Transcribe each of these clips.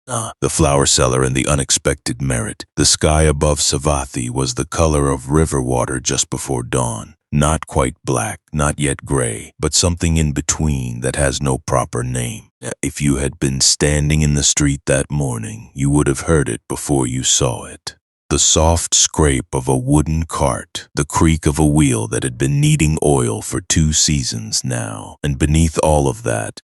The flower seller and the unexpected merit. The sky above Savathi was the color of river water just before dawn. Not quite black, not yet gray, but something in between that has no proper name. If you had been standing in the street that morning, you would have heard it before you saw it. The soft scrape of a wooden cart, the creak of a wheel that had been needing oil for 2 seasons now, and beneath all of that,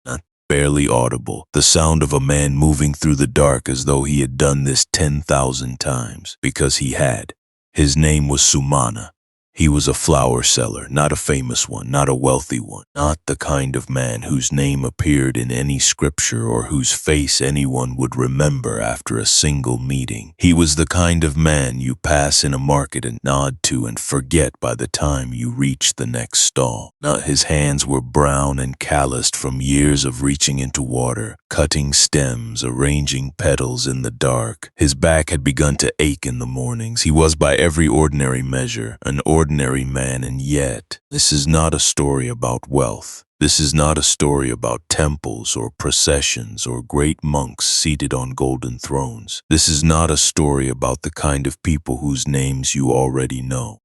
barely audible, the sound of a man moving through the dark as though he had done this 10,000 times, because he had. His name was Sumana. He was a flower seller, not a famous one, not a wealthy one, not the kind of man whose name appeared in any scripture or whose face anyone would remember after a single meeting. He was the kind of man you pass in a market and nod to and forget by the time you reach the next stall. His hands were brown and calloused from years of reaching into water, cutting stems, arranging petals in the dark. His back had begun to ache in the mornings. He was by every ordinary measure an ordinary man, and yet, this is not a story about wealth. This is not a story about temples or processions or great monks seated on golden thrones. This is not a story about the kind of people whose names you already know.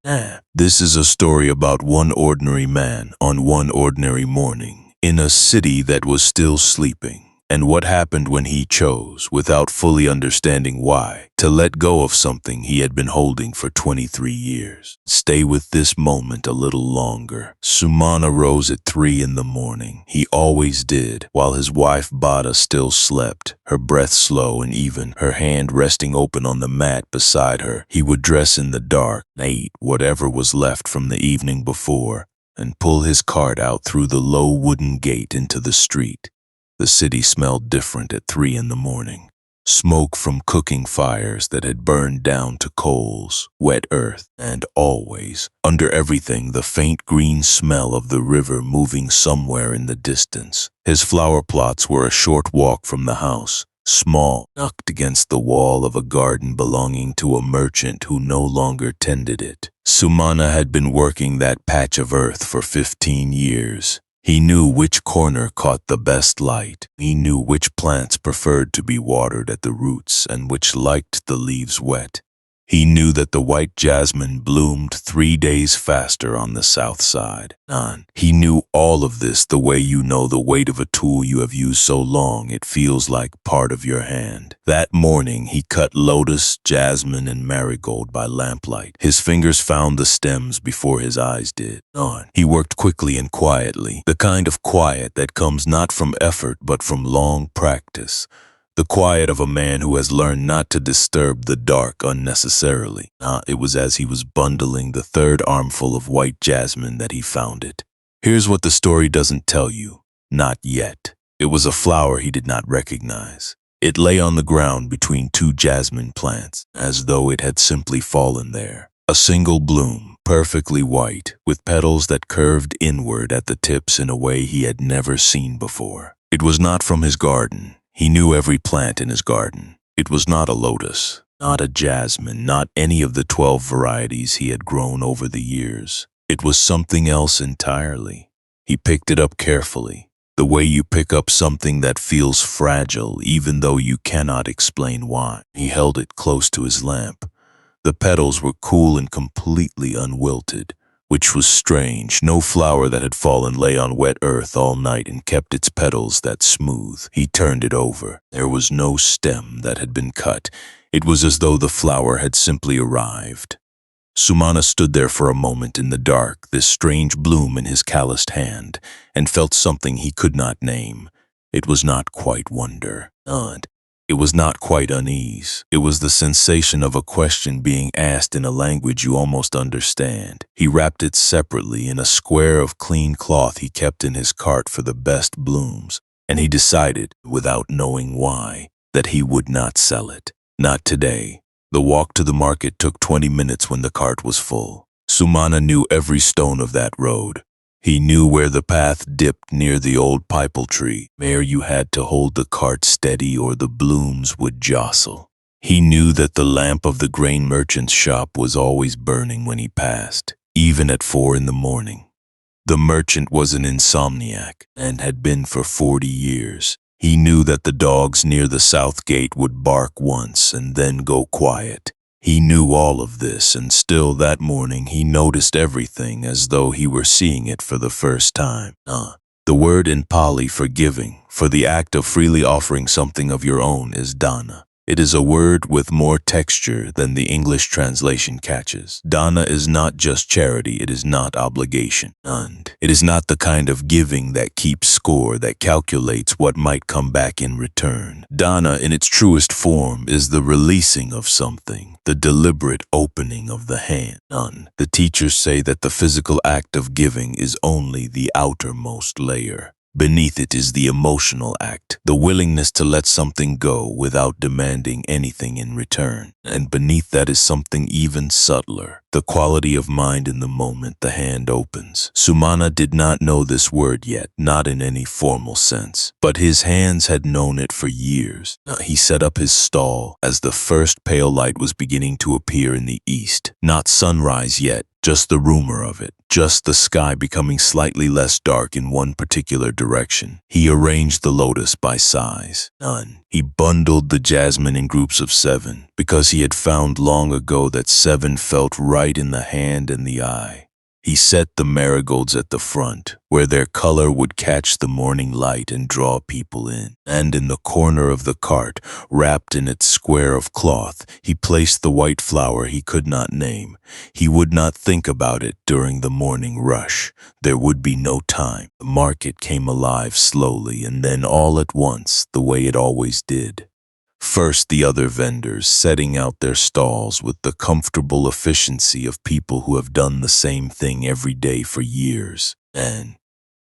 This is a story about one ordinary man on one ordinary morning in a city that was still sleeping. And what happened when he chose, without fully understanding why, to let go of something he had been holding for 23 years. Stay with this moment a little longer. Sumana rose at 3 in the morning. He always did, while his wife Bada still slept, her breath slow and even, her hand resting open on the mat beside her. He would dress in the dark, eat whatever was left from the evening before, and pull his cart out through the low wooden gate into the street. The city smelled different at 3 in the morning. Smoke from cooking fires that had burned down to coals, wet earth, and always, under everything, the faint green smell of the river moving somewhere in the distance. His flower plots were a short walk from the house, small, tucked against the wall of a garden belonging to a merchant who no longer tended it. Sumana had been working that patch of earth for 15 years. He knew which corner caught the best light. He knew which plants preferred to be watered at the roots and which liked the leaves wet. He knew that the white jasmine bloomed 3 days faster on the south side. He knew all of this the way you know the weight of a tool you have used so long it feels like part of your hand. That morning he cut lotus, jasmine, and marigold by lamplight. His fingers found the stems before his eyes did. He worked quickly and quietly, the kind of quiet that comes not from effort but from long practice. The quiet of a man who has learned not to disturb the dark unnecessarily. It was as he was bundling the 3rd armful of white jasmine that he found it. Here's what the story doesn't tell you. Not yet. It was a flower he did not recognize. It lay on the ground between 2 jasmine plants, as though it had simply fallen there. A single bloom, perfectly white, with petals that curved inward at the tips in a way he had never seen before. It was not from his garden. He knew every plant in his garden. It was not a lotus, not a jasmine, not any of the 12 varieties he had grown over the years. It was something else entirely. He picked it up carefully, the way you pick up something that feels fragile even though you cannot explain why. He held it close to his lamp. The petals were cool and completely unwilted, which was strange. No flower that had fallen lay on wet earth all night and kept its petals that smooth. He turned it over. There was no stem that had been cut. It was as though the flower had simply arrived. Sumana stood there for a moment in the dark, this strange bloom in his calloused hand, and felt something he could not name. It was not quite wonder. It was not quite unease. It was the sensation of a question being asked in a language you almost understand. He wrapped it separately in a square of clean cloth he kept in his cart for the best blooms, and he decided, without knowing why, that he would not sell it. Not today. The walk to the market took 20 minutes when the cart was full. Sumana knew every stone of that road. He knew where the path dipped near the old pipal tree, where you had to hold the cart steady or the blooms would jostle. He knew that the lamp of the grain merchant's shop was always burning when he passed, even at 4 in the morning. The merchant was an insomniac and had been for 40 years. He knew that the dogs near the south gate would bark once and then go quiet. He knew all of this, and still that morning he noticed everything as though he were seeing it for the first time. The word in Pāḷī for giving, for the act of freely offering something of your own, is dana. It is a word with more texture than the English translation catches. Dana is not just charity, it is not obligation. And it is not the kind of giving that keeps score, that calculates what might come back in return. Dana, in its truest form, is the releasing of something, the deliberate opening of the hand. The teachers say that the physical act of giving is only the outermost layer. Beneath it is the emotional act, the willingness to let something go without demanding anything in return. And beneath that is something even subtler, the quality of mind in the moment the hand opens. Sumana did not know this word yet, not in any formal sense, but his hands had known it for years. He set up his stall as the first pale light was beginning to appear in the east. Not sunrise yet, just the rumor of it, just the sky becoming slightly less dark in one particular direction. He arranged the lotus by size. He bundled the jasmine in groups of 7, because he had found long ago that 7 felt right in the hand and the eye. He set the marigolds at the front, where their color would catch the morning light and draw people in. And in the corner of the cart, wrapped in its square of cloth, he placed the white flower he could not name. He would not think about it during the morning rush. There would be no time. The market came alive slowly, and then all at once, the way it always did. First, the other vendors setting out their stalls with the comfortable efficiency of people who have done the same thing every day for years. And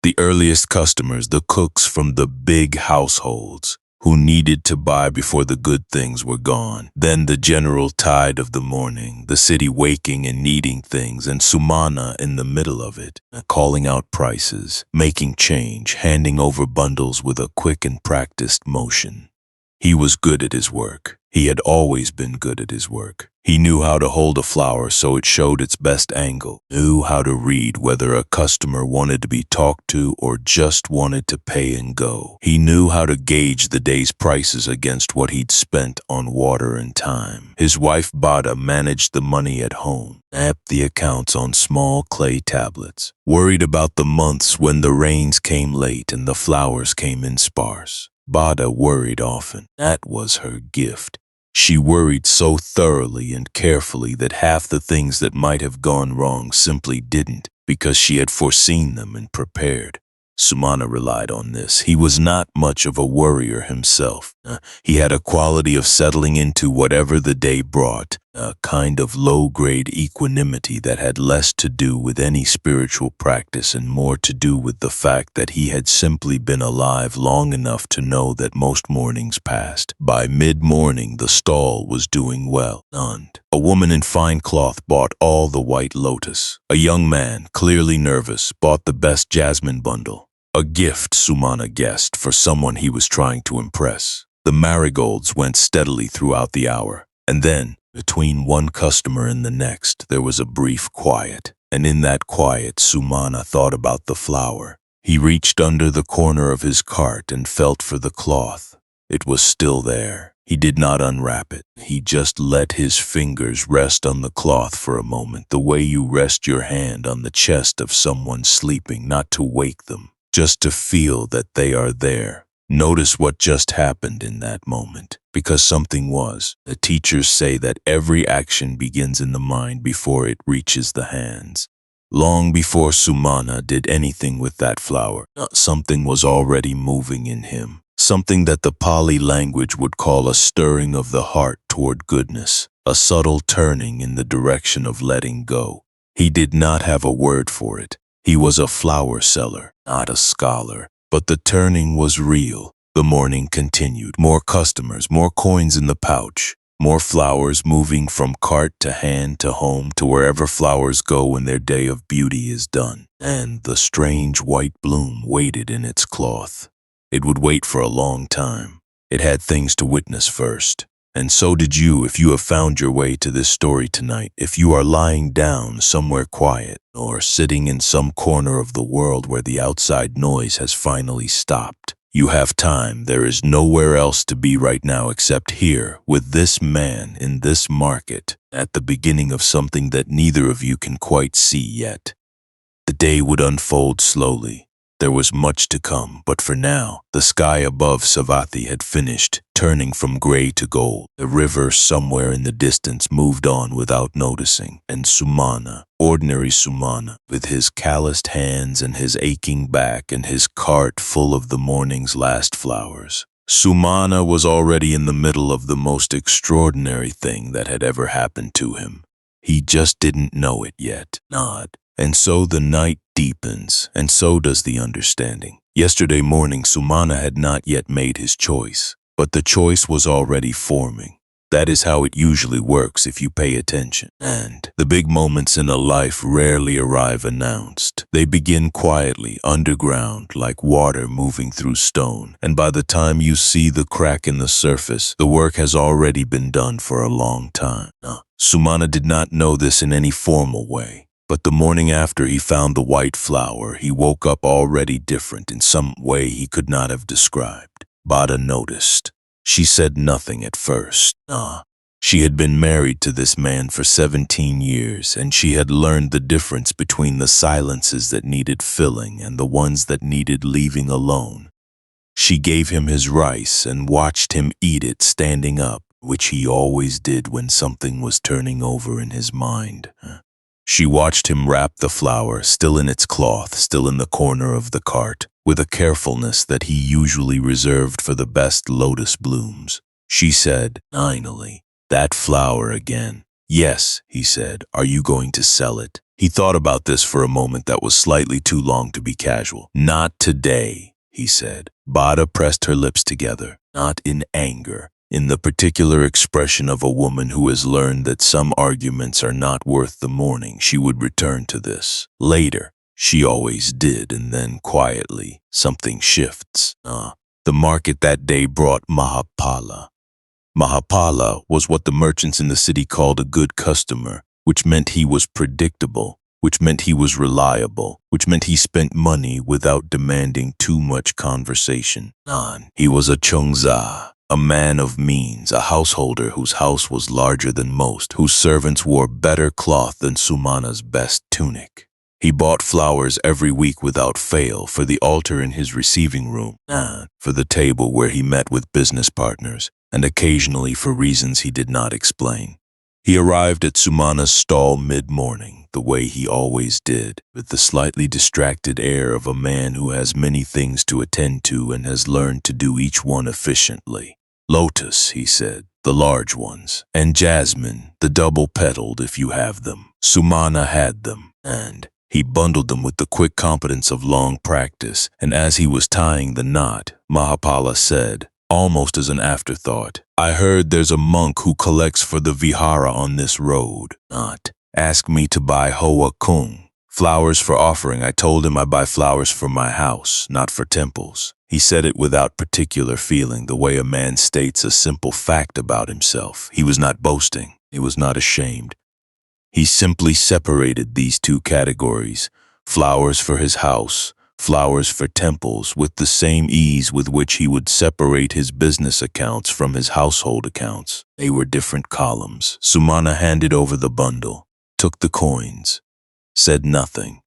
the earliest customers, the cooks from the big households, who needed to buy before the good things were gone. Then the general tide of the morning, the city waking and needing things, and Sumana in the middle of it, calling out prices, making change, handing over bundles with a quick and practiced motion. He was good at his work. He had always been good at his work. He knew how to hold a flower so it showed its best angle, knew how to read whether a customer wanted to be talked to or just wanted to pay and go. He knew how to gauge the day's prices against what he'd spent on water and time. His wife Bada managed the money at home, mapped the accounts on small clay tablets, worried about the months when the rains came late and the flowers came in sparse. Bada worried often. That was her gift. She worried so thoroughly and carefully that half the things that might have gone wrong simply didn't, because she had foreseen them and prepared. Sumana relied on this. He was not much of a worrier himself. He had a quality of settling into whatever the day brought, a kind of low-grade equanimity that had less to do with any spiritual practice and more to do with the fact that he had simply been alive long enough to know that most mornings passed. By mid-morning, the stall was doing well. A woman in fine cloth bought all the white lotus. A young man, clearly nervous, bought the best jasmine bundle. A gift, Sumana guessed, for someone he was trying to impress. The marigolds went steadily throughout the hour, and then, between one customer and the next, there was a brief quiet, and in that quiet, Sumana thought about the flower. He reached under the corner of his cart and felt for the cloth. It was still there. He did not unwrap it. He just let his fingers rest on the cloth for a moment, the way you rest your hand on the chest of someone sleeping, not to wake them, just to feel that they are there. Notice what just happened in that moment, because something was. The teachers say that every action begins in the mind before it reaches the hands. Long before Sumana did anything with that flower, something was already moving in him, something that the Pāḷī language would call a stirring of the heart toward goodness, a subtle turning in the direction of letting go. He did not have a word for it. He was a flower seller, not a scholar. But the turning was real. The morning continued. More customers, more coins in the pouch, more flowers moving from cart to hand to home to wherever flowers go when their day of beauty is done. And the strange white bloom waited in its cloth. It would wait for a long time. It had things to witness first. And so did you if you have found your way to this story tonight, if you are lying down somewhere quiet or sitting in some corner of the world where the outside noise has finally stopped. You have time. There is nowhere else to be right now except here, with this man in this market, at the beginning of something that neither of you can quite see yet. The day would unfold slowly. There was much to come, but for now, the sky above Savatthi had finished, turning from gray to gold. The river somewhere in the distance moved on without noticing, and Sumana, ordinary Sumana, with his calloused hands and his aching back and his cart full of the morning's last flowers. Sumana was already in the middle of the most extraordinary thing that had ever happened to him. He just didn't know it yet. Nod. And so the night deepens, and so does the understanding. Yesterday morning, Sumana had not yet made his choice, but the choice was already forming. That is how it usually works if you pay attention. And the big moments in a life rarely arrive announced. They begin quietly, underground, like water moving through stone. And by the time you see the crack in the surface, the work has already been done for a long time. Sumana did not know this in any formal way. But the morning after he found the white flower, he woke up already different in some way he could not have described. Bada noticed. She said nothing at first. She had been married to this man for 17 years, and she had learned the difference between the silences that needed filling and the ones that needed leaving alone. She gave him his rice and watched him eat it standing up, which he always did when something was turning over in his mind. She watched him wrap the flower, still in its cloth, still in the corner of the cart, with a carefulness that he usually reserved for the best lotus blooms. She said, finally, that flower again. Yes, he said, are you going to sell it? He thought about this for a moment that was slightly too long to be casual. Not today, he said. Bada pressed her lips together, not in anger. In the particular expression of a woman who has learned that some arguments are not worth the morning, she would return to this. Later, she always did, and then quietly, something shifts. The market that day brought Mahapala. Mahapala was what the merchants in the city called a good customer, which meant he was predictable, which meant he was reliable, which meant he spent money without demanding too much conversation. He was a Chongza. A man of means, a householder whose house was larger than most, whose servants wore better cloth than Sumana's best tunic. He bought flowers every week without fail for the altar in his receiving room, for the table where he met with business partners, and occasionally for reasons he did not explain. He arrived at Sumana's stall mid-morning, the way he always did, with the slightly distracted air of a man who has many things to attend to and has learned to do each one efficiently. Lotus, he said, the large ones, and jasmine, the double-petaled if you have them. Sumana had them, and he bundled them with the quick competence of long practice, and as he was tying the knot, Mahapala said, almost as an afterthought, I heard there's a monk who collects for the vihara on this road. Ask me to buy hoa kung, flowers for offering. I told him I buy flowers for my house, not for temples. He said it without particular feeling, the way a man states a simple fact about himself. He was not boasting. He was not ashamed. He simply separated these two categories, flowers for his house, flowers for temples, with the same ease with which he would separate his business accounts from his household accounts. They were different columns. Sumana handed over the bundle, took the coins, said nothing,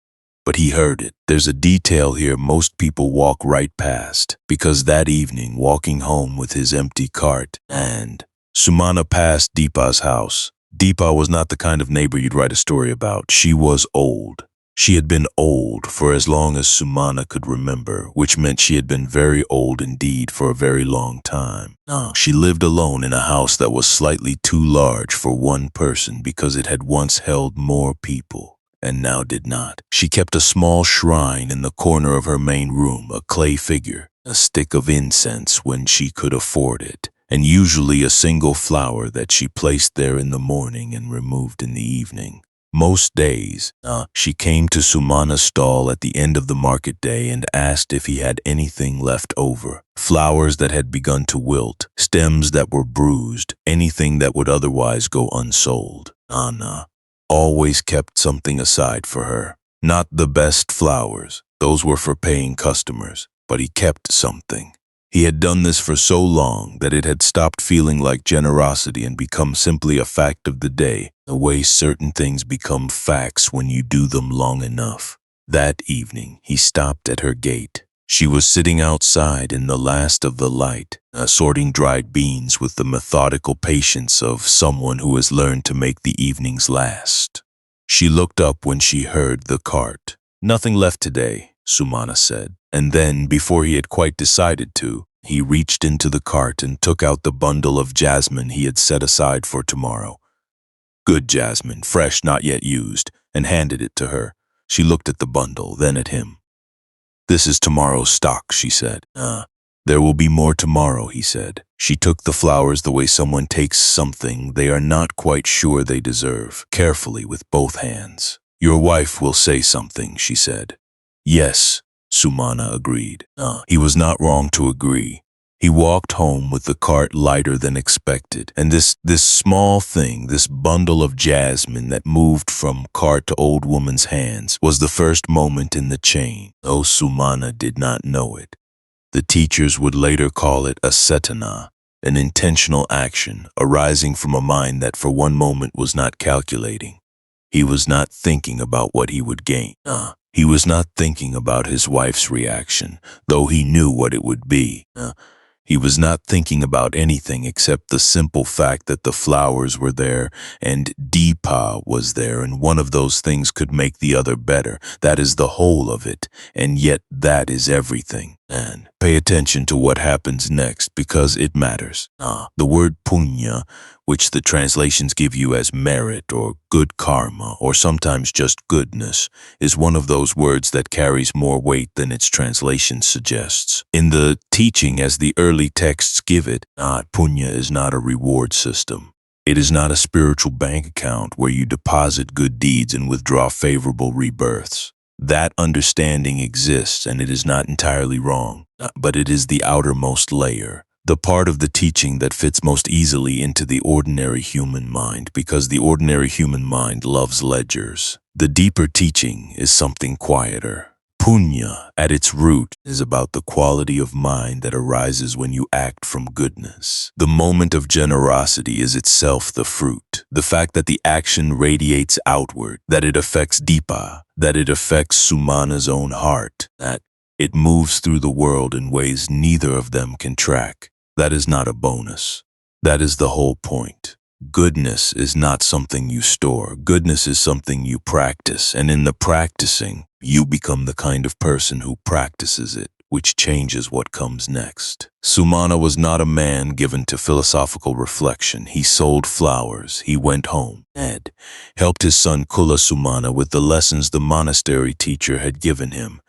but he heard it. There's a detail here most people walk right past, because that evening, walking home with his empty cart, and Sumana passed Deepa's house. Deepa was not the kind of neighbor you'd write a story about. She was old. She had been old for as long as Sumana could remember, which meant she had been very old indeed for a very long time. She lived alone in a house that was slightly too large for one person because it had once held more people, and now did not. She kept a small shrine in the corner of her main room, a clay figure, a stick of incense when she could afford it, and usually a single flower that she placed there in the morning and removed in the evening. Most days, she came to Sumana's stall at the end of the market day and asked if he had anything left over. Flowers that had begun to wilt, stems that were bruised, anything that would otherwise go unsold. Anna always kept something aside for her. Not the best flowers, those were for paying customers. but he kept something. He had done this for so long that it had stopped feeling like generosity and become simply a fact of the day, the way certain things become facts when you do them long enough. That evening, he stopped at her gate. She was sitting outside in the last of the light, sorting dried beans with the methodical patience of someone who has learned to make the evenings last. She looked up when she heard the cart. "Nothing left today," Sumana said. And then, before he had quite decided to, he reached into the cart and took out the bundle of jasmine he had set aside for tomorrow. Good jasmine, fresh, not yet used, and handed it to her. She looked at the bundle, then at him. "This is tomorrow's stock," she said. There will be more tomorrow," he said. She took the flowers the way someone takes something they are not quite sure they deserve, carefully with both hands. "Your wife will say something," she said. "Yes," Sumana agreed. He was not wrong to agree. He walked home with the cart lighter than expected, and this small thing, this bundle of jasmine that moved from cart to old woman's hands, was the first moment in the chain, though Sumana did not know it. The teachers would later call it a cetana, an intentional action arising from a mind that for one moment was not calculating. He was not thinking about what he would gain. He was not thinking about his wife's reaction, though he knew what it would be. He was not thinking about anything except the simple fact that the flowers were there and Deepa was there, and one of those things could make the other better. That is the whole of it, and yet that is everything. And pay attention to what happens next, because it matters. The word punya, which the translations give you as merit or good karma, or sometimes just goodness, is one of those words that carries more weight than its translation suggests. In the teaching as the early texts give it, punya is not a reward system. It is not a spiritual bank account where you deposit good deeds and withdraw favorable rebirths. That understanding exists, and it is not entirely wrong, but it is the outermost layer, the part of the teaching that fits most easily into the ordinary human mind, because the ordinary human mind loves ledgers. The deeper teaching is something quieter. Punya, at its root, is about the quality of mind that arises when you act from goodness. The moment of generosity is itself the fruit. The fact that the action radiates outward, that it affects Deepa, that it affects Sumana's own heart, that it moves through the world in ways neither of them can track. That is not a bonus. That is the whole point. Goodness is not something you store. Goodness is something you practice, and in the practicing, you become the kind of person who practices it, which changes what comes next. Sumana was not a man given to philosophical reflection. He sold flowers. He went home. Ed helped his son Kula Sumana with the lessons the monastery teacher had given him,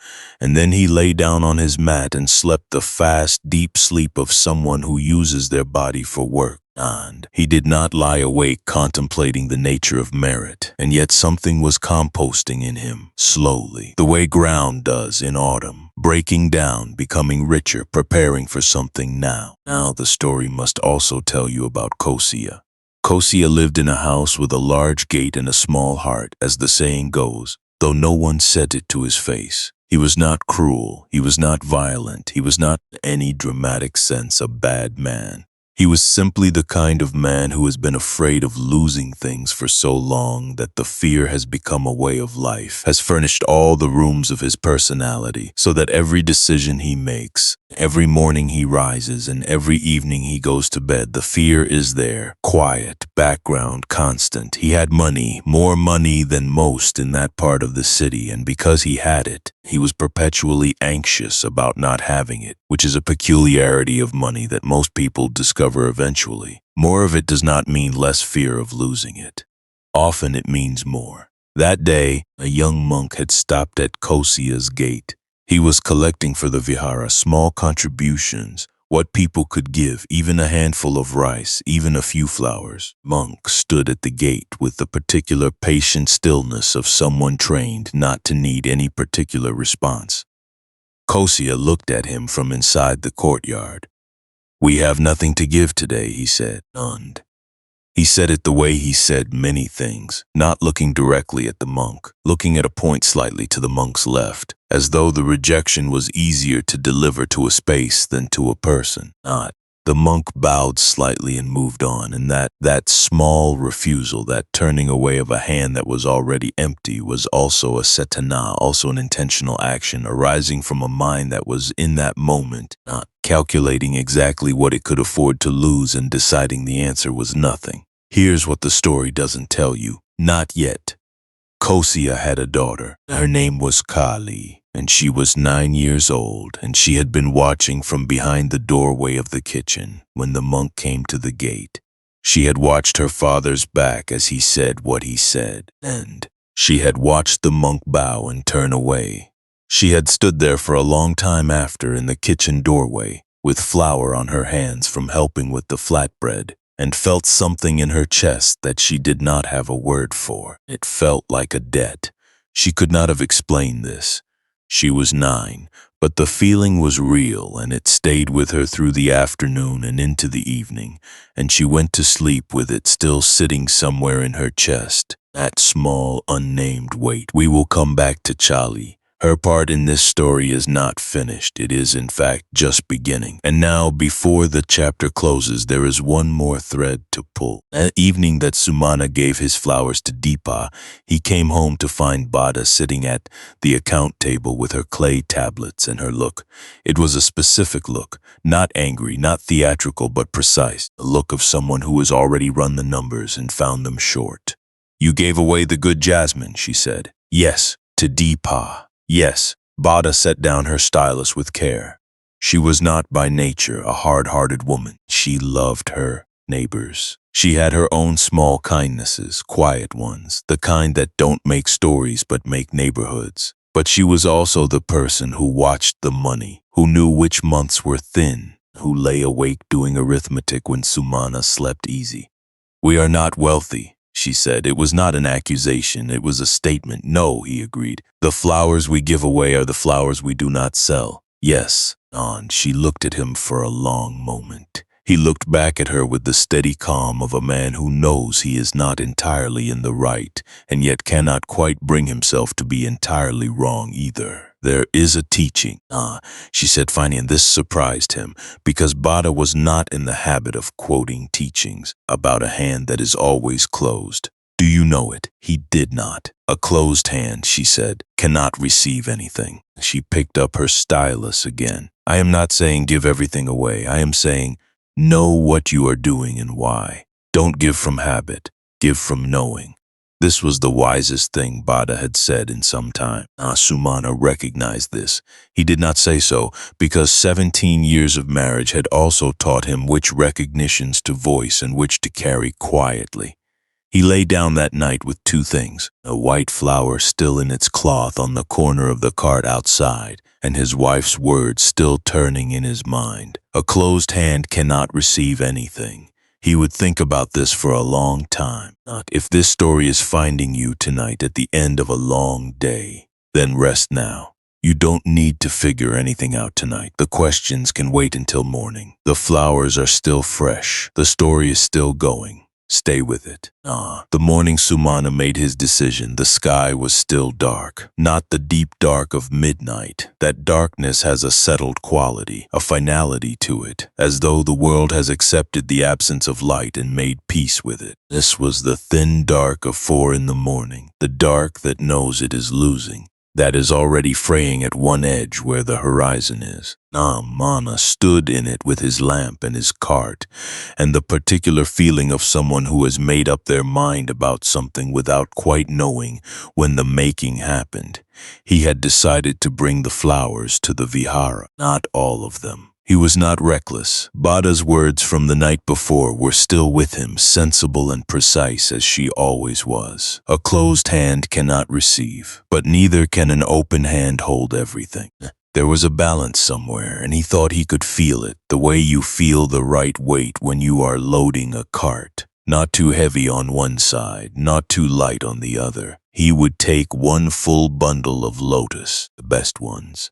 and then he lay down on his mat and slept the fast, deep sleep of someone who uses their body for work. And he did not lie awake contemplating the nature of merit, and yet something was composting in him, slowly, the way ground does in autumn, breaking down, becoming richer, preparing for something now. Now the story must also tell you about Cāḷī. Cāḷī lived in a house with a large gate and a small heart, as the saying goes, though no one said it to his face. He was not cruel, he was not violent, he was not in any dramatic sense a bad man. He was simply the kind of man who has been afraid of losing things for so long that the fear has become a way of life, has furnished all the rooms of his personality, so that every decision he makes, every morning he rises, and every evening he goes to bed, the fear is there, quiet, background, constant. He had money, more money than most in that part of the city, and because he had it, he was perpetually anxious about not having it, which is a peculiarity of money that most people discover eventually. More of it does not mean less fear of losing it. Often it means more. That day, a young monk had stopped at Cāḷī's gate. He was collecting for the vihara small contributions, what people could give, even a handful of rice, even a few flowers. Monk stood at the gate with the particular patient stillness of someone trained not to need any particular response. Cāḷī looked at him from inside the courtyard. "We have nothing to give today," he said, stunned. He said it the way he said many things, not looking directly at the monk, looking at a point slightly to the monk's left, as though the rejection was easier to deliver to a space than to a person. Not. The monk bowed slightly and moved on, and that small refusal, that turning away of a hand that was already empty, was also a cetana, also an intentional action arising from a mind that was in that moment, not calculating exactly what it could afford to lose and deciding the answer was nothing. Here's what the story doesn't tell you. Not yet. Kosia had a daughter. Her name was Cāḷī. And she was 9 years old, and she had been watching from behind the doorway of the kitchen when the monk came to the gate. She had watched her father's back as he said what he said, and she had watched the monk bow and turn away. She had stood there for a long time after in the kitchen doorway, with flour on her hands from helping with the flatbread, and felt something in her chest that she did not have a word for. It felt like a debt. She could not have explained this. She was 9, but the feeling was real, and it stayed with her through the afternoon and into the evening, and she went to sleep with it still sitting somewhere in her chest, that small, unnamed weight. We will come back to Cāḷī. Her part in this story is not finished. It is, in fact, just beginning. And now, before the chapter closes, there is one more thread to pull. That evening that Sumana gave his flowers to Deepa, he came home to find Bada sitting at the account table with her clay tablets and her look. It was a specific look, not angry, not theatrical, but precise. A look of someone who has already run the numbers and found them short. "You gave away the good jasmine," she said. "Yes, to Deepa." Yes, Bada set down her stylus with care. She was not by nature a hard-hearted woman. She loved her neighbors. She had her own small kindnesses, quiet ones, the kind that don't make stories but make neighborhoods. But she was also the person who watched the money, who knew which months were thin, who lay awake doing arithmetic when Sumana slept easy. "We are not wealthy," she said. It was not an accusation, it was a statement. "No," he agreed. "The flowers we give away are the flowers we do not sell." "Yes." On. She looked at him for a long moment. He looked back at her with the steady calm of a man who knows he is not entirely in the right, and yet cannot quite bring himself to be entirely wrong either. "There is a teaching." She said finally, and this surprised him, because Bada was not in the habit of quoting teachings about a hand that is always closed. "Do you know it?" He did not. "A closed hand," she said, "cannot receive anything." She picked up her stylus again. "I am not saying give everything away. I am saying know what you are doing and why. Don't give from habit. Give from knowing." This was the wisest thing Bada had said in some time. Sumana recognized this. He did not say so, because 17 years of marriage had also taught him which recognitions to voice and which to carry quietly. He lay down that night with two things, a white flower still in its cloth on the corner of the cart outside, and his wife's words still turning in his mind. A closed hand cannot receive anything. He would think about this for a long time. If this story is finding you tonight at the end of a long day, then rest now. You don't need to figure anything out tonight. The questions can wait until morning. The flowers are still fresh. The story is still going. Stay with it. The morning Sumana made his decision, the sky was still dark. Not the deep dark of midnight. That darkness has a settled quality, a finality to it, as though the world has accepted the absence of light and made peace with it. This was the thin dark of 4 in the morning, the dark that knows it is losing, that is already fraying at one edge where the horizon is. Mana stood in it with his lamp and his cart, and the particular feeling of someone who has made up their mind about something without quite knowing when the making happened. He had decided to bring the flowers to the vihara, not all of them. He was not reckless. Bada's words from the night before were still with him, sensible and precise as she always was. A closed hand cannot receive, but neither can an open hand hold everything. There was a balance somewhere, and he thought he could feel it, the way you feel the right weight when you are loading a cart. Not too heavy on one side, not too light on the other. He would take one full bundle of lotus, the best ones,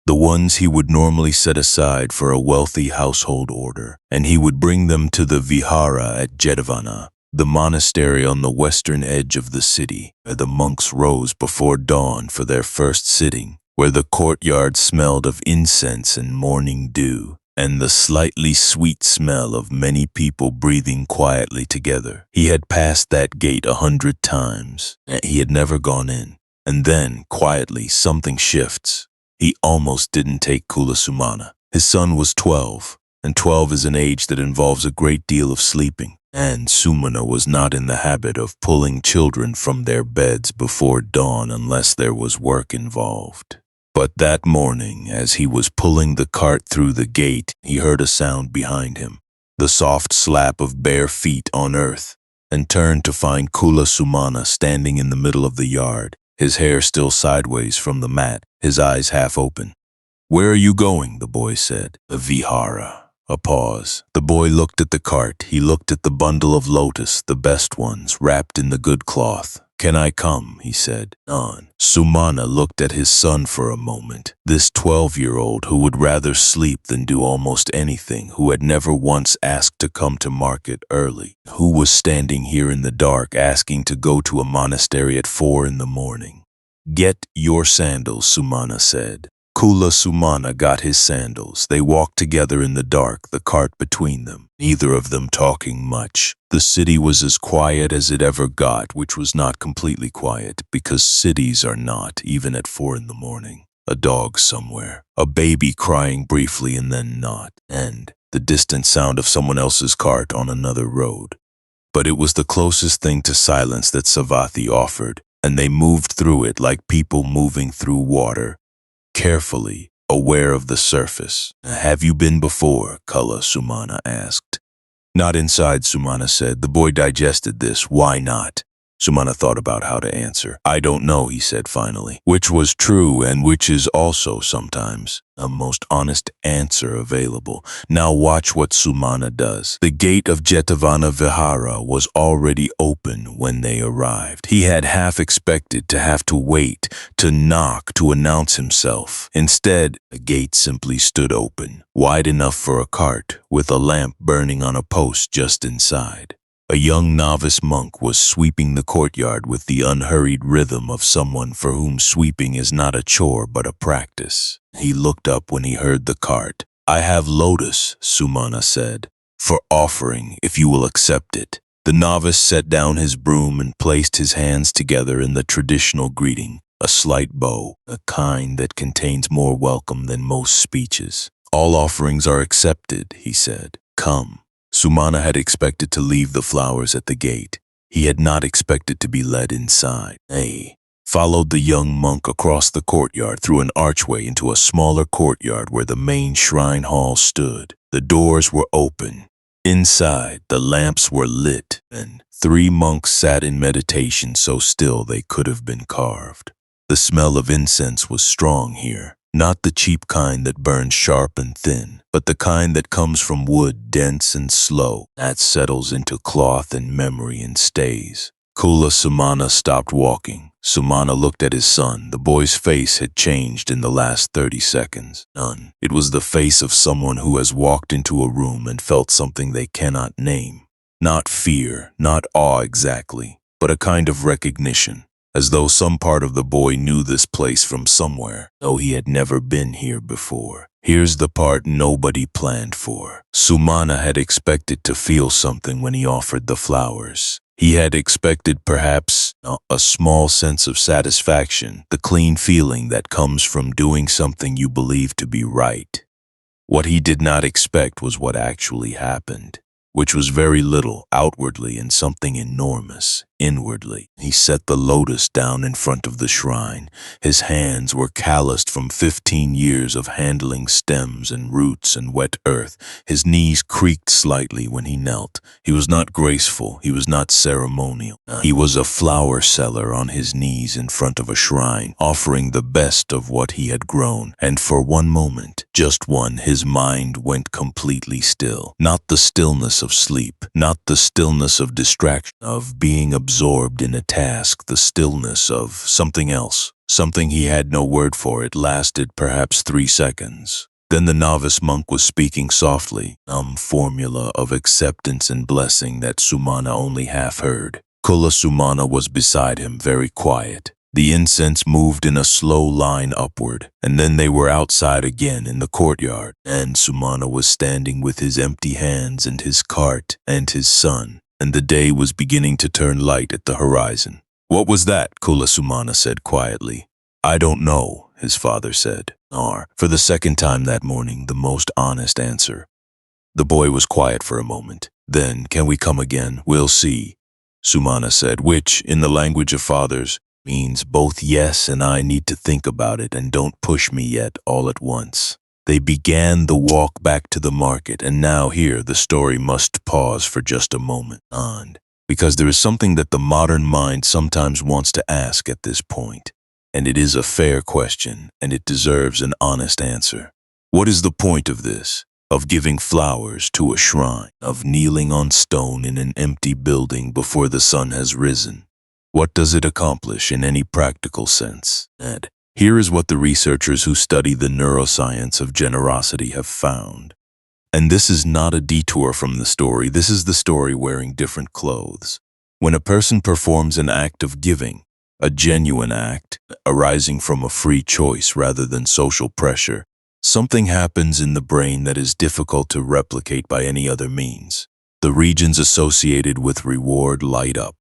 the ones he would normally set aside for a wealthy household order, and he would bring them to the vihara at Jetavana, the monastery on the western edge of the city, where the monks rose before dawn for their first sitting, where the courtyard smelled of incense and morning dew, and the slightly sweet smell of many people breathing quietly together. He had passed that gate 100 times, and he had never gone in. And then, quietly, something shifts. He almost didn't take Cāḷī. His son was 12, and 12 is an age that involves a great deal of sleeping. And Sumana was not in the habit of pulling children from their beds before dawn unless there was work involved. But that morning, as he was pulling the cart through the gate, he heard a sound behind him, the soft slap of bare feet on earth, and turned to find Cāḷī standing in the middle of the yard, his hair still sideways from the mat, his eyes half open. "Where are you going?" the boy said. "The vihara." A pause. The boy looked at the cart. He looked at the bundle of lotus, the best ones, wrapped in the good cloth. "Can I come?" he said. On. Sumana looked at his son for a moment. This 12-year-old who would rather sleep than do almost anything, who had never once asked to come to market early, who was standing here in the dark asking to go to a monastery at 4 in the morning. "Get your sandals," Sumana said. Cāḷī got his sandals. They walked together in the dark, the cart between them, neither of them talking much. The city was as quiet as it ever got, which was not completely quiet, because cities are not, even at 4 in the morning. A dog somewhere, a baby crying briefly and then not, and the distant sound of someone else's cart on another road. But it was the closest thing to silence that Savatthi offered, and they moved through it like people moving through water, carefully, aware of the surface. "Have you been before?" Cāḷī asked. "Not inside," Sumana said. The boy digested this. "Why not?" Sumana thought about how to answer. "I don't know," he said finally, which was true and which is also sometimes a most honest answer available. Now watch what Sumana does. The gate of Jetavana Vihara was already open when they arrived. He had half expected to have to wait, to knock, to announce himself. Instead, the gate simply stood open, wide enough for a cart, with a lamp burning on a post just inside. A young novice monk was sweeping the courtyard with the unhurried rhythm of someone for whom sweeping is not a chore but a practice. He looked up when he heard the cart. "I have lotus," Sumana said, "for offering, if you will accept it." The novice set down his broom and placed his hands together in the traditional greeting, a slight bow, a kind that contains more welcome than most speeches. "All offerings are accepted," he said. "Come." Sumana had expected to leave the flowers at the gate. He had not expected to be led inside. He followed the young monk across the courtyard through an archway into a smaller courtyard where the main shrine hall stood. The doors were open. Inside, the lamps were lit, and 3 monks sat in meditation so still they could have been carved. The smell of incense was strong here. Not the cheap kind that burns sharp and thin, but the kind that comes from wood, dense and slow, that settles into cloth and memory and stays. Cāḷī stopped walking. Sumana looked at his son. The boy's face had changed in the last 30 seconds. None. It was the face of someone who has walked into a room and felt something they cannot name. Not fear, not awe exactly, but a kind of recognition. As though some part of the boy knew this place from somewhere, though he had never been here before. Here's the part nobody planned for. Sumana had expected to feel something when he offered the flowers. He had expected perhaps a small sense of satisfaction, the clean feeling that comes from doing something you believe to be right. What he did not expect was what actually happened, which was very little outwardly and something enormous inwardly. He set the lotus down in front of the shrine. His hands were calloused from 15 years of handling stems and roots and wet earth. His knees creaked slightly when he knelt. He was not graceful. He was not ceremonial. He was a flower seller on his knees in front of a shrine, offering the best of what he had grown. And for one moment, just one, his mind went completely still. Not the stillness of sleep, not the stillness of distraction, of being absorbed in a task, the stillness of something else, something he had no word for. It lasted perhaps 3 seconds. Then the novice monk was speaking softly, formula of acceptance and blessing that Sumana only half heard. Kula Sumana was beside him, very quiet. The incense moved in a slow line upward, and then they were outside again in the courtyard, and Sumana was standing with his empty hands and his cart and his son, and the day was beginning to turn light at the horizon. "What was that?" Kula Sumana said quietly. "I don't know," his father said. For the second time that morning, the most honest answer. The boy was quiet for a moment. Then, "Can we come again? We'll see," Sumana said, which, in the language of fathers, means both yes and I need to think about it and don't push me yet all at once. They began the walk back to the market, and now here the story must pause for just a moment, because there is something that the modern mind sometimes wants to ask at this point, and it is a fair question, and it deserves an honest answer. What is the point of this? Of giving flowers to a shrine, of kneeling on stone in an empty building before the sun has risen? What does it accomplish in any practical sense? And here is what the researchers who study the neuroscience of generosity have found. And this is not a detour from the story, this is the story wearing different clothes. When a person performs an act of giving, a genuine act, arising from a free choice rather than social pressure, something happens in the brain that is difficult to replicate by any other means. The regions associated with reward light up.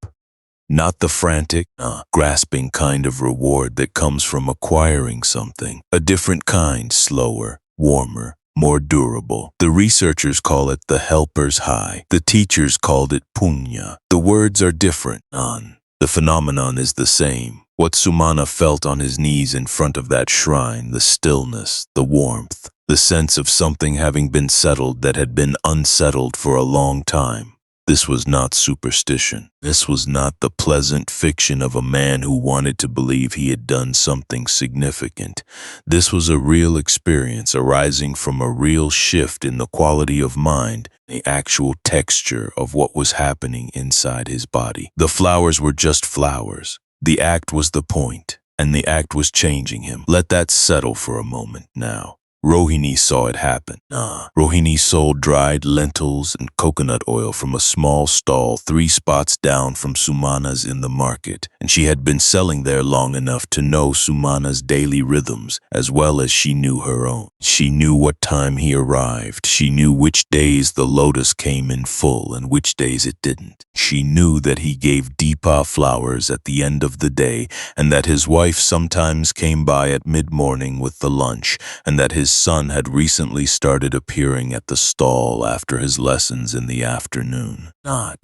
Not the frantic, grasping kind of reward that comes from acquiring something. A different kind, slower, warmer, more durable. The researchers call it the helper's high. The teachers called it punya. The words are different, The phenomenon is the same. What Sumana felt on his knees in front of that shrine, the stillness, the warmth, the sense of something having been settled that had been unsettled for a long time. This was not superstition. This was not the pleasant fiction of a man who wanted to believe he had done something significant. This was a real experience arising from a real shift in the quality of mind, the actual texture of what was happening inside his body. The flowers were just flowers. The act was the point, and the act was changing him. Let that settle for a moment now. Rohini saw it happen. Rohini sold dried lentils and coconut oil from a small stall 3 spots down from Sumana's in the market, and she had been selling there long enough to know Sumana's daily rhythms as well as she knew her own. She knew what time he arrived. She knew which days the lotus came in full and which days it didn't. She knew that he gave Deepa flowers at the end of the day, and that his wife sometimes came by at mid-morning with the lunch, and that his son had recently started appearing at the stall after his lessons in the afternoon. Not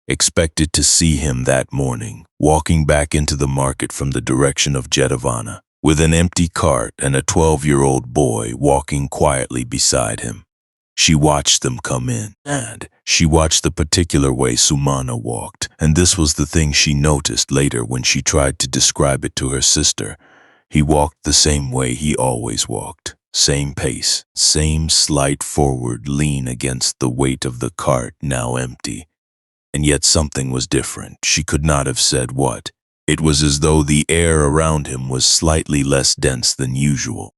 expected to see him that morning, walking back into the market from the direction of Jetavana, with an empty cart and a 12-year-old boy walking quietly beside him. She watched them come in, and she watched the particular way Sumana walked, and this was the thing she noticed later when she tried to describe it to her sister. He walked the same way he always walked. Same pace, same slight forward lean against the weight of the cart, now empty. And yet something was different. She could not have said what. It was as though the air around him was slightly less dense than usual.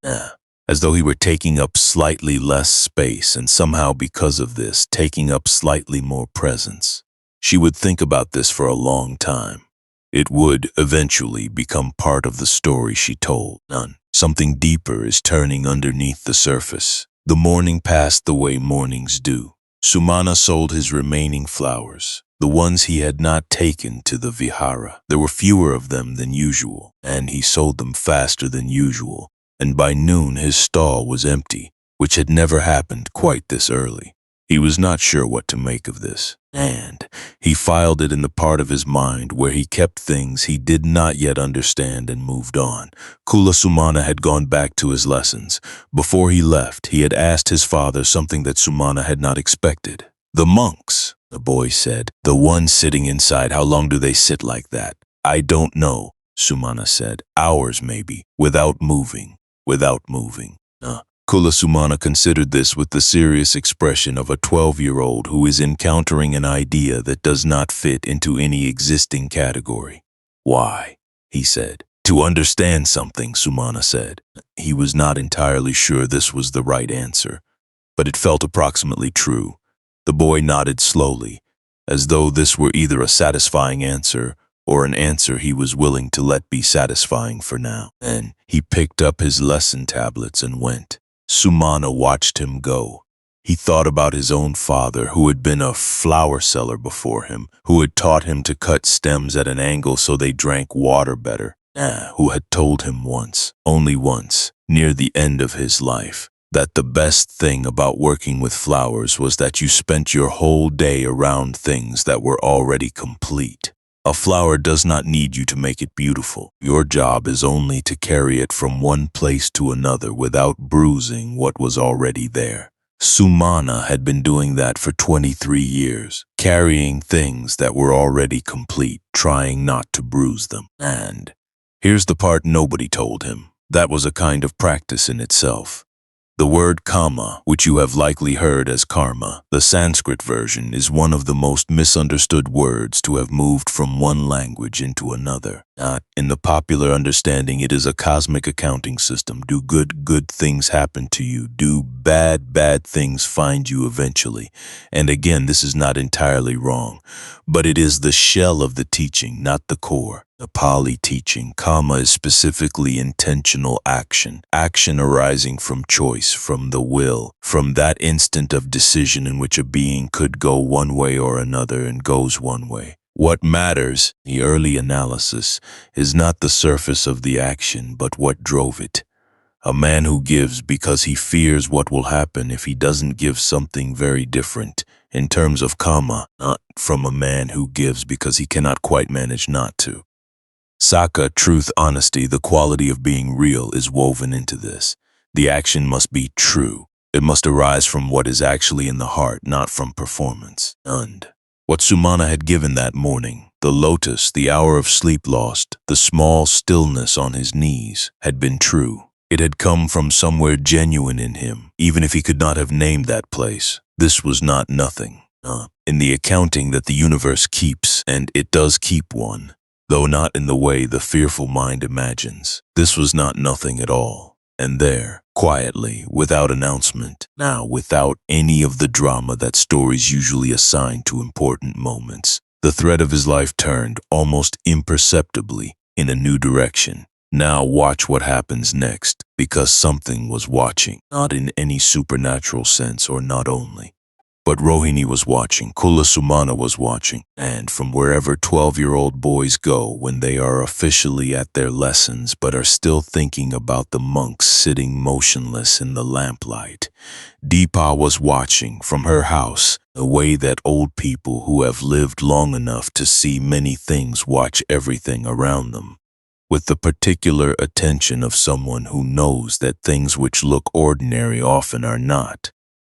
As though he were taking up slightly less space, and somehow because of this, taking up slightly more presence. She would think about this for a long time. It would eventually become part of the story she told. Something deeper is turning underneath the surface. The morning passed the way mornings do. Sumana sold his remaining flowers, the ones he had not taken to the vihara. There were fewer of them than usual, and he sold them faster than usual, and by noon his stall was empty, which had never happened quite this early. He was not sure what to make of this, and he filed it in the part of his mind where he kept things he did not yet understand and moved on. Kula Sumana had gone back to his lessons. Before he left, he had asked his father something that Sumana had not expected. "The monks," the boy said, "the ones sitting inside, how long do they sit like that?" "I don't know," Sumana said. "Hours maybe, without moving. Kula Sumana considered this with the serious expression of a 12-year-old who is encountering an idea that does not fit into any existing category. "Why?" he said. To understand something, Sumana said. He was not entirely sure this was the right answer, but it felt approximately true. The boy nodded slowly, as though this were either a satisfying answer or an answer he was willing to let be satisfying for now. Then he picked up his lesson tablets and went. Sumana watched him go. He thought about his own father, who had been a flower seller before him, who had taught him to cut stems at an angle so they drank water better, who had told him once, only once, near the end of his life, that the best thing about working with flowers was that you spent your whole day around things that were already complete. A flower does not need you to make it beautiful. Your job is only to carry it from one place to another without bruising what was already there. Sumana had been doing that for 23 years, carrying things that were already complete, trying not to bruise them. And here's the part nobody told him. That was a kind of practice in itself. The word kamma, which you have likely heard as karma, the Sanskrit version, is one of the most misunderstood words to have moved from one language into another. In the popular understanding, it is a cosmic accounting system. Do good things happen to you? Do bad things find you eventually? And again, this is not entirely wrong, but it is the shell of the teaching, not the core. The Pāḷī teaching, kamma, is specifically intentional action arising from choice, from the will, from that instant of decision in which a being could go one way or another and goes one way. What matters, the early analysis, is not the surface of the action, but what drove it. A man who gives because he fears what will happen if he doesn't give something very different, in terms of kamma, not from a man who gives because he cannot quite manage not to. Saka, truth, honesty, the quality of being real, is woven into this. The action must be true. It must arise from what is actually in the heart, not from performance. And what Sumana had given that morning, the lotus, the hour of sleep lost, the small stillness on his knees, had been true. It had come from somewhere genuine in him, even if he could not have named that place. This was not nothing. In the accounting that the universe keeps, and it does keep one, though not in the way the fearful mind imagines. This was not nothing at all. And there, quietly, without announcement, now without any of the drama that stories usually assign to important moments, the thread of his life turned, almost imperceptibly, in a new direction. Now watch what happens next, because something was watching, not in any supernatural sense, or not only. But Rohini was watching, Kula Sumana was watching, and from wherever 12-year-old boys go when they are officially at their lessons but are still thinking about the monks sitting motionless in the lamplight, Deepa was watching from her house, the way that old people who have lived long enough to see many things watch everything around them, with the particular attention of someone who knows that things which look ordinary often are not.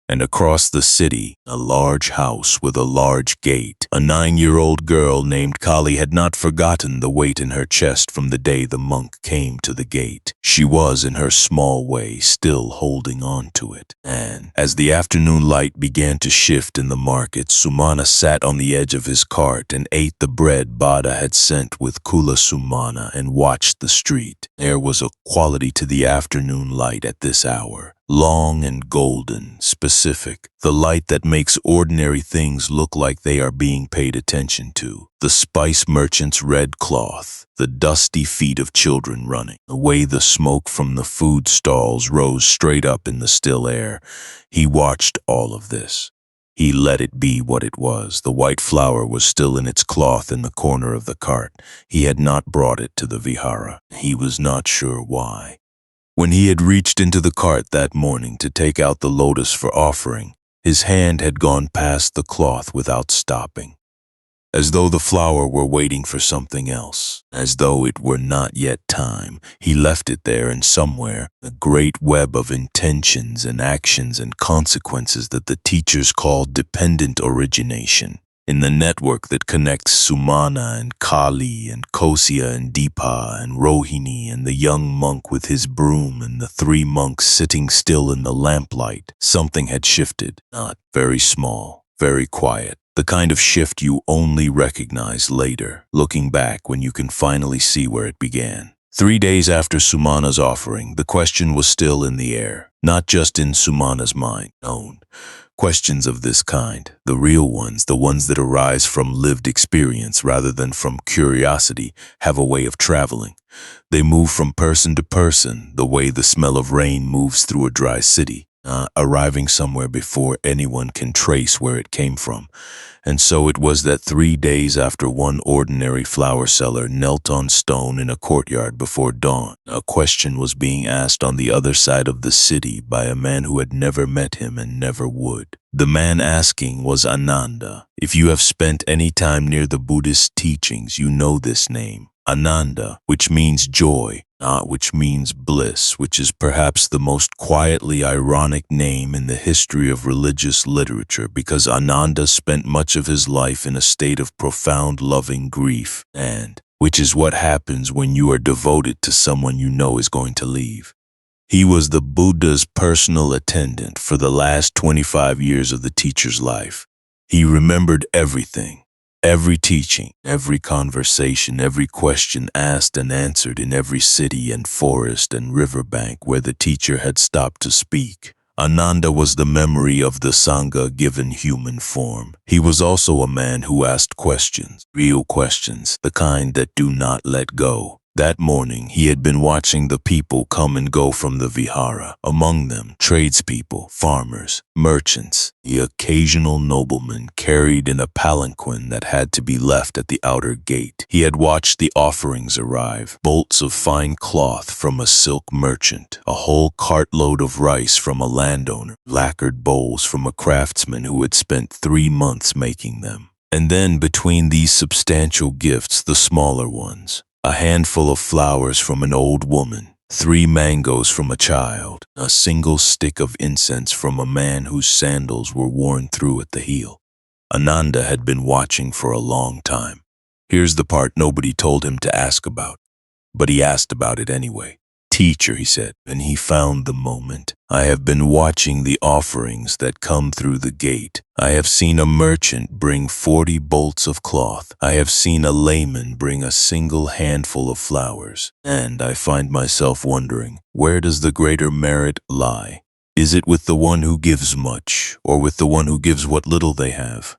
And across the city, a large house with a large gate, a 9-year-old girl named Cāḷī had not forgotten the weight in her chest from the day the monk came to the gate. She was, in her small way, still holding on to it. And as the afternoon light began to shift in the market, Sumana sat on the edge of his cart and ate the bread Bada had sent with Kula Sumana and watched the street. There was a quality to the afternoon light at this hour. Long and golden, specific, the light that makes ordinary things look like they are being paid attention to. The spice merchant's red cloth, the dusty feet of children running, the way the smoke from the food stalls rose straight up in the still air. He watched all of this. He let it be what it was. The white flower was still in its cloth in the corner of the cart. He had not brought it to the vihara. He was not sure why. When he had reached into the cart that morning to take out the lotus for offering, his hand had gone past the cloth without stopping, as though the flower were waiting for something else, as though it were not yet time. He left it there, and somewhere, a great web of intentions and actions and consequences that the teachers call dependent origination, in the network that connects Sumana and Cāḷī and Kosya and Deepa and Rohini and the young monk with his broom and the 3 monks sitting still in the lamplight, something had shifted, not very small, very quiet, the kind of shift you only recognize later, looking back when you can finally see where it began. 3 days after Sumana's offering, the question was still in the air, not just in Sumana's mind. No. Questions of this kind, the real ones, the ones that arise from lived experience rather than from curiosity, have a way of traveling. They move from person to person, the way the smell of rain moves through a dry city, arriving somewhere before anyone can trace where it came from. And so it was that 3 days after one ordinary flower seller knelt on stone in a courtyard before dawn, a question was being asked on the other side of the city by a man who had never met him and never would. The man asking was Ananda. If you have spent any time near the Buddhist teachings, you know this name. Ananda, which means joy, which means bliss, which is perhaps the most quietly ironic name in the history of religious literature, because Ananda spent much of his life in a state of profound loving grief, and which is what happens when you are devoted to someone you know is going to leave. He was the Buddha's personal attendant for the last 25 years of the teacher's life. He remembered everything. Every teaching, every conversation, every question asked and answered in every city and forest and riverbank where the teacher had stopped to speak. Ananda was the memory of the Sangha given human form. He was also a man who asked questions, real questions, the kind that do not let go. That morning, he had been watching the people come and go from the vihara, among them tradespeople, farmers, merchants, the occasional nobleman carried in a palanquin that had to be left at the outer gate. He had watched the offerings arrive, bolts of fine cloth from a silk merchant, a whole cartload of rice from a landowner, lacquered bowls from a craftsman who had spent 3 months making them. And then between these substantial gifts, the smaller ones. A handful of flowers from an old woman, 3 mangoes from a child, a single stick of incense from a man whose sandals were worn through at the heel. Ananda had been watching for a long time. Here's the part nobody told him to ask about, but he asked about it anyway. Teacher, he said, and he found the moment. I have been watching the offerings that come through the gate. I have seen a merchant bring 40 bolts of cloth. I have seen a layman bring a single handful of flowers. And I find myself wondering, where does the greater merit lie? Is it with the one who gives much, or with the one who gives what little they have?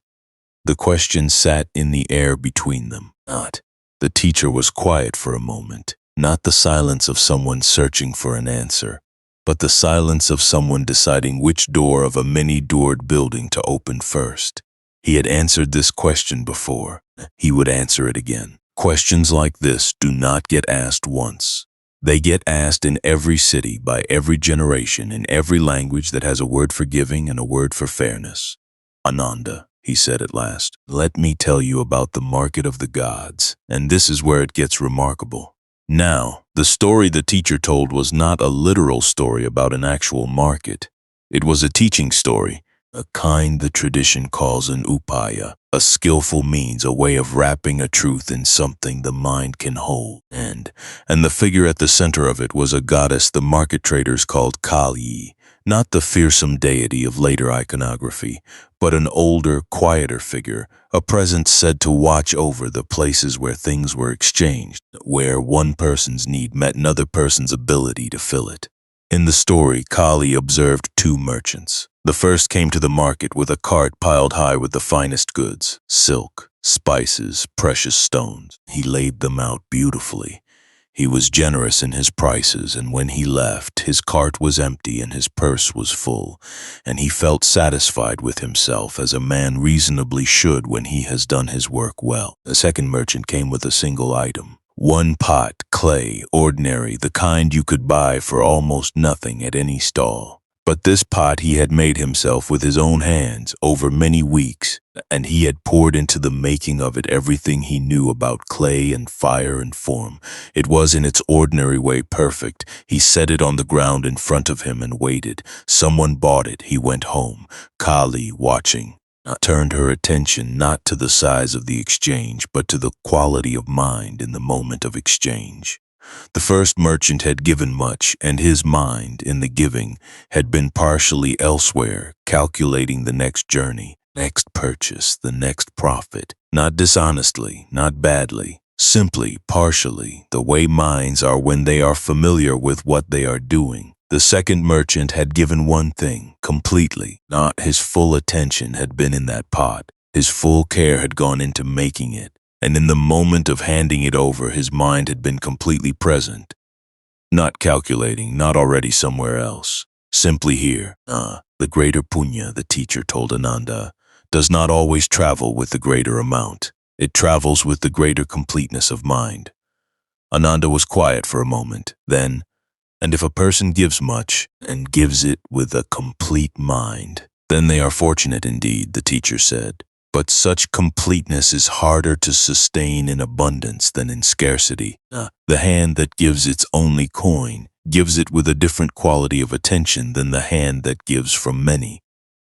The question sat in the air between them. Not. The teacher was quiet for a moment. Not the silence of someone searching for an answer, but the silence of someone deciding which door of a many-doored building to open first. He had answered this question before. He would answer it again. Questions like this do not get asked once. They get asked in every city, by every generation, in every language that has a word for giving and a word for fairness. Ananda, he said at last, let me tell you about the market of the gods, and this is where it gets remarkable. Now, the story the teacher told was not a literal story about an actual market. It was a teaching story, a kind the tradition calls an upaya, a skillful means, a way of wrapping a truth in something the mind can hold. And the figure at the center of it was a goddess the market traders called Cāḷī, not the fearsome deity of later iconography, but an older, quieter figure, a presence said to watch over the places where things were exchanged, where one person's need met another person's ability to fill it. In the story, Cāḷī observed 2 merchants. The first came to the market with a cart piled high with the finest goods, silk, spices, precious stones. He laid them out beautifully. He was generous in his prices, and when he left, his cart was empty and his purse was full, and he felt satisfied with himself as a man reasonably should when he has done his work well. The second merchant came with a single item. 1 pot, clay, ordinary, the kind you could buy for almost nothing at any stall. But this pot he had made himself with his own hands over many weeks, and he had poured into the making of it everything he knew about clay and fire and form. It was in its ordinary way perfect. He set it on the ground in front of him and waited. Someone bought it. He went home. Cāḷī, watching, turned her attention not to the size of the exchange, but to the quality of mind in the moment of exchange. The first merchant had given much, and his mind, in the giving, had been partially elsewhere, calculating the next journey, next purchase, the next profit, not dishonestly, not badly, Simply, partially, the way minds are when they are familiar with what they are doing. The second merchant had given one thing, completely. Not his full attention had been in that pot. His full care had gone into making it, and in the moment of handing it over, his mind had been completely present. Not calculating, not already somewhere else. Simply here. The greater punya, the teacher told Ananda, does not always travel with the greater amount. It travels with the greater completeness of mind. Ananda was quiet for a moment. Then, and if a person gives much, and gives it with a complete mind, then they are fortunate indeed, the teacher said. But such completeness is harder to sustain in abundance than in scarcity. The hand that gives its only coin gives it with a different quality of attention than the hand that gives from many.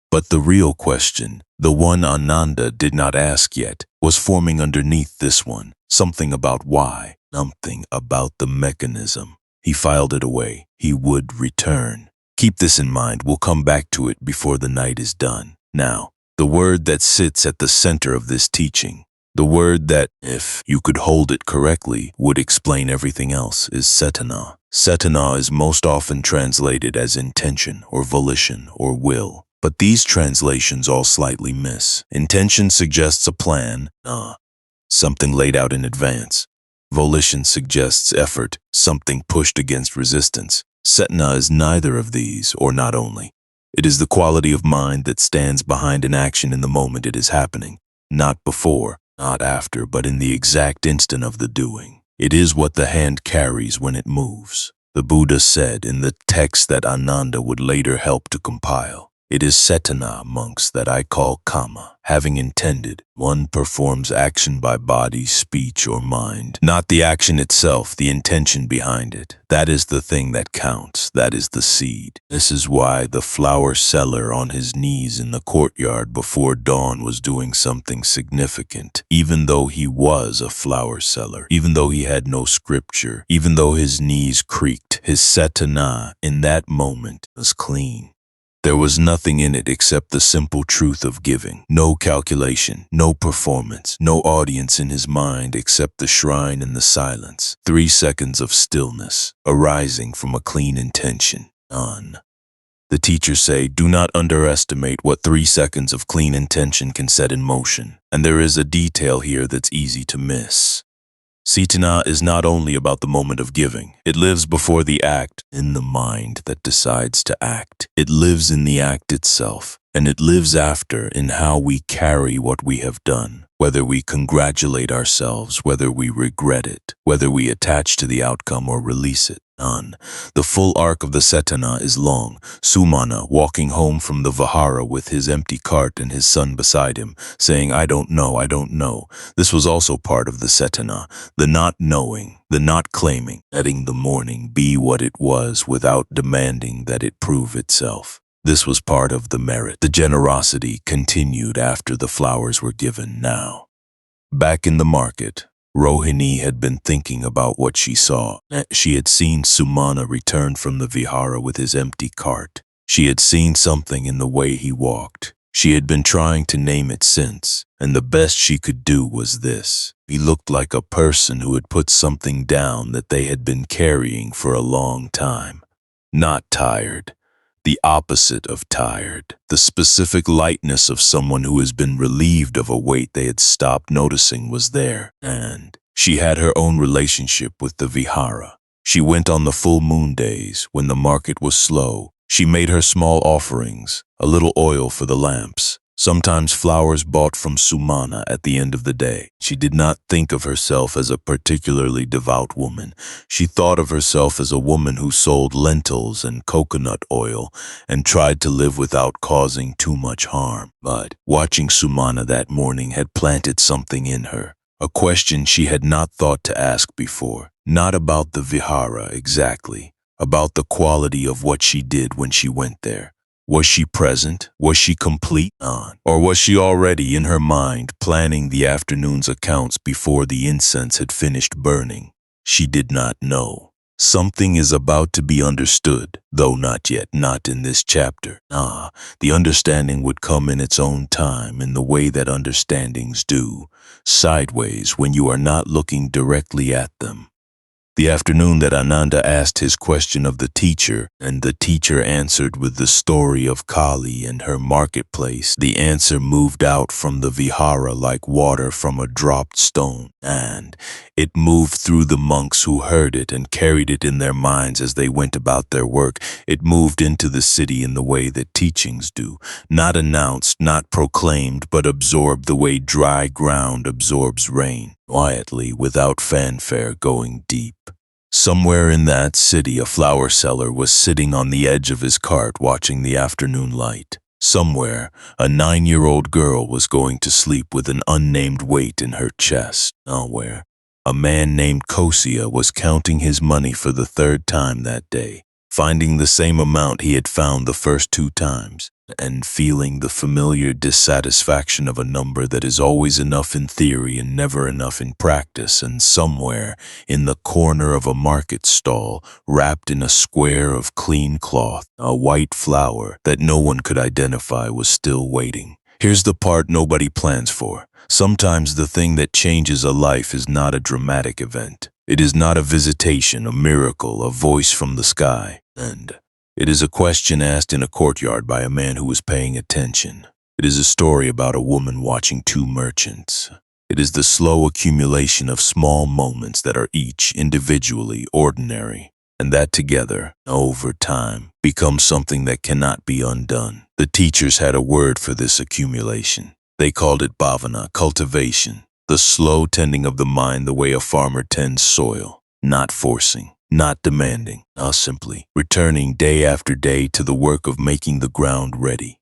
But the real question, the one Ananda did not ask yet, was forming underneath this one, something about why, something about the mechanism. He filed it away. He would return. Keep this in mind. We'll come back to it before the night is done. Now, the word that sits at the center of this teaching, the word that, if you could hold it correctly, would explain everything else, is cetana. Cetana is most often translated as intention or volition or will. But these translations all slightly miss. Intention suggests a plan, something laid out in advance. Volition suggests effort, something pushed against resistance. Cetana is neither of these, or not only. It is the quality of mind that stands behind an action in the moment it is happening, not before, not after, but in the exact instant of the doing. It is what the hand carries when it moves. The Buddha said in the text that Ananda would later help to compile, "It is cetana, monks, that I call kamma. Having intended, one performs action by body, speech, or mind. Not the action itself, the intention behind it. That is the thing that counts. That is the seed. This is why the flower seller on his knees in the courtyard before dawn was doing something significant, even though he was a flower seller, even though he had no scripture, even though his knees creaked, his cetana in that moment was clean. There was nothing in it except the simple truth of giving. No calculation, no performance, no audience in his mind except the shrine and the silence. 3 seconds of stillness, arising from a clean intention. None. The teachers say, do not underestimate what 3 seconds of clean intention can set in motion. And there is a detail here that's easy to miss. Cetana is not only about the moment of giving. It lives before the act, in the mind that decides to act. It lives in the act itself, and it lives after in how we carry what we have done, whether we congratulate ourselves, whether we regret it, whether we attach to the outcome or release it. None. The full arc of the cetana is long. Sumana walking home from the vihara with his empty cart and his son beside him, saying, I don't know, I don't know. This was also part of the cetana, the not knowing, the not claiming, letting the morning be what it was without demanding that it prove itself. This was part of the merit. The generosity continued after the flowers were given now. Back in the market, Rohini had been thinking about what she saw. She had seen Sumana return from the vihara with his empty cart. She had seen something in the way he walked. She had been trying to name it since, and the best she could do was this. He looked like a person who had put something down that they had been carrying for a long time. Not tired. The opposite of tired, the specific lightness of someone who has been relieved of a weight they had stopped noticing was there. And she had her own relationship with the vihara. She went on the full moon days when the market was slow. She made her small offerings, a little oil for the lamps, sometimes flowers bought from Sumana at the end of the day. She did not think of herself as a particularly devout woman. She thought of herself as a woman who sold lentils and coconut oil and tried to live without causing too much harm. But watching Sumana that morning had planted something in her, a question she had not thought to ask before. Not about the vihara exactly, about the quality of what she did when she went there. Was she present? Was she complete? Or was she already in her mind planning the afternoon's accounts before the incense had finished burning? She did not know. Something is about to be understood, though not yet, not in this chapter. The understanding would come in its own time, in the way that understandings do, sideways when you are not looking directly at them. The afternoon that Ananda asked his question of the teacher, and the teacher answered with the story of Cāḷī and her marketplace, the answer moved out from the vihara like water from a dropped stone, and it moved through the monks who heard it and carried it in their minds as they went about their work. It moved into the city in the way that teachings do, not announced, not proclaimed, but absorbed the way dry ground absorbs rain, quietly, without fanfare, going deep. Somewhere in that city, a flower seller was sitting on the edge of his cart watching the afternoon light. Somewhere, a 9-year-old girl was going to sleep with an unnamed weight in her chest. Nowhere, a man named Cāḷī was counting his money for the 3rd time that day, finding the same amount he had found the first 2 times, and feeling the familiar dissatisfaction of a number that is always enough in theory and never enough in practice. And somewhere, in the corner of a market stall, wrapped in a square of clean cloth, a white flower that no one could identify was still waiting. Here's the part nobody plans for. Sometimes the thing that changes a life is not a dramatic event. It is not a visitation, a miracle, a voice from the sky. And it is a question asked in a courtyard by a man who was paying attention. It is a story about a woman watching 2 merchants. It is the slow accumulation of small moments that are each individually ordinary, and that together, over time, become something that cannot be undone. The teachers had a word for this accumulation. They called it bhavana, cultivation, the slow tending of the mind the way a farmer tends soil, not forcing, not demanding, simply returning day after day to the work of making the ground ready.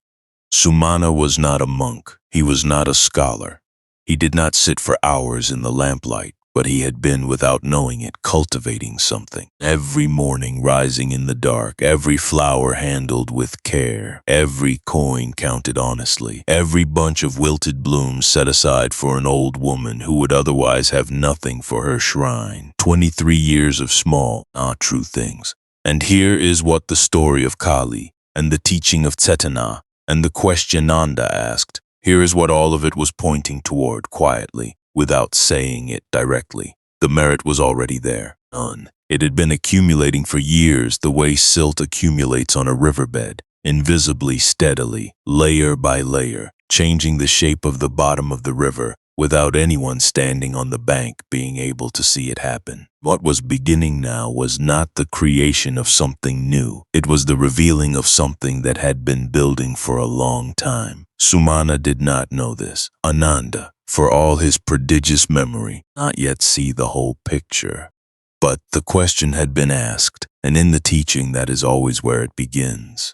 Sumana was not a monk. He was not a scholar. He did not sit for hours in the lamplight, but he had been, without knowing it, cultivating something. Every morning rising in the dark, every flower handled with care, every coin counted honestly, every bunch of wilted blooms set aside for an old woman who would otherwise have nothing for her shrine. 23 years of small, true things. And here is what the story of Cāḷī and the teaching of Cetana and the question Nanda asked, here is what all of it was pointing toward quietly, without saying it directly. The merit was already there, none. It had been accumulating for years the way silt accumulates on a riverbed, invisibly, steadily, layer by layer, changing the shape of the bottom of the river, without anyone standing on the bank being able to see it happen. What was beginning now was not the creation of something new. It was the revealing of something that had been building for a long time. Sumana did not know this. Ananda, for all his prodigious memory, not yet see the whole picture. But the question had been asked, and in the teaching that is always where it begins.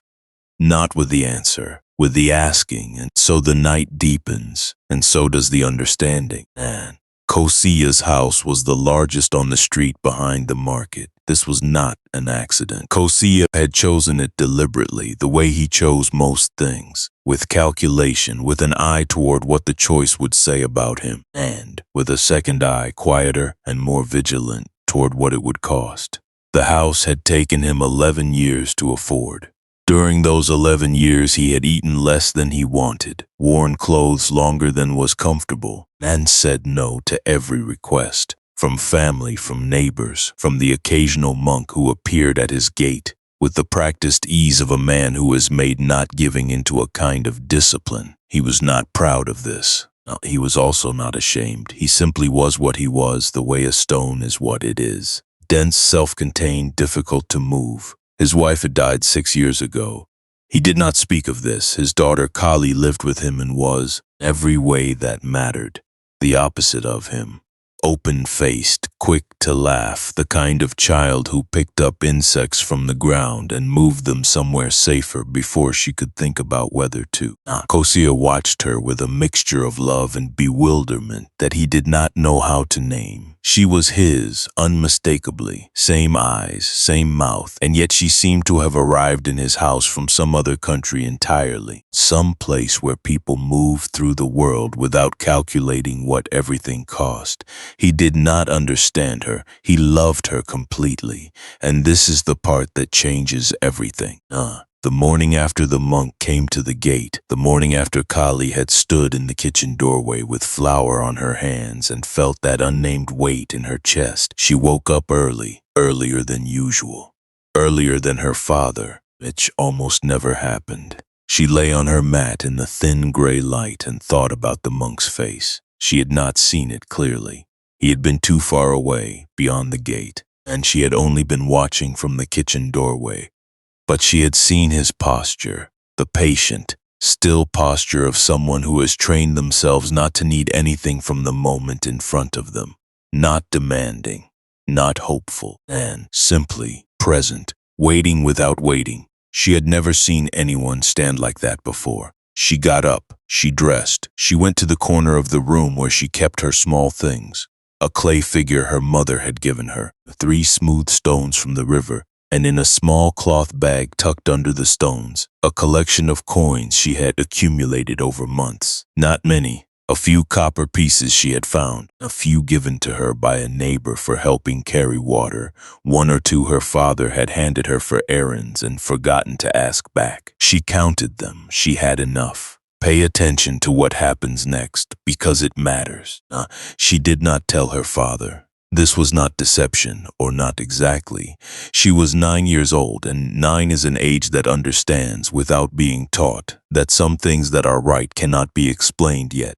Not with the answer, with the asking, and so the night deepens, and so does the understanding. And Cāḷī's house was the largest on the street behind the market. This was not an accident. Cāḷī had chosen it deliberately, the way he chose most things, with calculation, with an eye toward what the choice would say about him, and with a second eye, quieter and more vigilant, toward what it would cost. The house had taken him 11 years to afford. During those 11 years he had eaten less than he wanted, worn clothes longer than was comfortable, and said no to every request, from family, from neighbors, from the occasional monk who appeared at his gate, with the practiced ease of a man who is made not giving into a kind of discipline. He was not proud of this. He was also not ashamed. He simply was what he was, the way a stone is what it is. Dense, self-contained, difficult to move. His wife had died 6 years ago. He did not speak of this. His daughter Cāḷī lived with him and was, every way that mattered, the opposite of him. Open-faced, quick to laugh, the kind of child who picked up insects from the ground and moved them somewhere safer before she could think about whether to. Cāḷī watched her with a mixture of love and bewilderment that he did not know how to name. She was his, unmistakably, same eyes, same mouth, and yet she seemed to have arrived in his house from some other country entirely, some place where people moved through the world without calculating what everything cost. He did not understand her. He loved her completely. And this is the part that changes everything. The morning after the monk came to the gate, the morning after Cāḷī had stood in the kitchen doorway with flour on her hands and felt that unnamed weight in her chest, she woke up early, earlier than usual, earlier than her father, which almost never happened. She lay on her mat in the thin gray light and thought about the monk's face. She had not seen it clearly. He had been too far away, beyond the gate, and she had only been watching from the kitchen doorway. But she had seen his posture, the patient, still posture of someone who has trained themselves not to need anything from the moment in front of them, not demanding, not hopeful, and simply present, waiting without waiting. She had never seen anyone stand like that before. She got up, she dressed, she went to the corner of the room where she kept her small things. A clay figure her mother had given her, 3 smooth stones from the river, and in a small cloth bag tucked under the stones, a collection of coins she had accumulated over months. Not many, a few copper pieces she had found, a few given to her by a neighbor for helping carry water, 1 or 2 her father had handed her for errands and forgotten to ask back. She counted them, she had enough. Pay attention to what happens next, because it matters. She did not tell her father. This was not deception, or not exactly. She was 9 years old, and 9 is an age that understands, without being taught, that some things that are right cannot be explained yet.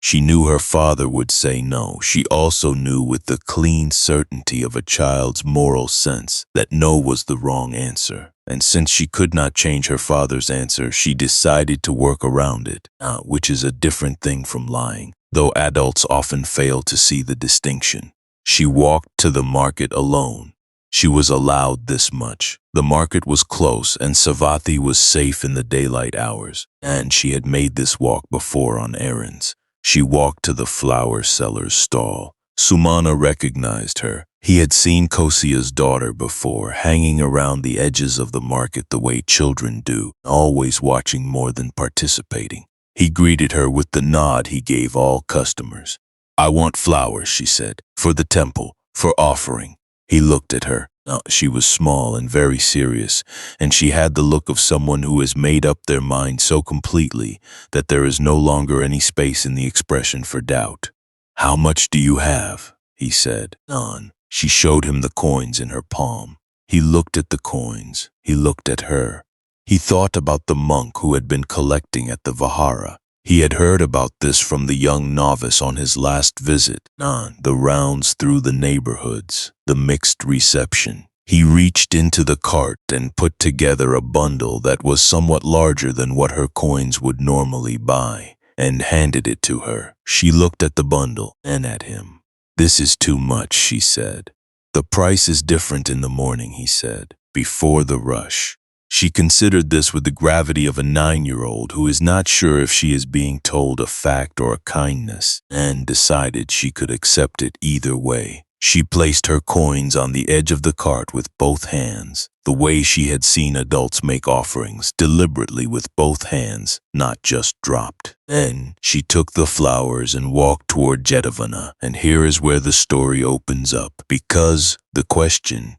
She knew her father would say no. She also knew with the clean certainty of a child's moral sense that no was the wrong answer. And since she could not change her father's answer, she decided to work around it, which is a different thing from lying, though adults often fail to see the distinction. She walked to the market alone. She was allowed this much. The market was close and Savatthi was safe in the daylight hours, and she had made this walk before on errands. She walked to the flower seller's stall. Sumana recognized her. He had seen Kosia's daughter before, hanging around the edges of the market the way children do, always watching more than participating. He greeted her with the nod he gave all customers. "I want flowers," she said, "for the temple, for offering." He looked at her. She was small and very serious, and she had the look of someone who has made up their mind so completely that there is no longer any space in the expression for doubt. "How much do you have?" he said. "None." She showed him the coins in her palm. He looked at the coins. He looked at her. He thought about the monk who had been collecting at the Vihara. He had heard about this from the young novice on his last visit. The rounds through the neighborhoods, the mixed reception. He reached into the cart and put together a bundle that was somewhat larger than what her coins would normally buy, and handed it to her. She looked at the bundle and at him. "This is too much," she said. "The price is different in the morning," he said, "before the rush." She considered this with the gravity of a 9-year-old who is not sure if she is being told a fact or a kindness, and decided she could accept it either way. She placed her coins on the edge of the cart with both hands, the way she had seen adults make offerings, deliberately with both hands, not just dropped. Then she took the flowers and walked toward Jetavana, and here is where the story opens up, because the question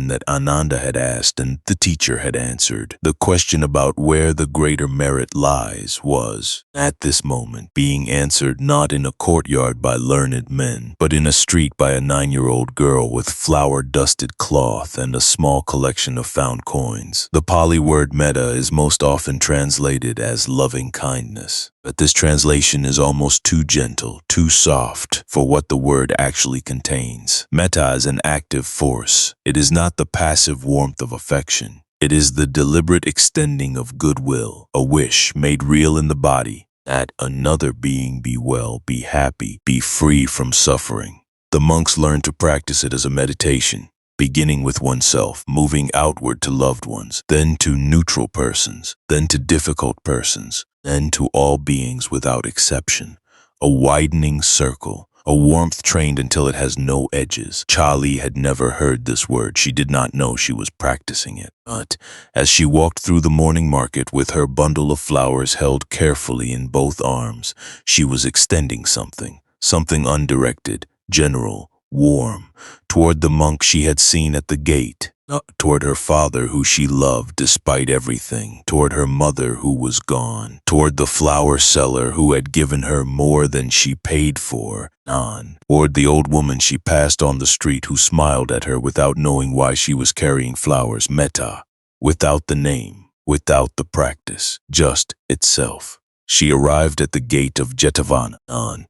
that Ananda had asked and the teacher had answered, the question about where the greater merit lies, was, at this moment, being answered not in a courtyard by learned men, but in a street by a 9-year-old girl with flower-dusted cloth and a small collection of found coins. The Pali word Mettā is most often translated as loving kindness, but this translation is almost too gentle, too soft for what the word actually contains. Mettā is an active force. It is not the passive warmth of affection. It is the deliberate extending of goodwill, a wish made real in the body, that another being be well, be happy, be free from suffering. The monks learned to practice it as a meditation, beginning with oneself, moving outward to loved ones, then to neutral persons, then to difficult persons, then to all beings without exception. A widening circle, a warmth trained until it has no edges. Cāḷī had never heard this word. She did not know she was practicing it. But as she walked through the morning market with her bundle of flowers held carefully in both arms, she was extending something, something undirected, general, warm, toward the monk she had seen at the gate, toward her father who she loved despite everything, toward her mother who was gone, toward the flower seller who had given her more than she paid for, toward the old woman she passed on the street who smiled at her without knowing why she was carrying flowers, Mettā, without the name, without the practice, just itself. She arrived at the gate of Jetavana.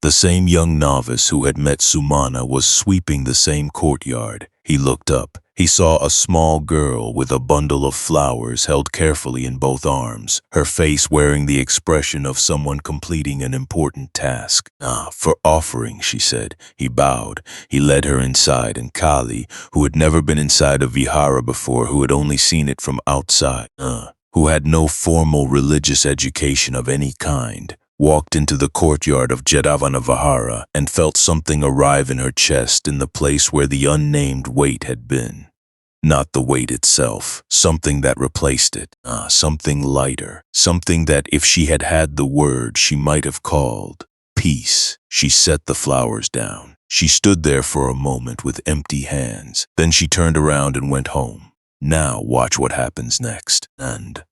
The same young novice who had met Sumana was sweeping the same courtyard. He looked up. He saw a small girl with a bundle of flowers held carefully in both arms, her face wearing the expression of someone completing an important task. For offering, she said. He bowed. He led her inside, and Cāḷī, who had never been inside a vihara before, who had only seen it from outside, who had no formal religious education of any kind, walked into the courtyard of Jetavana Vihara and felt something arrive in her chest in the place where the unnamed weight had been. Not the weight itself, something that replaced it, something lighter, something that if she had had the word she might have called peace. She set the flowers down. She stood there for a moment with empty hands. Then she turned around and went home. Now watch what happens next. And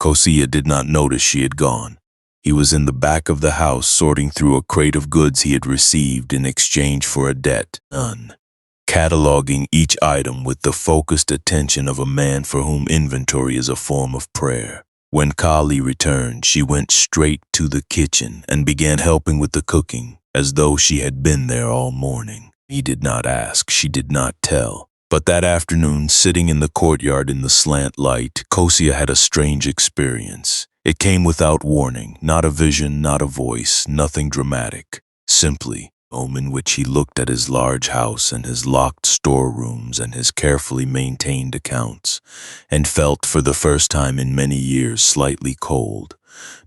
Cāḷī did not notice she had gone. He was in the back of the house sorting through a crate of goods he had received in exchange for a debt, cataloging each item with the focused attention of a man for whom inventory is a form of prayer. When Cāḷī returned, she went straight to the kitchen and began helping with the cooking, as though she had been there all morning. He did not ask, she did not tell. But that afternoon, sitting in the courtyard in the slant light, Cāḷī had a strange experience. It came without warning, not a vision, not a voice, nothing dramatic. Simply, a moment in which he looked at his large house and his locked storerooms and his carefully maintained accounts, and felt for the first time in many years slightly cold.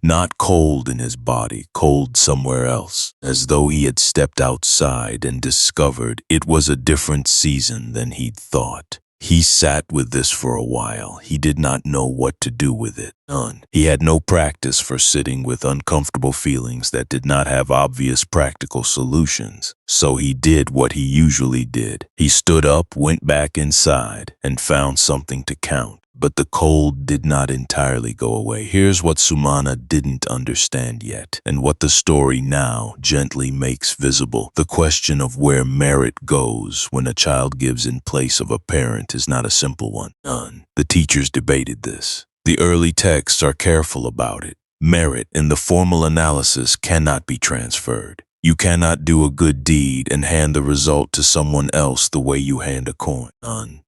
Not cold in his body, cold somewhere else, as though he had stepped outside and discovered it was a different season than he'd thought. He sat with this for a while. He did not know what to do with it. He had no practice for sitting with uncomfortable feelings that did not have obvious practical solutions. So he did what he usually did. He stood up, went back inside, and found something to count. But the cold did not entirely go away. Here's what Sumana didn't understand yet, and what the story now gently makes visible. The question of where merit goes when a child gives in place of a parent is not a simple one. The teachers debated this. The early texts are careful about it. Merit in the formal analysis cannot be transferred. You cannot do a good deed and hand the result to someone else the way you hand a coin.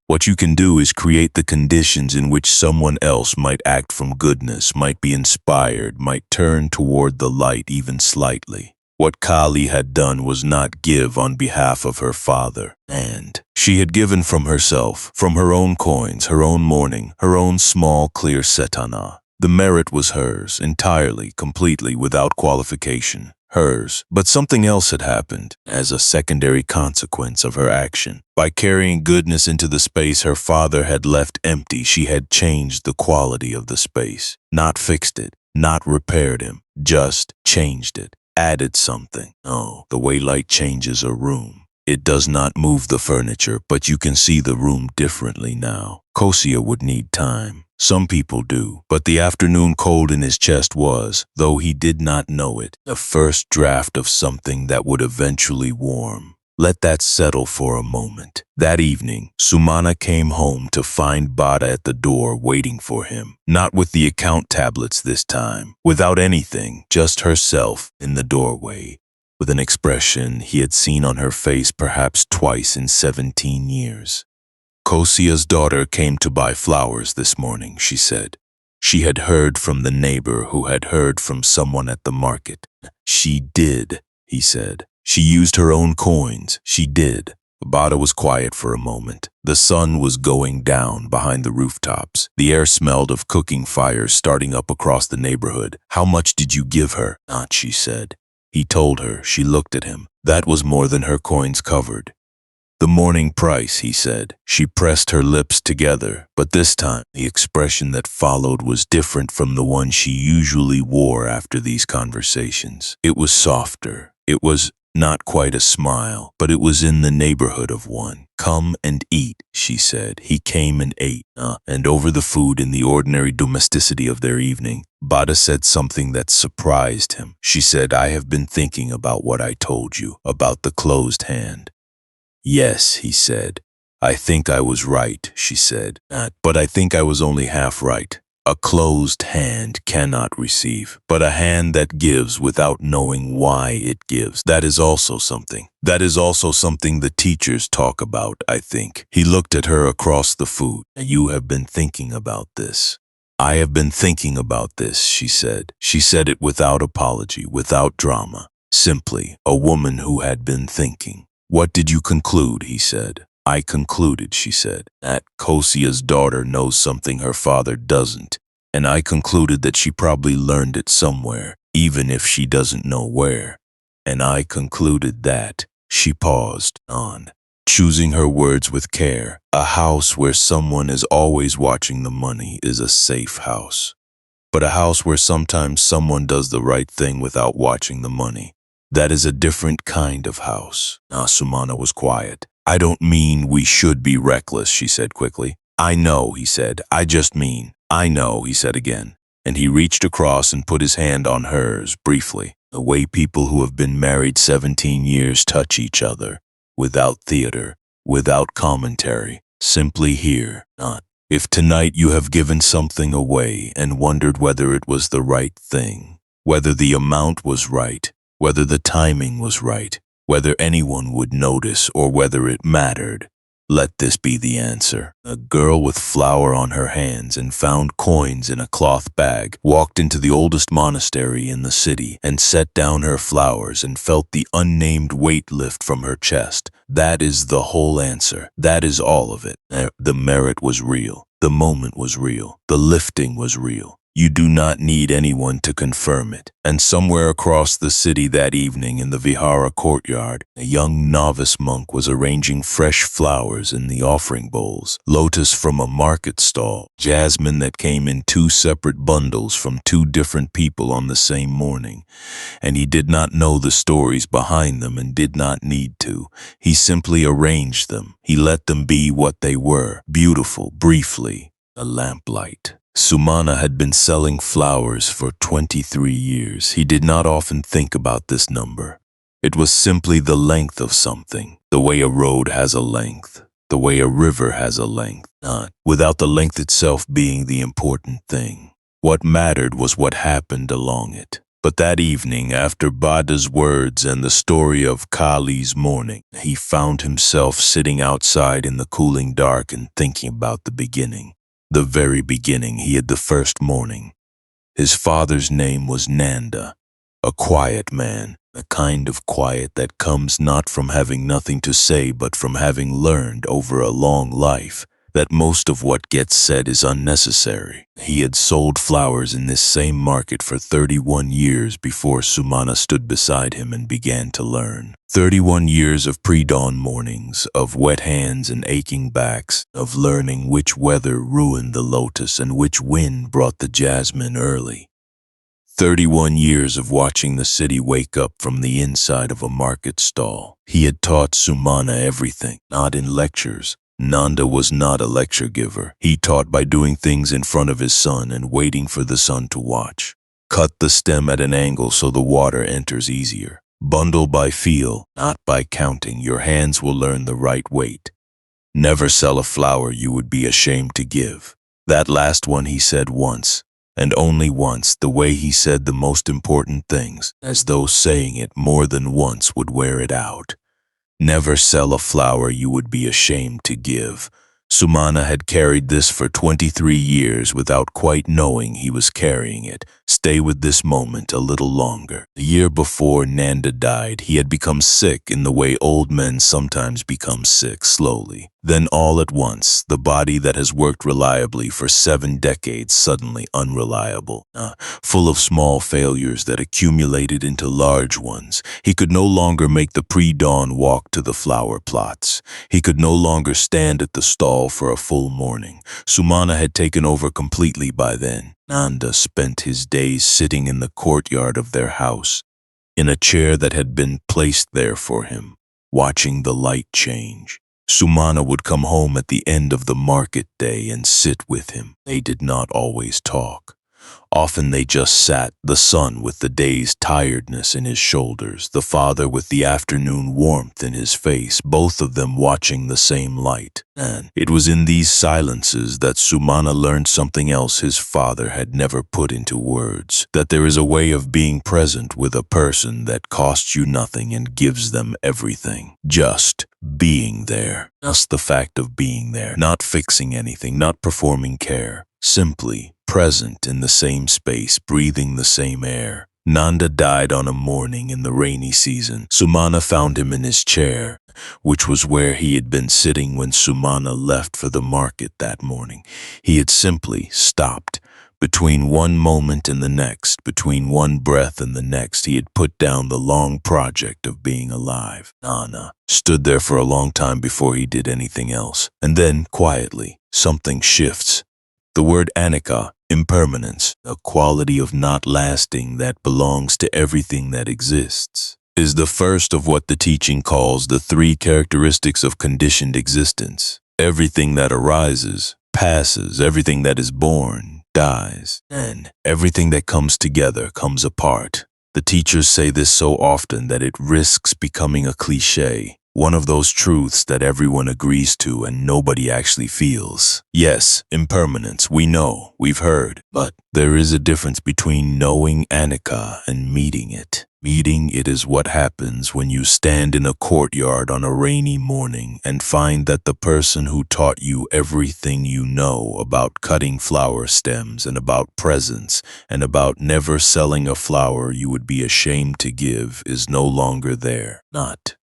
What you can do is create the conditions in which someone else might act from goodness, might be inspired, might turn toward the light even slightly. What Cāḷī had done was not give on behalf of her father, and she had given from herself, from her own coins, her own mourning, her own small, clear cetana. The merit was hers, entirely, completely, without qualification. Hers, but something else had happened as a secondary consequence of her action. By carrying goodness into the space her father had left empty, she had changed the quality of the space, not fixed it, not repaired him, just changed it, added something. Oh, the way light changes a room. It does not move the furniture, but you can see the room differently now. Cāḷī would need time. Some people do, but the afternoon cold in his chest was, though he did not know it, the first draft of something that would eventually warm. Let that settle for a moment. That evening, Sumana came home to find Bada at the door waiting for him, not with the account tablets this time, without anything, just herself in the doorway, with an expression he had seen on her face perhaps twice in 17 years. Cāḷī's daughter came to buy flowers this morning, she said. She had heard from the neighbor who had heard from someone at the market. She did, he said. She used her own coins. She did. Bada was quiet for a moment. The sun was going down behind the rooftops. The air smelled of cooking fires starting up across the neighborhood. How much did you give her? Aunt, she said. He told her. She looked at him. That was more than her coins covered. The morning price, he said. She pressed her lips together, but this time the expression that followed was different from the one she usually wore after these conversations. It was softer. It was Not quite a smile, but it was in the neighborhood of one. "Come and eat," she said. He came and ate, and over the food in the ordinary domesticity of their evening, Bada said something that surprised him. She said, "I have been thinking about what I told you, about the closed hand." "Yes," he said. "I think I was right," she said. "But I think I was only half right. A closed hand cannot receive, but a hand that gives without knowing why it gives, that is also something. That is also something the teachers talk about, I think." He looked at her across the food. "You have been thinking about this." "I have been thinking about this," she said. She said it without apology, without drama. Simply, a woman who had been thinking. "What did you conclude?" he said. "I concluded," she said, "that Kosia's daughter knows something her father doesn't, and I concluded that she probably learned it somewhere, even if she doesn't know where. And I concluded that," she paused, choosing her words with care, "a house where someone is always watching the money is a safe house. But a house where sometimes someone does the right thing without watching the money, that is a different kind of house." Sumana was quiet. "I don't mean we should be reckless," she said quickly. "I know," he said. "I just mean." "I know," he said again. And he reached across and put his hand on hers, briefly, the way people who have been married 17 years touch each other, without theater, without commentary, simply here, not. "If tonight you have given something away and wondered whether it was the right thing, whether the amount was right, whether the timing was right, whether anyone would notice or whether it mattered, let this be the answer." A girl with flour on her hands and found coins in a cloth bag walked into the oldest monastery in the city and set down her flowers and felt the unnamed weight lift from her chest. That is the whole answer. That is all of it. The merit was real. The moment was real. The lifting was real. You do not need anyone to confirm it. And somewhere across the city that evening in the Vihara courtyard, a young novice monk was arranging fresh flowers in the offering bowls, lotus from a market stall, jasmine that came in 2 separate bundles from 2 different people on the same morning. And he did not know the stories behind them and did not need to. He simply arranged them. He let them be what they were, beautiful, briefly, a lamplight. Sumana had been selling flowers for 23 years. He did not often think about this number. It was simply the length of something, the way a road has a length, the way a river has a length, not without the length itself being the important thing. What mattered was what happened along it. But that evening, after Bada's words and the story of Cāḷī's morning, he found himself sitting outside in the cooling dark and thinking about the beginning. The very beginning, he had the first morning. His father's name was Nanda, a quiet man, a kind of quiet that comes not from having nothing to say but from having learned over a long life that most of what gets said is unnecessary. He had sold flowers in this same market for 31 years before Sumana stood beside him and began to learn. 31 years of pre-dawn mornings, of wet hands and aching backs, of learning which weather ruined the lotus and which wind brought the jasmine early. 31 years of watching the city wake up from the inside of a market stall. He had taught Sumana everything, not in lectures. Nanda was not a lecture giver. He taught by doing things in front of his son and waiting for the son to watch. Cut the stem at an angle so the water enters easier. Bundle by feel, not by counting. Your hands will learn the right weight. Never sell a flower you would be ashamed to give. That last one he said once, and only once, the way he said the most important things, as though saying it more than once would wear it out. Never sell a flower you would be ashamed to give. Sumana had carried this for 23 years without quite knowing he was carrying it. Stay with this moment a little longer. The year before Nanda died, he had become sick in the way old men sometimes become sick, slowly. Then all at once, the body that has worked reliably for 7 decades suddenly unreliable, full of small failures that accumulated into large ones. He could no longer make the pre-dawn walk to the flower plots. He could no longer stand at the stall for a full morning. Sumana had taken over completely by then. Nanda spent his days sitting in the courtyard of their house, in a chair that had been placed there for him, watching the light change. Sumana would come home at the end of the market day and sit with him. They did not always talk. Often they just sat, the son with the day's tiredness in his shoulders, the father with the afternoon warmth in his face, both of them watching the same light. And it was in these silences that Sumana learned something else his father had never put into words, that there is a way of being present with a person that costs you nothing and gives them everything. Just being there. Just the fact of being there, not fixing anything, not performing care, simply present in the same space, breathing the same air. Nanda died on a morning in the rainy season. Sumana found him in his chair, which was where he had been sitting when Sumana left for the market that morning. He had simply stopped. Between one moment and the next, between one breath and the next, he had put down the long project of being alive. Nana stood there for a long time before he did anything else. And then, quietly, something shifts. The word anicca, impermanence, a quality of not lasting that belongs to everything that exists, is the first of what the teaching calls the three characteristics of conditioned existence. Everything that arises, passes, everything that is born, dies, and everything that comes together comes apart. The teachers say this so often that it risks becoming a cliché, one of those truths that everyone agrees to and nobody actually feels. Yes, impermanence, we know, we've heard, but there is a difference between knowing anicca and meeting it. Meeting it is what happens when you stand in a courtyard on a rainy morning and find that the person who taught you everything you know about cutting flower stems and about presents and about never selling a flower you would be ashamed to give is no longer there.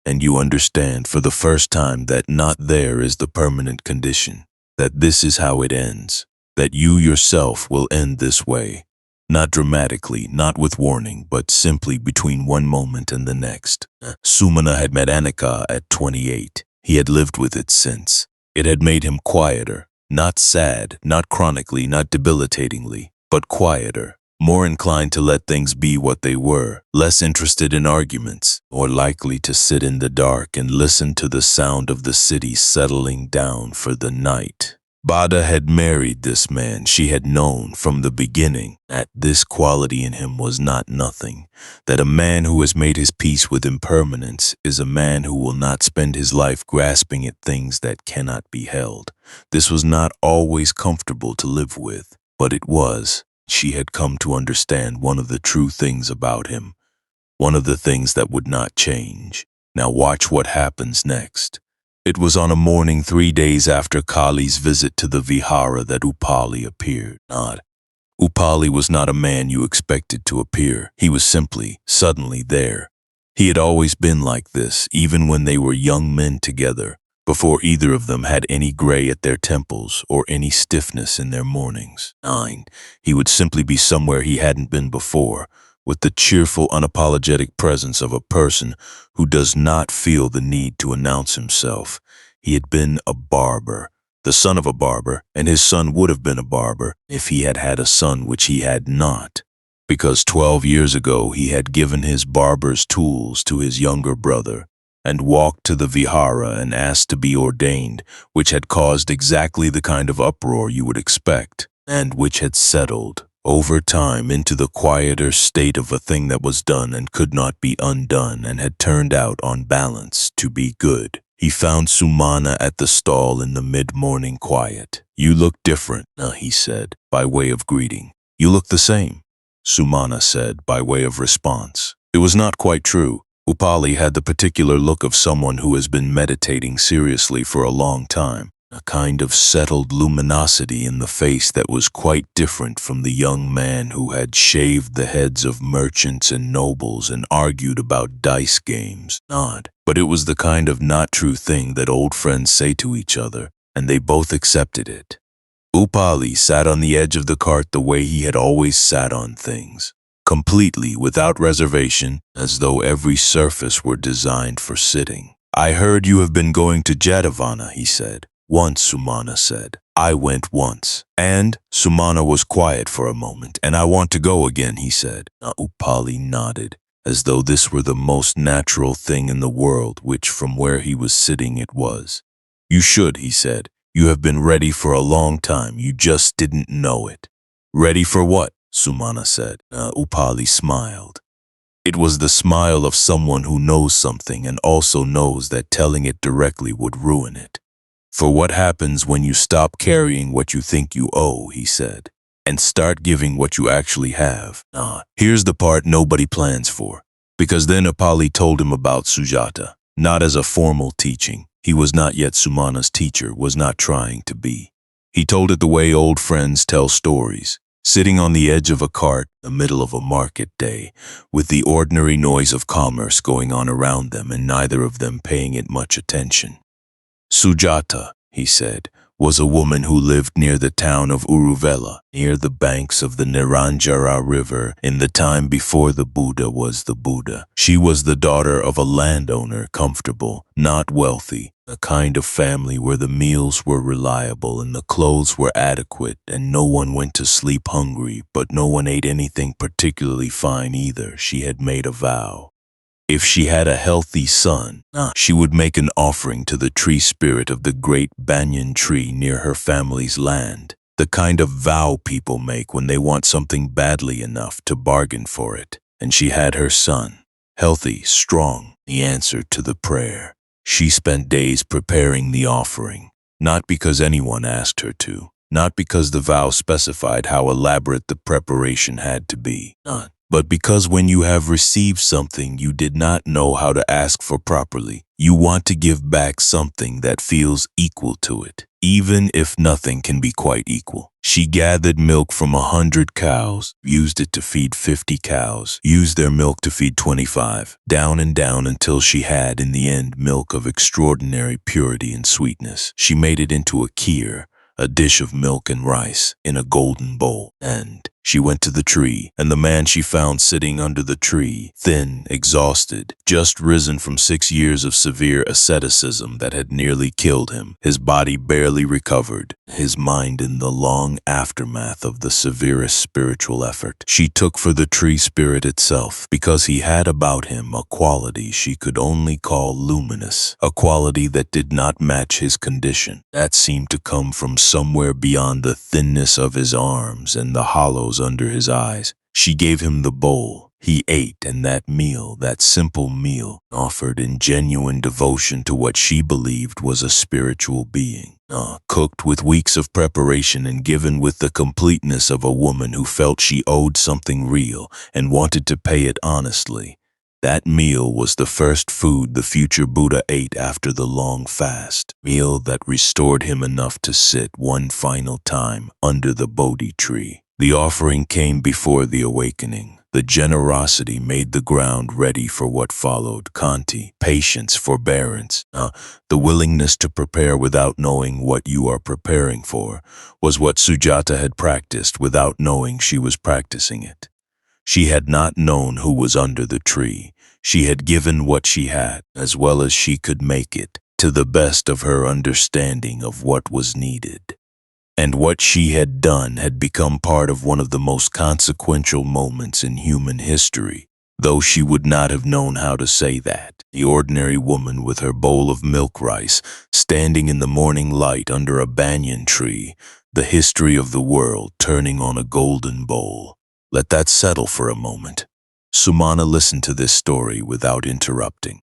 And you understand for the first time that not there is the permanent condition, that this is how it ends, that you yourself will end this way. Not dramatically, not with warning, but simply between one moment and the next. Sumana had met anicca at 28. He had lived with it since. It had made him quieter, not sad, not chronically, not debilitatingly, but quieter, more inclined to let things be what they were, less interested in arguments, more likely to sit in the dark and listen to the sound of the city settling down for the night. Bada had married this man she had known from the beginning that this quality in him was not nothing, that a man who has made his peace with impermanence is a man who will not spend his life grasping at things that cannot be held. This was not always comfortable to live with, but it was. She had come to understand one of the true things about him, one of the things that would not change. Now watch what happens next. It was on a morning 3 days after Cāḷī's visit to the vihara that Upali appeared. Upali was not a man you expected to appear. He was simply, suddenly there. He had always been like this, even when they were young men together, before either of them had any gray at their temples or any stiffness in their mornings. He would simply be somewhere he hadn't been before, with the cheerful, unapologetic presence of a person who does not feel the need to announce himself. He had been a barber, the son of a barber, and his son would have been a barber if he had had a son, which he had not, because 12 years ago he had given his barber's tools to his younger brother and walked to the vihara and asked to be ordained, which had caused exactly the kind of uproar you would expect, and which had settled over time into the quieter state of a thing that was done and could not be undone and had turned out on balance to be good. He found Sumana at the stall in the mid-morning quiet. "You look different," he said, by way of greeting. "You look the same," Sumana said, by way of response. It was not quite true. Upali had the particular look of someone who has been meditating seriously for a long time. A kind of settled luminosity in the face that was quite different from the young man who had shaved the heads of merchants and nobles and argued about dice games. But it was the kind of not true thing that old friends say to each other, and they both accepted it. Upali sat on the edge of the cart the way he had always sat on things, completely without reservation, as though every surface were designed for sitting. "I heard you have been going to Jadavana," he said. "Once," Sumana said. "I went once." "And?" Sumana was quiet for a moment. "And I want to go again," he said. Upali nodded, as though this were the most natural thing in the world, which from where he was sitting it was. "You should," he said. "You have been ready for a long time, you just didn't know it." "Ready for what?" Sumana said. Upali smiled. It was the smile of someone who knows something and also knows that telling it directly would ruin it. "For what happens when you stop carrying what you think you owe," he said, "and start giving what you actually have." Here's the part nobody plans for, because then Upali told him about Sujata, not as a formal teaching. He was not yet Sumana's teacher, was not trying to be. He told it the way old friends tell stories, sitting on the edge of a cart, the middle of a market day, with the ordinary noise of commerce going on around them and neither of them paying it much attention. Sujata, he said, was a woman who lived near the town of Uruvela, near the banks of the Niranjara River in the time before the Buddha was the Buddha. She was the daughter of a landowner, comfortable, not wealthy, a kind of family where the meals were reliable and the clothes were adequate and no one went to sleep hungry, but no one ate anything particularly fine either. She had made a vow. If she had a healthy son, she would make an offering to the tree spirit of the great banyan tree near her family's land, the kind of vow people make when they want something badly enough to bargain for it. And she had her son, healthy, strong, the answer to the prayer. She spent days preparing the offering, not because anyone asked her to, not because the vow specified how elaborate the preparation had to be, but because when you have received something you did not know how to ask for properly, you want to give back something that feels equal to it, even if nothing can be quite equal. She gathered milk from 100 cows, used it to feed 50 cows, used their milk to feed 25, down and down until she had, in the end, milk of extraordinary purity and sweetness. She made it into a kheer, a dish of milk and rice, in a golden bowl, and she went to the tree, and the man she found sitting under the tree, thin, exhausted, just risen from 6 years of severe asceticism that had nearly killed him, his body barely recovered, his mind in the long aftermath of the severest spiritual effort. She took for the tree spirit itself, because he had about him a quality she could only call luminous, a quality that did not match his condition, that seemed to come from somewhere beyond the thinness of his arms and the hollows under his eyes. She gave him the bowl. He ate, and that meal, that simple meal, offered in genuine devotion to what she believed was a spiritual being, cooked with weeks of preparation and given with the completeness of a woman who felt she owed something real and wanted to pay it honestly. That meal was the first food the future Buddha ate after the long fast, meal that restored him enough to sit one final time under the Bodhi tree. The offering came before the awakening. The generosity made the ground ready for what followed. Khanti, patience, forbearance, the willingness to prepare without knowing what you are preparing for, was what Sujata had practiced without knowing she was practicing it. She had not known who was under the tree. She had given what she had, as well as she could make it, to the best of her understanding of what was needed. And what she had done had become part of one of the most consequential moments in human history, though she would not have known how to say that. The ordinary woman with her bowl of milk rice, standing in the morning light under a banyan tree, the history of the world turning on a golden bowl. Let that settle for a moment. Sumana listened to this story without interrupting.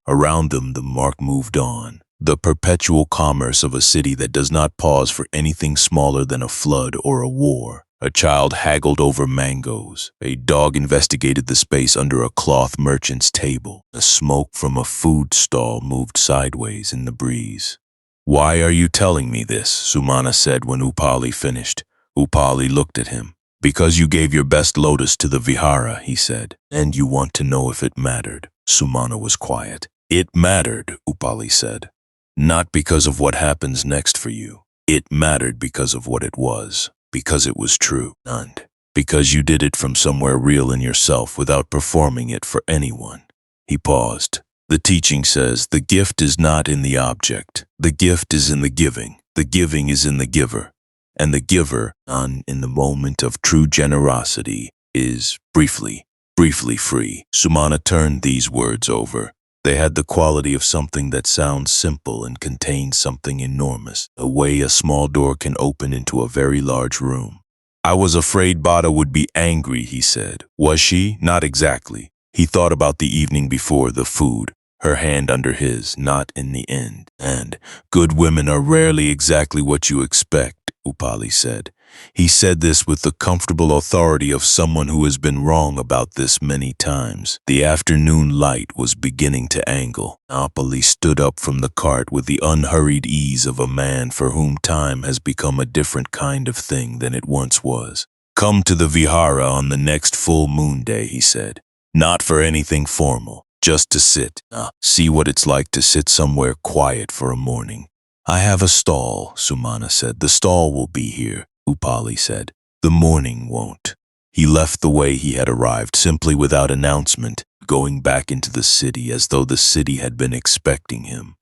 Around them, the mark moved on. The perpetual commerce of a city that does not pause for anything smaller than a flood or a war. A child haggled over mangoes. A dog investigated the space under a cloth merchant's table. The smoke from a food stall moved sideways in the breeze. "Why are you telling me this?" Sumana said when Upali finished. Upali looked at him. "Because you gave your best lotus to the vihara," he said, "and you want to know if it mattered." Sumana was quiet. "It mattered," Upali said. "Not because of what happens next for you. It mattered because of what it was, because it was true, and because you did it from somewhere real in yourself without performing it for anyone." He paused. "The teaching says the gift is not in the object. The gift is in the giving. The giving is in the giver. And the giver, in the moment of true generosity, is, briefly, Briefly free. Sumana turned these words over. They had the quality of something that sounds simple and contains something enormous, a way a small door can open into a very large room. I was afraid Bada would be angry, he said. Was she? Not exactly. He thought about the evening before, the food, her hand under his, not in the end. And good women are rarely exactly what you expect, Upali said. He said this with the comfortable authority of someone who has been wrong about this many times. The afternoon light was beginning to angle. Upali stood up from the cart with the unhurried ease of a man for whom time has become a different kind of thing than it once was. Come to the vihara on the next full moon day, he said. Not for anything formal, just to sit. See what it's like to sit somewhere quiet for a morning. I have a stall, Sumana said. The stall will be here, Upali said. The morning won't. He left the way he had arrived, simply without announcement, going back into the city as though the city had been expecting him.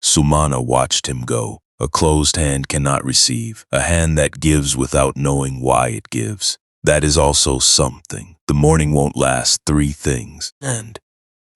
Sumana watched him go. A closed hand cannot receive, a hand that gives without knowing why it gives. That is also something. The morning won't last. 3 things. And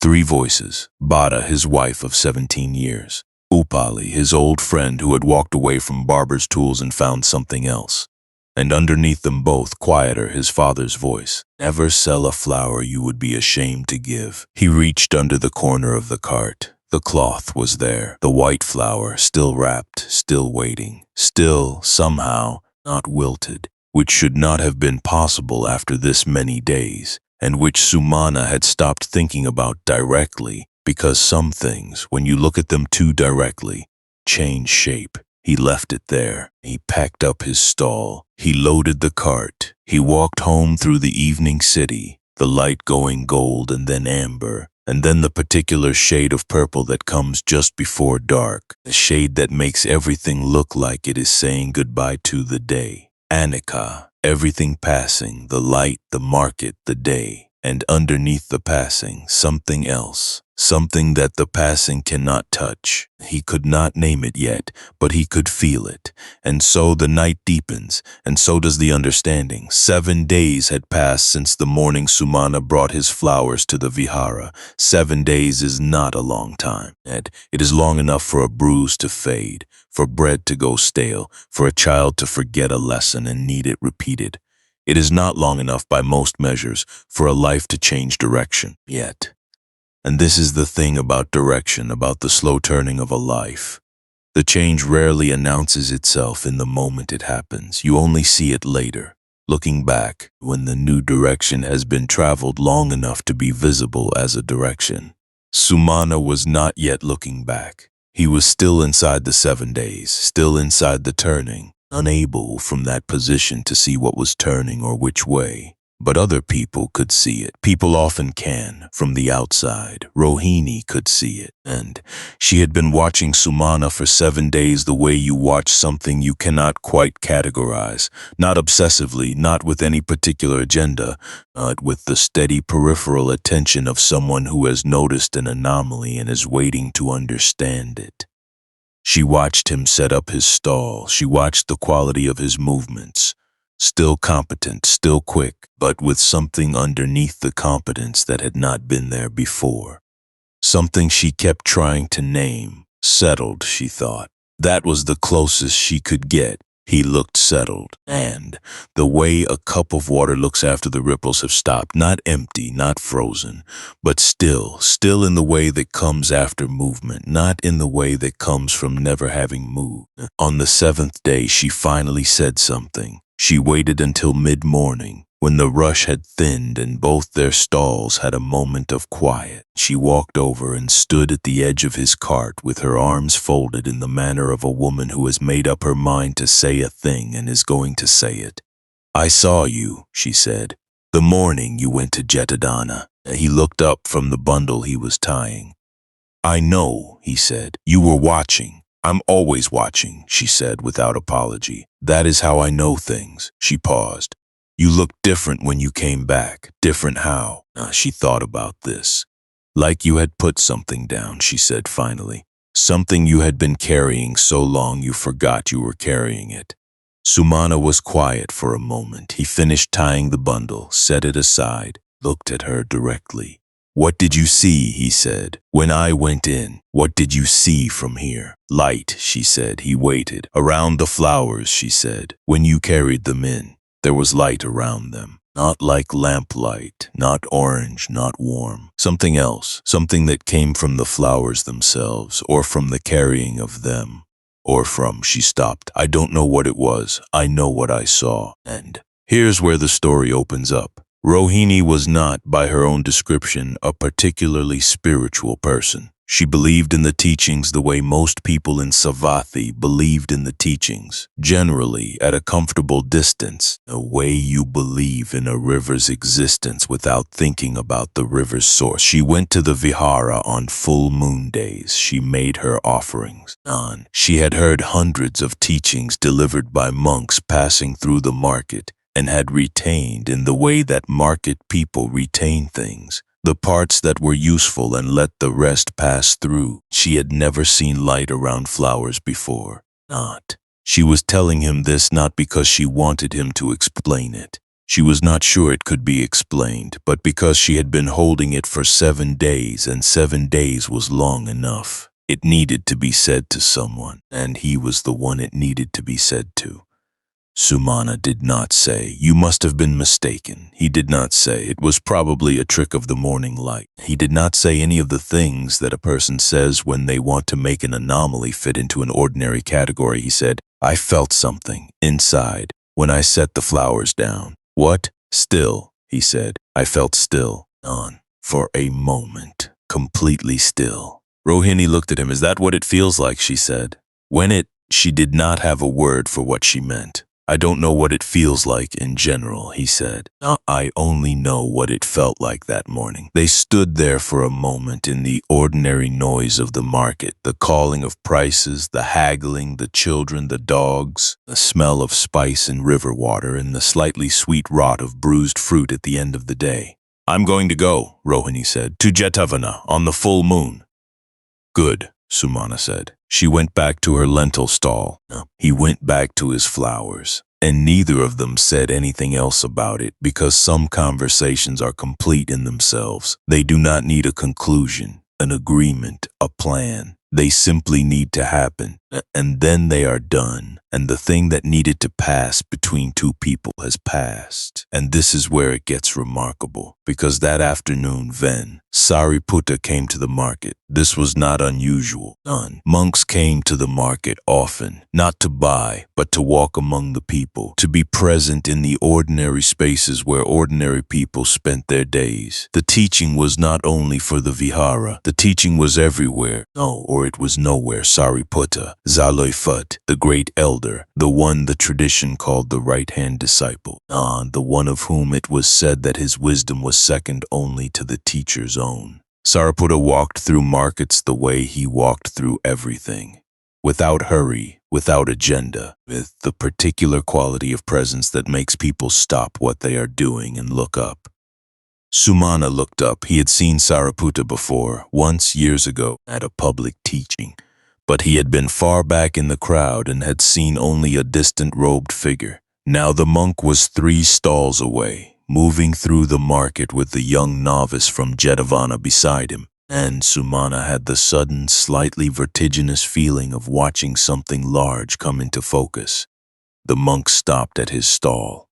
3 voices. Bada, his wife of 17 years. Upali, his old friend who had walked away from barber's tools and found something else. And underneath them both, quieter, his father's voice. Never sell a flower you would be ashamed to give. He reached under the corner of the cart. The cloth was there, the white flower, still wrapped, still waiting, still, somehow, not wilted, which should not have been possible after this many days, and which Sumana had stopped thinking about directly, because some things, when you look at them too directly, change shape. He left it there. He packed up his stall. He loaded the cart. He walked home through the evening city, the light going gold and then amber, and then the particular shade of purple that comes just before dark, the shade that makes everything look like it is saying goodbye to the day. Anika, everything passing, the light, the market, the day, and underneath the passing, something else, something that the passing cannot touch. He could not name it yet, but he could feel it. And so the night deepens, and so does the understanding. 7 days had passed since the morning Sumana brought his flowers to the vihara. 7 days is not a long time, and it is long enough for a bruise to fade, for bread to go stale, for a child to forget a lesson and need it repeated. It is not long enough by most measures for a life to change direction, yet. And this is the thing about direction, about the slow turning of a life. The change rarely announces itself in the moment it happens. You only see it later, looking back, when the new direction has been traveled long enough to be visible as a direction. Sumana was not yet looking back. He was still inside the 7 days, still inside the turning, unable from that position to see what was turning or which way. But other people could see it. People often can, from the outside. Rohini could see it. And she had been watching Sumana for 7 days the way you watch something you cannot quite categorize. Not obsessively, not with any particular agenda, but with the steady peripheral attention of someone who has noticed an anomaly and is waiting to understand it. She watched him set up his stall. She watched the quality of his movements. Still competent, still quick, but with something underneath the competence that had not been there before. Something she kept trying to name. Settled, she thought. That was the closest she could get. He looked settled, and the way a cup of water looks after the ripples have stopped, not empty, not frozen, but still in the way that comes after movement, not in the way that comes from never having moved. On the 7th day, she finally said something. She waited until mid-morning, when the rush had thinned and both their stalls had a moment of quiet. She walked over and stood at the edge of his cart with her arms folded in the manner of a woman who has made up her mind to say a thing and is going to say it. I saw you, she said, the morning you went to Jetadana. He looked up from the bundle he was tying. I know, he said, you were watching. I'm always watching, she said without apology. That is how I know things. She paused. You looked different when you came back. Different how? She thought about this. Like you had put something down, she said finally. Something you had been carrying so long you forgot you were carrying it. Sumana was quiet for a moment. He finished tying the bundle, set it aside. looked at her directly. "What did you see?" he said. "When I went in, what did you see from here?" "Light," she said. He waited. "Around the flowers," she said. "When you carried them in, there was light around them. Not like lamplight, not orange, not warm. Something else, something that came from the flowers themselves, or from the carrying of them. Or from," she stopped. "I don't know what it was. I know what I saw." And here's where the story opens up. Rohini was not, by her own description, a particularly spiritual person. She believed in the teachings the way most people in Savatthi believed in the teachings, generally at a comfortable distance, the way you believe in a river's existence without thinking about the river's source. She went to the vihara on full moon days. She made her offerings. She had heard hundreds of teachings delivered by monks passing through the market, and had retained, in the way that market people retain things, the parts that were useful and let the rest pass through. She had never seen light around flowers before. She was telling him this not because she wanted him to explain it. She was not sure it could be explained, but because she had been holding it for 7 days, and 7 days was long enough. It needed to be said to someone, and he was the one it needed to be said to. Sumana did not say, "You must have been mistaken." He did not say, "It was probably a trick of the morning light." He did not say any of the things that a person says when they want to make an anomaly fit into an ordinary category. He said, "I felt something inside when I set the flowers down." "What?" "Still," he said. "I felt still. For a moment. Completely still." Rohini looked at him. "Is that what it feels like?" she said. She did not have a word for what she meant. "I don't know what it feels like in general," he said. "I only know what it felt like that morning." They stood there for a moment in the ordinary noise of the market, the calling of prices, the haggling, the children, the dogs, the smell of spice and river water, and the slightly sweet rot of bruised fruit at the end of the day. "I'm going to go," Rohini said, "to Jetavana on the full moon." "Good," Sumana said. She went back to her lentil stall. He went back to his flowers. And neither of them said anything else about it, because some conversations are complete in themselves. They do not need a conclusion, an agreement, a plan. They simply need to happen, and then they are done. And the thing that needed to pass between two people has passed. And this is where it gets remarkable, because that afternoon, Sariputta came to the market. This was not unusual. Monks came to the market often, not to buy, but to walk among the people, to be present in the ordinary spaces where ordinary people spent their days. The teaching was not only for the vihara, the teaching was everywhere. Or it was nowhere. Sariputta, Zaloifut, the great elder, the one the tradition called the right-hand disciple, the one of whom it was said that his wisdom was second only to the teacher's own. Sariputta walked through markets the way he walked through everything, without hurry, without agenda, with the particular quality of presence that makes people stop what they are doing and look up. Sumana looked up. He had seen Sariputta before, once years ago, at a public teaching. But he had been far back in the crowd and had seen only a distant robed figure. Now the monk was 3 stalls away, moving through the market with the young novice from Jetavana beside him. And Sumana had the sudden, slightly vertiginous feeling of watching something large come into focus. The monk stopped at his stall.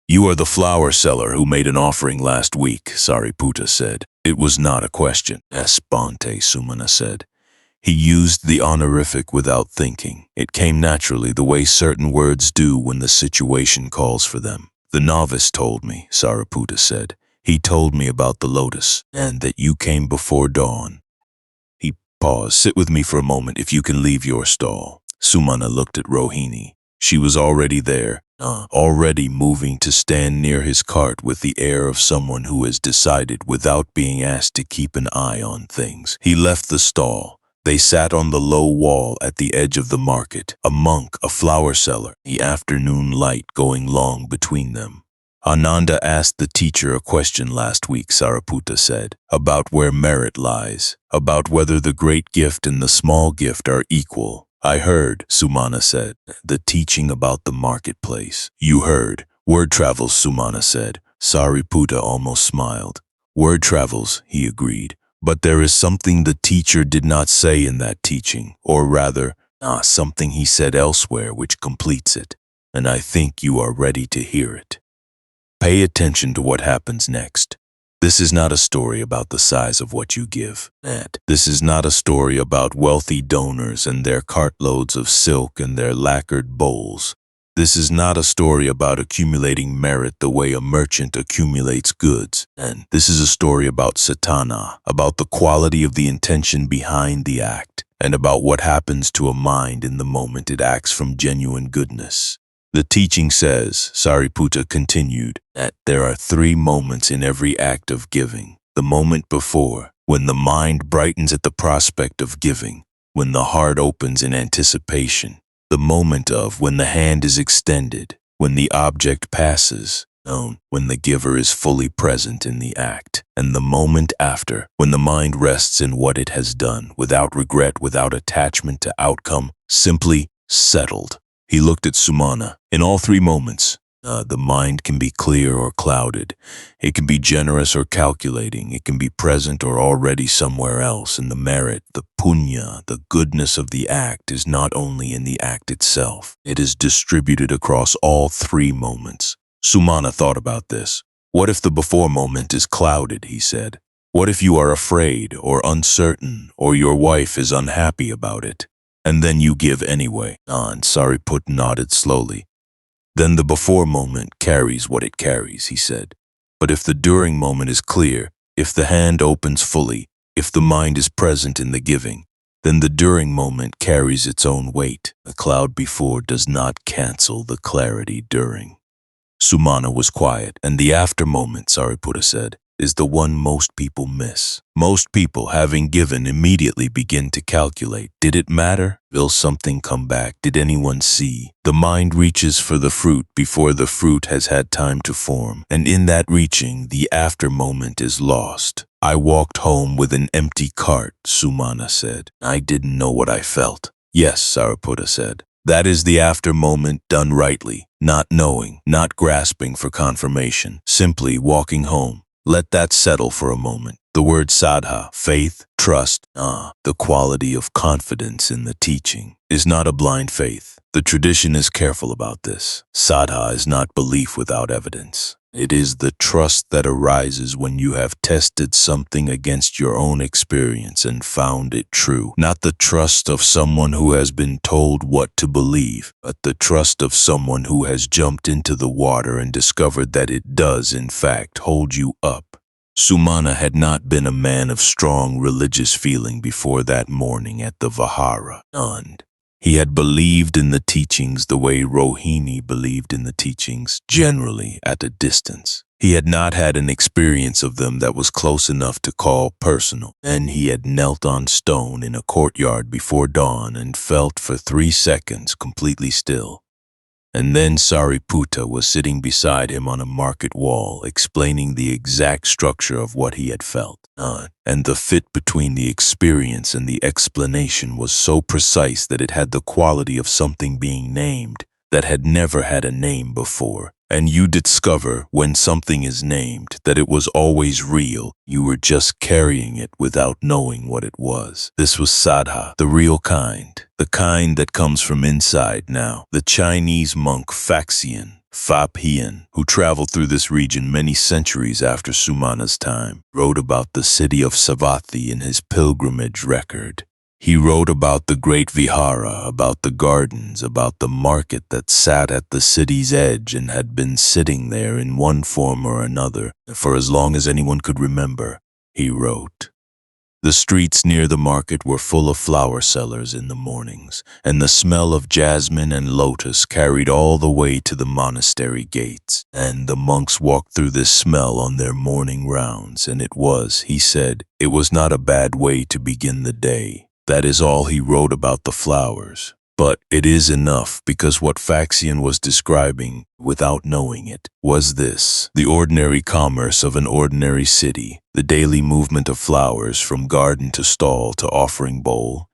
"You are the flower seller who made an offering last week," Sariputta said. It was not a question. "Espante," Sumana said. He used the honorific without thinking. It came naturally, the way certain words do when the situation calls for them. "The novice told me," Sariputta said. "He told me about the lotus, and that you came before dawn." He paused. "Sit with me for a moment if you can leave your stall." Sumana looked at Rohini. She was already there, already moving to stand near his cart with the air of someone who has decided without being asked to keep an eye on things. He left the stall. They sat on the low wall at the edge of the market, a monk, a flower seller, the afternoon light going long between them. "Ananda asked the teacher a question last week," Sariputta said, "about where merit lies, about whether the great gift and the small gift are equal." "I heard," Sumana said, "the teaching about the marketplace." "You heard. Word travels," Sumana said. Sariputta almost smiled. Word travels, he agreed. But there is something the teacher did not say in that teaching, or rather, something he said elsewhere which completes it. And I think you are ready to hear it. Pay attention to what happens next. This is not a story about the size of what you give. This is not a story about wealthy donors and their cartloads of silk and their lacquered bowls. This is not a story about accumulating merit the way a merchant accumulates goods. And this is a story about sadhana, about the quality of the intention behind the act, and about what happens to a mind in the moment it acts from genuine goodness. The teaching says, Sariputta continued, that there are 3 moments in every act of giving. The moment before, when the mind brightens at the prospect of giving, when the heart opens in anticipation. The moment of when the hand is extended, when the object passes, when the giver is fully present in the act. And the moment after, when the mind rests in what it has done, without regret, without attachment to outcome, simply settled. He looked at Sumana. In all 3 moments, the mind can be clear or clouded. It can be generous or calculating. It can be present or already somewhere else. And the merit, the punya, the goodness of the act is not only in the act itself. It is distributed across all 3 moments. Sumana thought about this. What if the before moment is clouded, he said. What if you are afraid or uncertain or your wife is unhappy about it? And then you give anyway. And Sariputta nodded slowly. Then the before moment carries what it carries, he said. But if the during moment is clear, if the hand opens fully, if the mind is present in the giving, then the during moment carries its own weight. The cloud before does not cancel the clarity during. Sumana was quiet, and the after moment, Sariputta said, is the one most people miss. Most people, having given, immediately begin to calculate. Did it matter? Will something come back? Did anyone see? The mind reaches for the fruit before the fruit has had time to form, and in that reaching, the after moment is lost. I walked home with an empty cart, Sumana said. I didn't know what I felt. Yes, Sariputta said. That is the after moment done rightly, not knowing, not grasping for confirmation, simply walking home. Let that settle for a moment. The word saddha, faith, trust, the quality of confidence in the teaching, is not a blind faith. The tradition is careful about this. Saddha is not belief without evidence. It is the trust that arises when you have tested something against your own experience and found it true. Not the trust of someone who has been told what to believe, but the trust of someone who has jumped into the water and discovered that it does, in fact, hold you up. Sumana had not been a man of strong religious feeling before that morning at the Vihara. He had believed in the teachings the way Rohini believed in the teachings, generally at a distance. He had not had an experience of them that was close enough to call personal, and he had knelt on stone in a courtyard before dawn and felt for 3 seconds completely still. And then Sariputta was sitting beside him on a market wall, explaining the exact structure of what he had felt. And the fit between the experience and the explanation was so precise that it had the quality of something being named that had never had a name before. And you discover, when something is named, that it was always real. You were just carrying it without knowing what it was. This was saddha, the real kind, the kind that comes from inside now. The Chinese monk Faxian, who traveled through this region many centuries after Sumana's time, wrote about the city of Savatthi in his pilgrimage record. He wrote about the great vihara, about the gardens, about the market that sat at the city's edge and had been sitting there in one form or another for as long as anyone could remember, he wrote. The streets near the market were full of flower sellers in the mornings, and the smell of jasmine and lotus carried all the way to the monastery gates. And the monks walked through this smell on their morning rounds, and it was, he said, it was not a bad way to begin the day. That is all he wrote about the flowers. But it is enough, because what Faxian was describing, without knowing it, was this: the ordinary commerce of an ordinary city, the daily movement of flowers from garden to stall to offering bowl,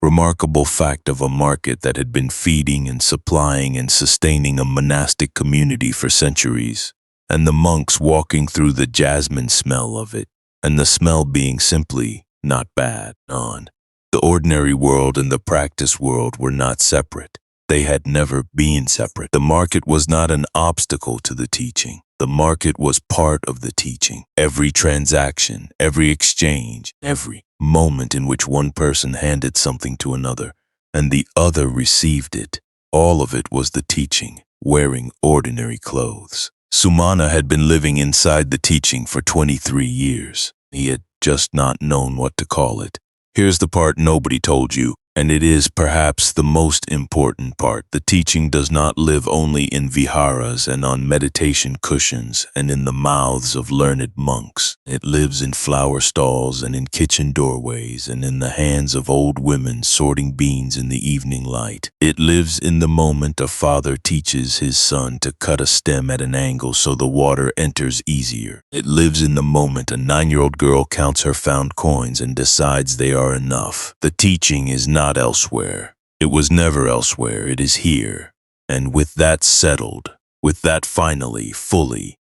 remarkable fact of a market that had been feeding and supplying and sustaining a monastic community for centuries. and the monks walking through the jasmine smell of it, and the smell being simply not bad. The ordinary world and the practice world were not separate. They had never been separate. The market was not an obstacle to the teaching. The market was part of the teaching. Every transaction, every exchange, every moment in which one person handed something to another and the other received it, all of it was the teaching, wearing ordinary clothes. Sumana had been living inside the teaching for 23 years. He had just not known what to call it. Here's the part nobody told you, and it is perhaps the most important part. The teaching does not live only in viharas and on meditation cushions and in the mouths of learned monks. It lives in flower stalls and in kitchen doorways and in the hands of old women sorting beans in the evening light. It lives in the moment a father teaches his son to cut a stem at an angle so the water enters easier. It lives in the moment a 9-year-old girl counts her found coins and decides they are enough. The teaching is not elsewhere. It was never elsewhere. It is here. And with that settled, with that finally, fully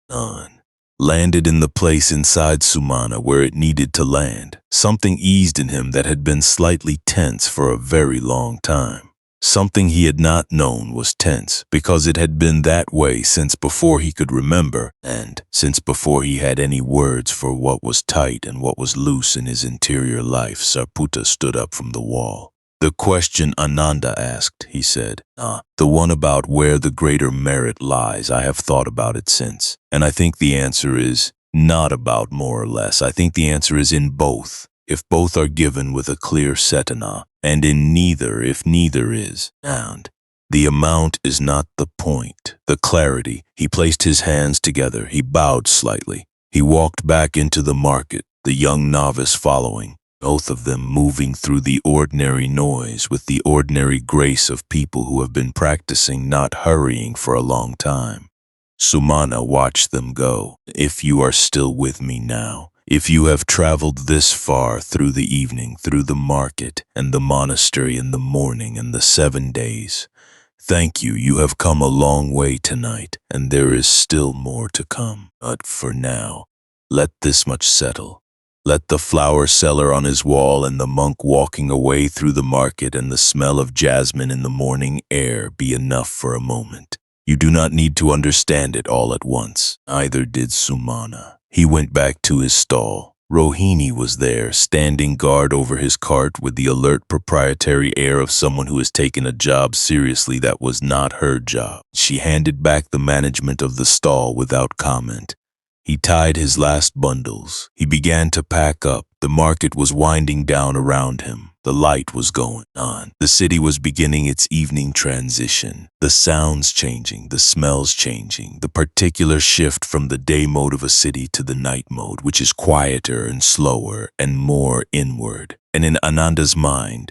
landed in the place inside Sumana where it needed to land, something eased in him that had been slightly tense for a very long time. Something he had not known was tense because it had been that way since before he could remember and since before he had any words for what was tight and what was loose in his interior life. Sariputta stood up from the wall. The question Ananda asked, he said, the one about where the greater merit lies. I have thought about it since, and I think the answer is not about more or less. I think the answer is in both, if both are given with a clear setana, and in neither, if neither is found. The amount is not the point, the clarity. He placed his hands together. He bowed slightly. He walked back into the market, the young novice following, both of them moving through the ordinary noise with the ordinary grace of people who have been practicing not hurrying for a long time. Sumana watched them go. If you are still with me now, if you have traveled this far through the evening, through the market and the monastery in the morning and the 7 days, thank you. You have come a long way tonight, and there is still more to come. But for now, let this much settle. Let the flower seller on his wall and the monk walking away through the market and the smell of jasmine in the morning air be enough for a moment. You do not need to understand it all at once. Neither did Sumana. He went back to his stall. Rohini was there, standing guard over his cart with the alert proprietary air of someone who has taken a job seriously that was not her job. She handed back the management of the stall without comment. He tied his last bundles. He began to pack up. The market was winding down around him. The light was going on. The city was beginning its evening transition. The sounds changing, the smells changing, the particular shift from the day mode of a city to the night mode, which is quieter and slower and more inward. And in Ananda's mind,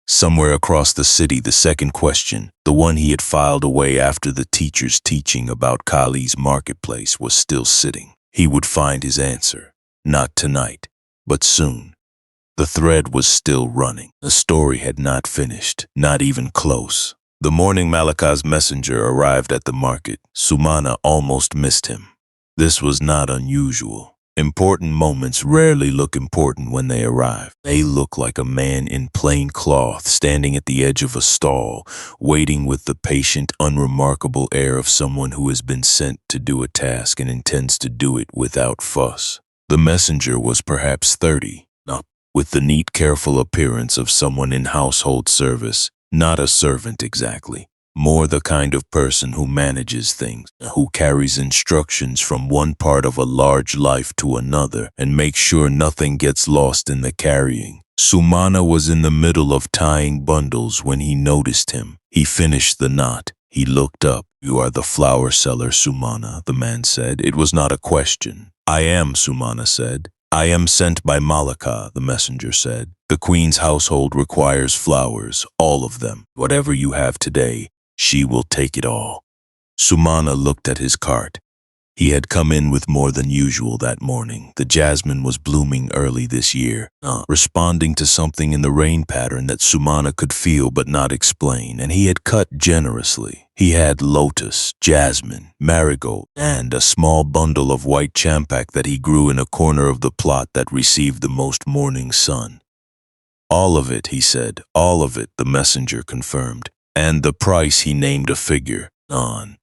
somewhere across the city, the second question, the one he had filed away after the teacher's teaching about Cāḷī's marketplace, was still sitting. He would find his answer. Not tonight, but soon. The thread was still running. The story had not finished, not even close. The morning Malaka's messenger arrived at the market. Sumana almost missed him. This was not unusual. Important moments rarely look important when they arrive. They look like a man in plain cloth standing at the edge of a stall, waiting with the patient, unremarkable air of someone who has been sent to do a task and intends to do it without fuss. The messenger was perhaps 30, with the neat, careful appearance of someone in household service, not a servant exactly. More the kind of person who manages things, who carries instructions from one part of a large life to another and makes sure nothing gets lost in the carrying. Sumana was in the middle of tying bundles when he noticed him. He finished the knot. He looked up. "You are the flower seller, Sumana," the man said. It was not a question. "I am," Sumana said. "I am sent by Malaka," the messenger said. "The queen's household requires flowers, all of them. Whatever you have today, she will take it all." Sumana looked at his cart. He had come in with more than usual that morning. The jasmine was blooming early this year, responding to something in the rain pattern that Sumana could feel but not explain, and he had cut generously. He had lotus, jasmine, marigold, and a small bundle of white champak that he grew in a corner of the plot that received the most morning sun. All of it, he said, all of it, the messenger confirmed. And the price, he named a figure.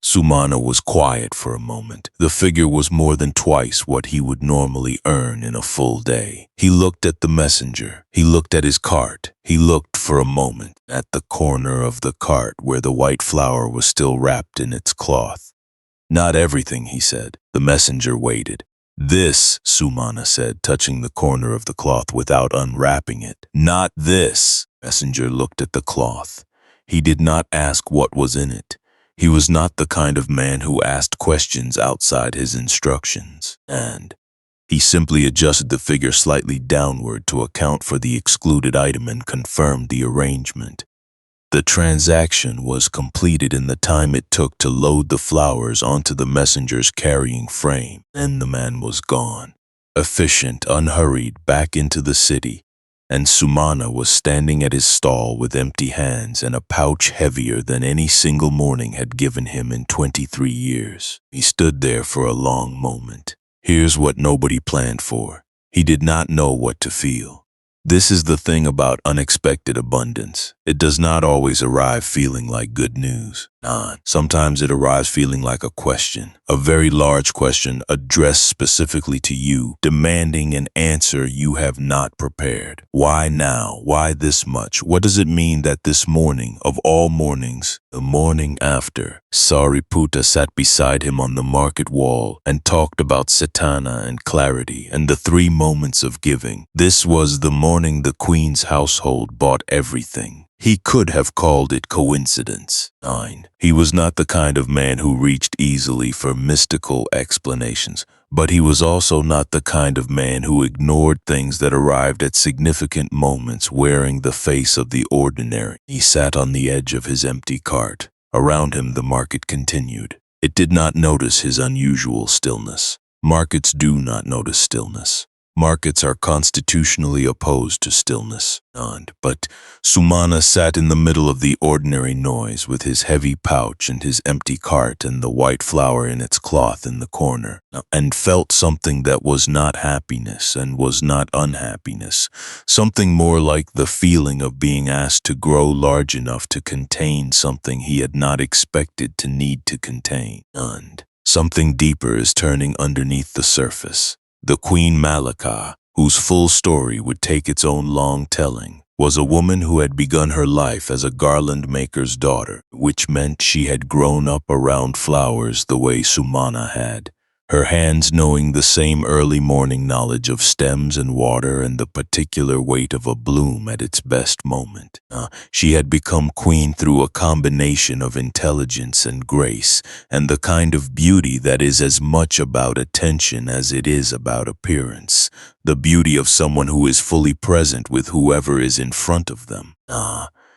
Sumana was quiet for a moment. The figure was more than twice what he would normally earn in a full day. He looked at the messenger. He looked at his cart. He looked for a moment at the corner of the cart where the white flower was still wrapped in its cloth. Not everything, he said. The messenger waited. This, Sumana said, touching the corner of the cloth without unwrapping it. Not this. Messenger looked at the cloth. He did not ask what was in it. He was not the kind of man who asked questions outside his instructions, and he simply adjusted the figure slightly downward to account for the excluded item and confirmed the arrangement. The transaction was completed in the time it took to load the flowers onto the messenger's carrying frame. Then the man was gone, efficient, unhurried, back into the city. And Sumana was standing at his stall with empty hands and a pouch heavier than any single morning had given him in 23 years. He stood there for a long moment. Here's what nobody planned for. He did not know what to feel. This is the thing about unexpected abundance. It does not always arrive feeling like good news. Sometimes it arrives feeling like a question, a very large question addressed specifically to you, demanding an answer you have not prepared. Why now? Why this much? What does it mean that this morning, of all mornings, the morning after, Sariputta sat beside him on the market wall and talked about Satana and clarity and the 3 moments of giving? This was the morning the queen's household bought everything. He could have called it coincidence. 9. He was not the kind of man who reached easily for mystical explanations, but he was also not the kind of man who ignored things that arrived at significant moments wearing the face of the ordinary. He sat on the edge of his empty cart. Around him the market continued. It did not notice his unusual stillness. Markets do not notice stillness. Markets are constitutionally opposed to stillness. But Sumana sat in the middle of the ordinary noise with his heavy pouch and his empty cart and the white flower in its cloth in the corner, and felt something that was not happiness and was not unhappiness, something more like the feeling of being asked to grow large enough to contain something he had not expected to need to contain. And something deeper is turning underneath the surface. The Queen Malika, whose full story would take its own long telling, was a woman who had begun her life as a garland maker's daughter, which meant she had grown up around flowers the way Sumana had, her hands knowing the same early morning knowledge of stems and water and the particular weight of a bloom at its best moment. She had become queen through a combination of intelligence and grace, and the kind of beauty that is as much about attention as it is about appearance, the beauty of someone who is fully present with whoever is in front of them.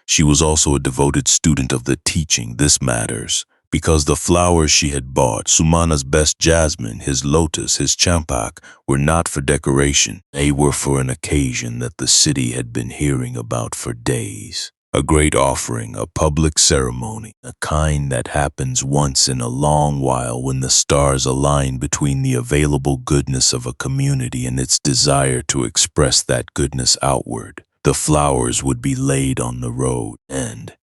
She was also a devoted student of the teaching This Matters, because the flowers she had bought, Sumana's best jasmine, his lotus, his champak, were not for decoration. They were for an occasion that the city had been hearing about for days. A great offering, a public ceremony, a kind that happens once in a long while when the stars align between the available goodness of a community and its desire to express that goodness outward. The flowers would be laid on the road, and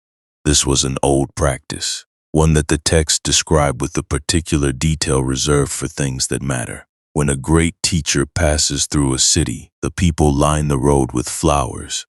this was an old practice, one that the text described with the particular detail reserved for things that matter. When a great teacher passes through a city, the people line the road with flowers,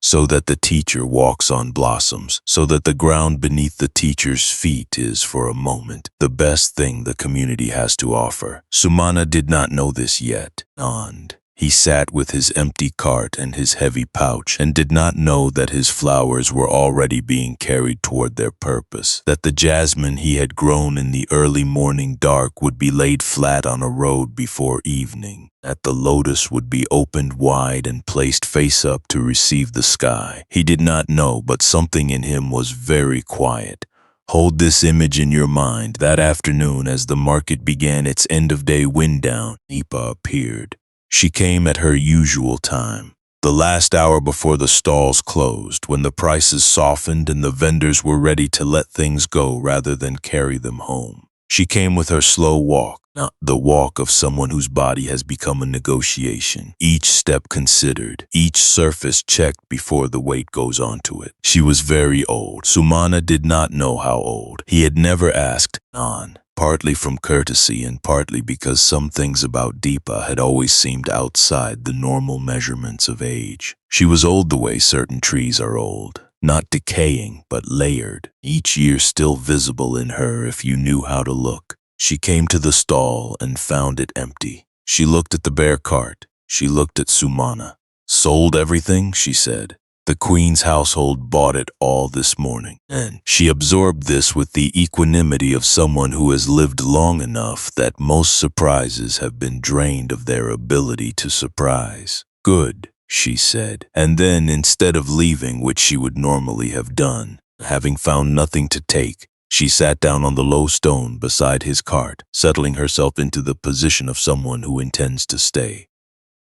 so that the teacher walks on blossoms, so that the ground beneath the teacher's feet is, for a moment, the best thing the community has to offer. Sumana did not know this yet, and he sat with his empty cart and his heavy pouch and did not know that his flowers were already being carried toward their purpose, that the jasmine he had grown in the early morning dark would be laid flat on a road before evening, that the lotus would be opened wide and placed face up to receive the sky. He did not know, but something in him was very quiet. Hold this image in your mind. That afternoon, as the market began its end-of-day wind down, Mettā appeared. She came at her usual time, The last hour before the stalls closed, when the prices softened and the vendors were ready to let things go rather than carry them home. She came with her slow walk, not the walk of someone whose body has become a negotiation. Each step considered, each surface checked before the weight goes onto it. She was very old. Sumana did not know how old. He had never asked on, partly from courtesy and partly because some things about Deepa had always seemed outside the normal measurements of age. She was old the way certain trees are old. Not decaying, but layered, each year still visible in her if you knew how to look. She came to the stall and found it empty. She looked at the bare cart. She looked at Sumana. "Sold everything?" she said. "The Queen's household bought it all this morning." And she absorbed this with the equanimity of someone who has lived long enough that most surprises have been drained of their ability to surprise. "Good," she said, and then, instead of leaving, which she would normally have done, having found nothing to take, she sat down on the low stone beside his cart, settling herself into the position of someone who intends to stay.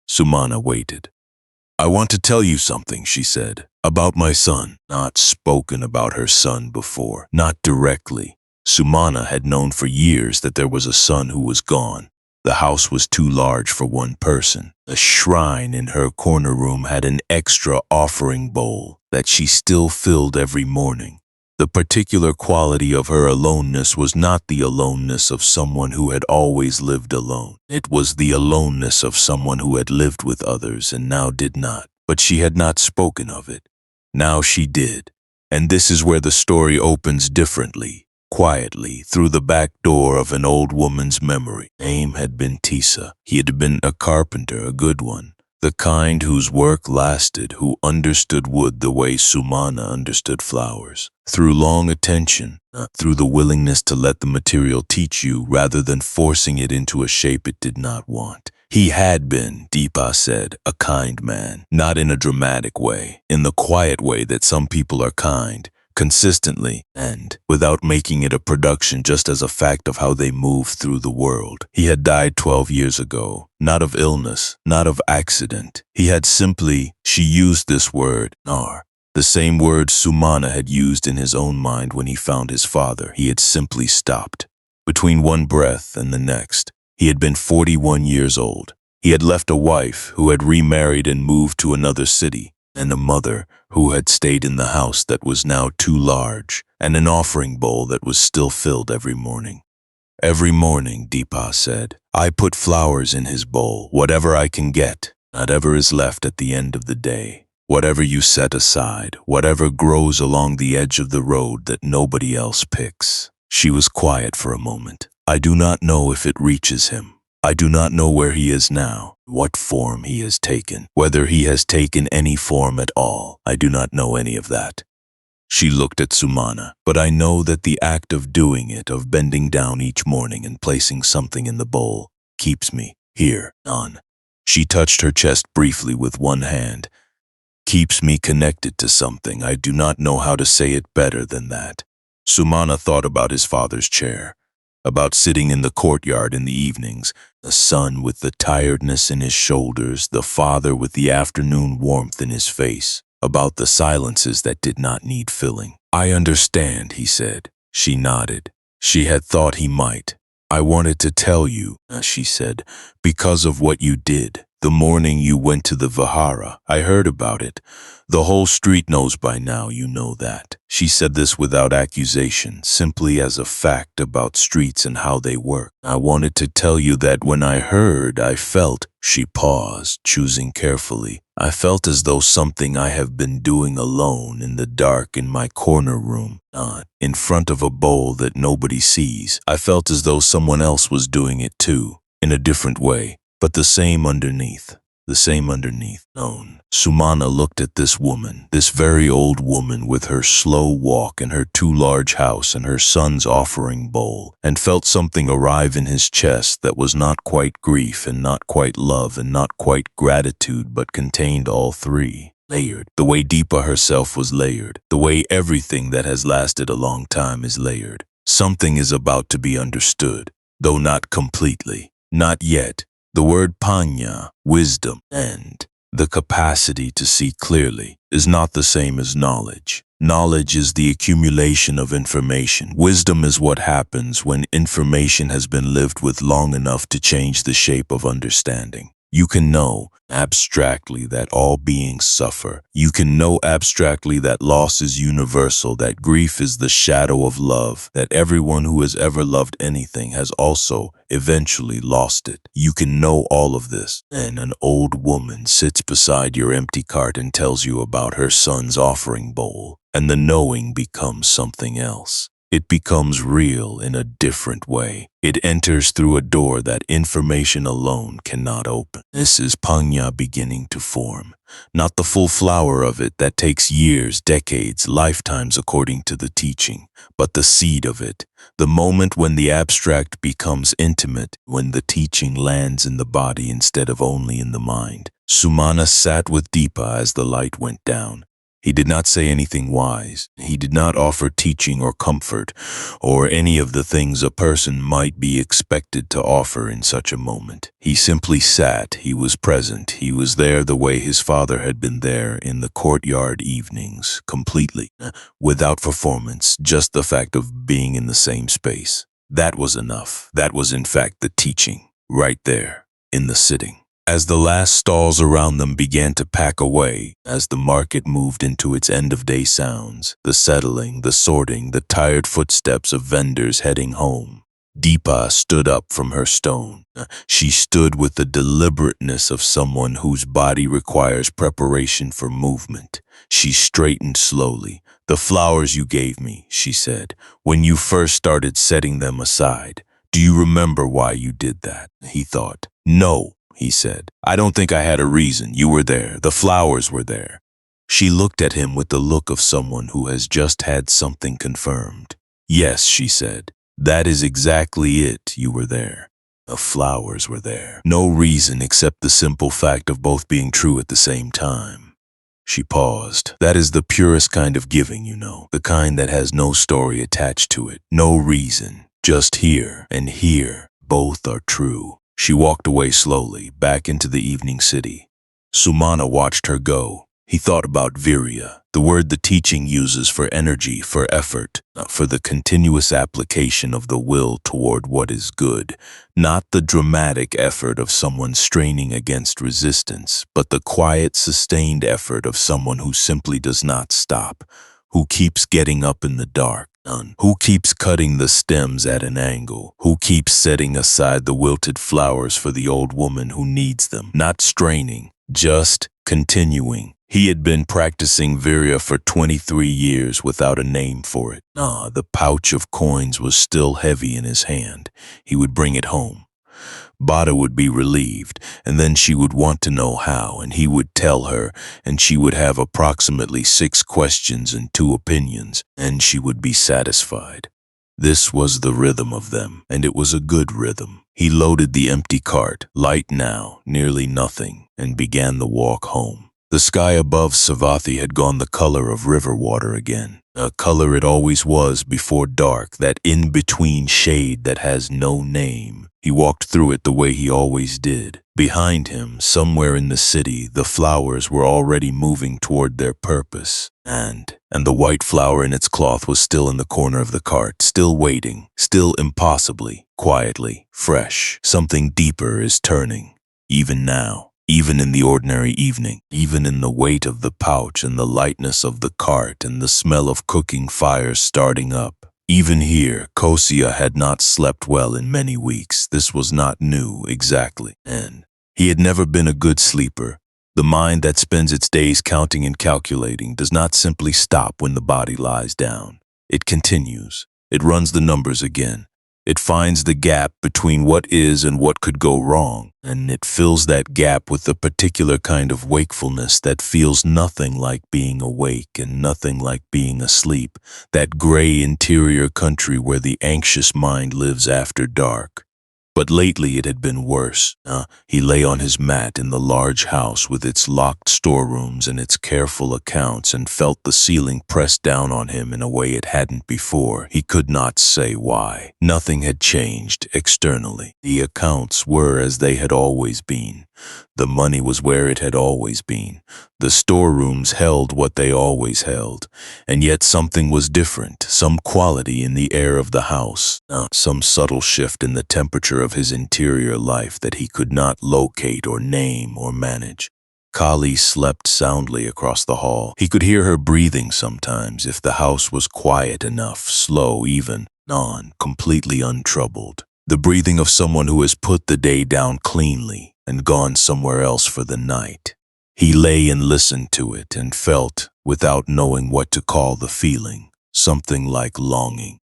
Sumana waited. "I want to tell you something," she said, "about my son." Not spoken about her son before, not directly. Sumana had known for years that there was a son who was gone. The house was too large for one person. The shrine in her corner room had an extra offering bowl that she still filled every morning. The particular quality of her aloneness was not the aloneness of someone who had always lived alone. It was the aloneness of someone who had lived with others and now did not. But she had not spoken of it. Now she did. And this is where the story opens differently. Quietly, through the back door of an old woman's memory. Name had been Tisa. He had been a carpenter, a good one. The kind whose work lasted, who understood wood the way Sumana understood flowers. Through long attention, through the willingness to let the material teach you rather than forcing it into a shape it did not want. He had been, Deepa said, a kind man. Not in a dramatic way, in the quiet way that some people are kind. Consistently, and without making it a production, just as a fact of how they move through the world. He had died 12 years ago, not of illness, not of accident. He had simply, she used this word, nar, the same word Sumana had used in his own mind when he found his father. He had simply stopped. Between one breath and the next, he had been 41 years old. He had left a wife who had remarried and moved to another city, and a mother who had stayed in the house that was now too large, and an offering bowl that was still filled every morning. "Every morning," Deepa said, "I put flowers in his bowl, whatever I can get, whatever is left at the end of the day, whatever you set aside, whatever grows along the edge of the road that nobody else picks." She was quiet for a moment. "I do not know if it reaches him. I do not know where he is now, what form he has taken, whether he has taken any form at all. I do not know any of that." She looked at Sumana. "But I know that the act of doing it, of bending down each morning and placing something in the bowl, keeps me here on." She touched her chest briefly with one hand. "Keeps me connected to something. I do not know how to say it better than that." Sumana thought about his father's chair, about sitting in the courtyard in the evenings, the son with the tiredness in his shoulders, the father with the afternoon warmth in his face, about the silences that did not need filling. "I understand," he said. She nodded. She had thought he might. "I wanted to tell you," she said, "because of what you did. The morning you went to the Vihara, I heard about it. The whole street knows by now, you know that." She said this without accusation, simply as a fact about streets and how they work. "I wanted to tell you that when I heard, I felt," she paused, choosing carefully, "I felt as though something I have been doing alone in the dark in my corner room, not in front of a bowl that nobody sees. I felt as though someone else was doing it too, in a different way. But the same underneath, known." Sumana looked at this woman, this very old woman with her slow walk and her too large house and her son's offering bowl, and felt something arrive in his chest that was not quite grief and not quite love and not quite gratitude, but contained all three. Layered, the way Deepa herself was layered, the way everything that has lasted a long time is layered. Something is about to be understood, though not completely, not yet. The word panya, wisdom, and The capacity to see clearly is not the same as knowledge. Knowledge is the accumulation of information. Wisdom is what happens when information has been lived with long enough to change the shape of understanding. You can know abstractly that all beings suffer. You can know abstractly that loss is universal, that grief is the shadow of love, that everyone who has ever loved anything has also eventually lost it. You can know all of this, and an old woman sits beside your empty cart and tells you about her son's offering bowl, and the knowing becomes something else. It becomes real in a different way. It enters through a door that information alone cannot open. This is Panya beginning to form, not the full flower of it that takes years, decades, lifetimes according to the teaching, but the seed of it, the moment when the abstract becomes intimate, when the teaching lands in the body instead of only in the mind. Sumana sat with Deepa as the light went down. He did not say anything wise. He did not offer teaching or comfort, or any of the things a person might be expected to offer in such a moment. He simply sat. He was present. He was there the way his father had been there in the courtyard evenings, completely, without performance, just the fact of being in the same space. That was enough. That was in fact the teaching, right there, in the sitting. As the last stalls around them began to pack away, as the market moved into its end-of-day sounds, the settling, the sorting, the tired footsteps of vendors heading home, Deepa stood up from her stone. She stood with the deliberateness of someone whose body requires preparation for movement. She straightened slowly. "The flowers you gave me," she said, "when you first started setting them aside. Do you remember why you did that?" He thought. "No," he said. "I don't think I had a reason. You were there. The flowers were there." She looked at him with the look of someone who has just had something confirmed. "Yes," she said. "That is exactly it. You were there. The flowers were there. No reason except the simple fact of both being true at the same time." She paused. "That is the purest kind of giving, you know. The kind that has no story attached to it. No reason. Just here and here. Both are true." She walked away slowly, back into the evening city. Sumana watched her go. He thought about virya, the word the teaching uses for energy, for effort, for the continuous application of the will toward what is good, not the dramatic effort of someone straining against resistance, but the quiet, sustained effort of someone who simply does not stop, who keeps getting up in the dark, who keeps cutting the stems at an angle, who keeps setting aside the wilted flowers for the old woman who needs them, not straining, just continuing. He had been practicing virya for 23 years without a name for it. The pouch of coins was still heavy in his hand. He would bring it home. Bada would be relieved, and then she would want to know how, and he would tell her, and she would have approximately 6 questions and 2 opinions, and she would be satisfied. This was the rhythm of them, and it was a good rhythm. He loaded the empty cart, light now, nearly nothing, and began the walk home. The sky above Savatthi had gone the color of river water again, a color it always was before dark, that in-between shade that has no name. He walked through it the way he always did. Behind him, somewhere in the city, the flowers were already moving toward their purpose, and the white flower in its cloth was still in the corner of the cart, still waiting, still impossibly, quietly, fresh. Something deeper is turning, even now. Even in the ordinary evening, even in the weight of the pouch and the lightness of the cart and the smell of cooking fires starting up. Even here, Kosia had not slept well in many weeks. This was not new, exactly. And he had never been a good sleeper. The mind that spends its days counting and calculating does not simply stop when the body lies down. It continues. It runs the numbers again. It finds the gap between what is and what could go wrong, and it fills that gap with a particular kind of wakefulness that feels nothing like being awake and nothing like being asleep, that gray interior country where the anxious mind lives after dark. But lately it had been worse. He lay on his mat in the large house with its locked storerooms and its careful accounts and felt the ceiling press down on him in a way it hadn't before. He could not say why. Nothing had changed externally. The accounts were as they had always been. The money was where it had always been. The storerooms held what they always held. And yet something was different, some quality in the air of the house, some subtle shift in the temperature of his interior life that he could not locate or name or manage. Cāḷī slept soundly across the hall. He could hear her breathing sometimes if the house was quiet enough, slow, even, completely untroubled. The breathing of someone who has put the day down cleanly and gone somewhere else for the night. He lay and listened to it and felt, without knowing what to call the feeling, something like longing.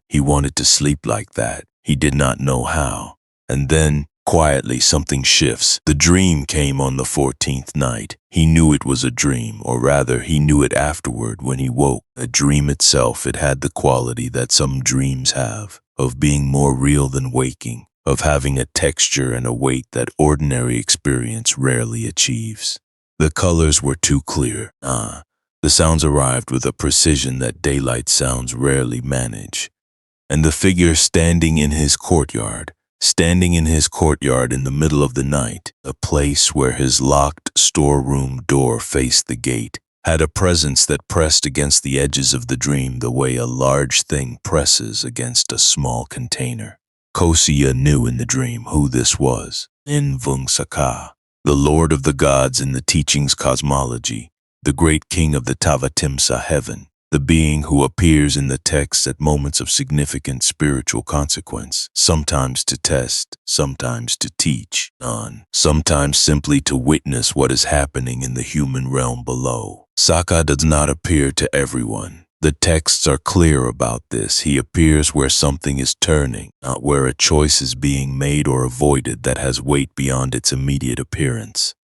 He wanted to sleep like that. He did not know how. And then, quietly, something shifts. The dream came on the 14th night. He knew it was a dream, or rather, he knew it afterward when he woke. A dream itself, it had the quality that some dreams have, of being more real than waking, of having a texture and a weight that ordinary experience rarely achieves. The colors were too clear. The sounds arrived with a precision that daylight sounds rarely manage. And the figure standing in his courtyard in the middle of the night, a place where his locked storeroom door faced the gate, had a presence that pressed against the edges of the dream the way a large thing presses against a small container. Cāḷī knew in the dream who this was. Invungsaka, the Lord of the gods in the teachings cosmology, the great king of the Tavatimsa heaven, the being who appears in the texts at moments of significant spiritual consequence, sometimes to test, sometimes to teach, sometimes simply to witness what is happening in the human realm below. Saka does not appear to everyone. The texts are clear about this. He appears where something is turning, not where a choice is being made or avoided that has weight beyond its immediate appearance.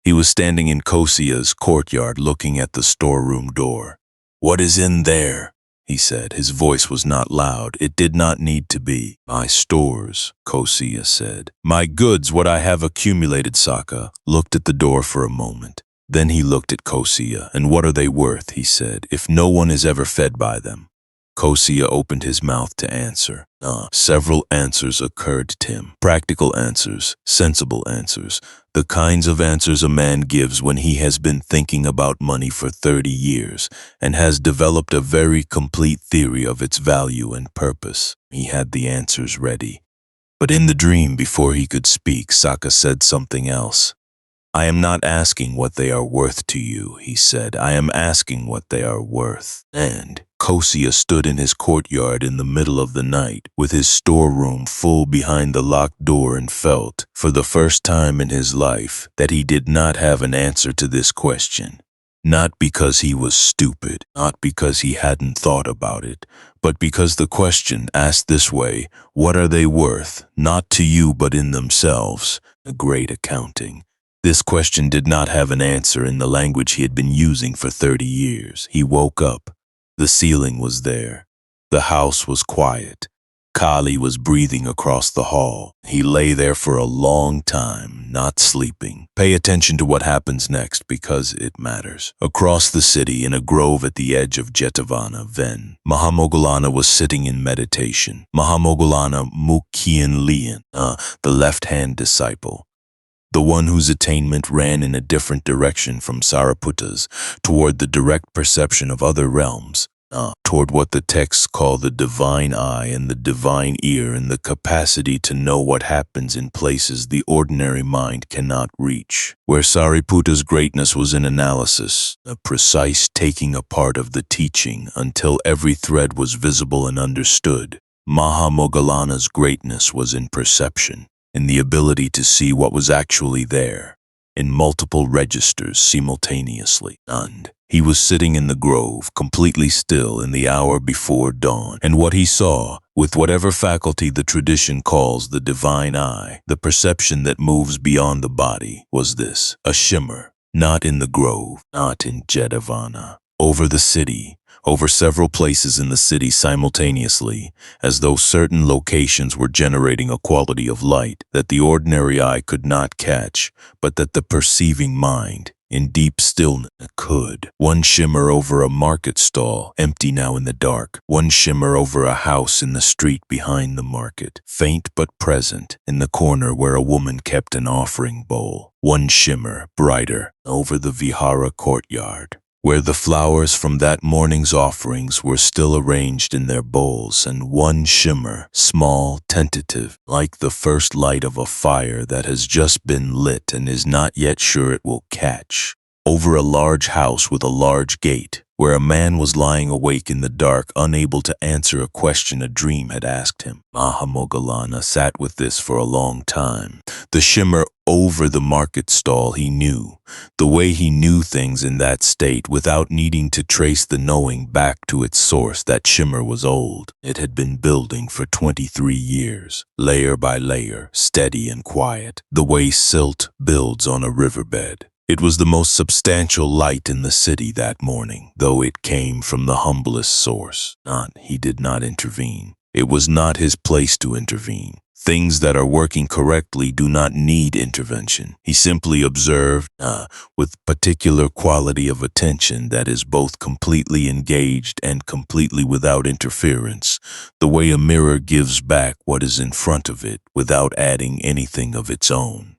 He was standing in Cāḷī's courtyard looking at the storeroom door. "What is in there?" he said. His voice was not loud. It did not need to be. "My stores," Cāḷī said. "My goods, what I have accumulated." Saka looked at the door for a moment. Then he looked at Cāḷī. "And what are they worth?" he said, "if no one is ever fed by them?" Cāḷī opened his mouth to answer. Several answers occurred to him. Practical answers, sensible answers, the kinds of answers a man gives when he has been thinking about money for 30 years and has developed a very complete theory of its value and purpose. He had the answers ready. But in the dream, before he could speak, Saka said something else. "I am not asking what they are worth to you," he said. "I am asking what they are worth." And Cāḷī stood in his courtyard in the middle of the night, with his storeroom full behind the locked door, and felt, for the first time in his life, that he did not have an answer to this question. Not because he was stupid, not because he hadn't thought about it, but because the question, asked this way, what are they worth, not to you but in themselves, a great accounting. This question did not have an answer in the language he had been using for 30 years. He woke up. The ceiling was there. The house was quiet. Cāḷī was breathing across the hall. He lay there for a long time, not sleeping. Pay attention to what happens next because it matters. Across the city, in a grove at the edge of Jetavana, Ven, Mahamoggallana was sitting in meditation. Mahamoggallana Mukhian, the left-hand disciple. The one whose attainment ran in a different direction from Sariputta's, toward the direct perception of other realms, toward what the texts call the divine eye and the divine ear, and the capacity to know what happens in places the ordinary mind cannot reach. Where Sariputta's greatness was in analysis, a precise taking apart of the teaching until every thread was visible and understood, Mahamoggallana's greatness was in perception, in the ability to see what was actually there, in multiple registers simultaneously. And he was sitting in the grove, completely still in the hour before dawn, and what he saw, with whatever faculty the tradition calls the divine eye, the perception that moves beyond the body, was this, a shimmer, not in the grove, not in Jetavana, over the city, over several places in the city simultaneously, as though certain locations were generating a quality of light that the ordinary eye could not catch, but that the perceiving mind, in deep stillness. Could. One shimmer over a market stall, empty now in the dark. One shimmer over a house in the street behind the market, faint but present, in the corner where a woman kept an offering bowl. One shimmer, brighter, over the vihara courtyard, where the flowers from that morning's offerings were still arranged in their bowls, and one shimmer, small, tentative, like the first light of a fire that has just been lit and is not yet sure it will catch, over a large house with a large gate, where a man was lying awake in the dark, unable to answer a question a dream had asked him. Mahamoggallana sat with this for a long time. The shimmer over the market stall he knew, the way he knew things in that state without needing to trace the knowing back to its source. That shimmer was old. It had been building for 23 years, layer by layer, steady and quiet, the way silt builds on a riverbed. It was the most substantial light in the city that morning, though it came from the humblest source. He did not intervene. It was not his place to intervene. Things that are working correctly do not need intervention. He simply observed, with particular quality of attention that is both completely engaged and completely without interference, the way a mirror gives back what is in front of it without adding anything of its own.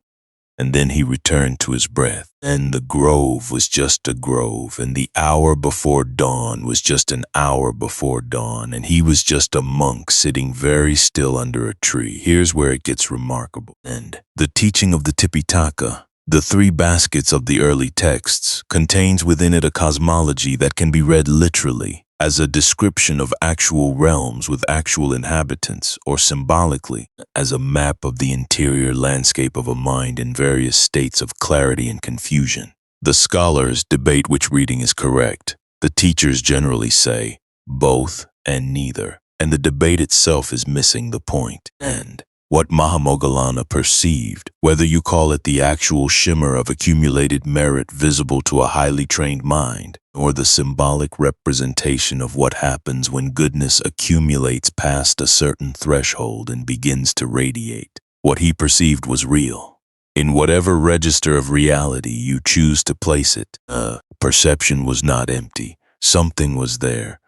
And then he returned to his breath. And the grove was just a grove, and the hour before dawn was just an hour before dawn, and he was just a monk sitting very still under a tree. Here's where it gets remarkable. And the teaching of the Tipitaka, the three baskets of the early texts, contains within it a cosmology that can be read literally, as a description of actual realms with actual inhabitants, or symbolically, as a map of the interior landscape of a mind in various states of clarity and confusion. The scholars debate which reading is correct. The teachers generally say both and neither, and the debate itself is missing the point. And what Mahamoggallana perceived, whether you call it the actual shimmer of accumulated merit visible to a highly trained mind, or the symbolic representation of what happens when goodness accumulates past a certain threshold and begins to radiate, what he perceived was real. In whatever register of reality you choose to place it, perception was not empty. Something was there.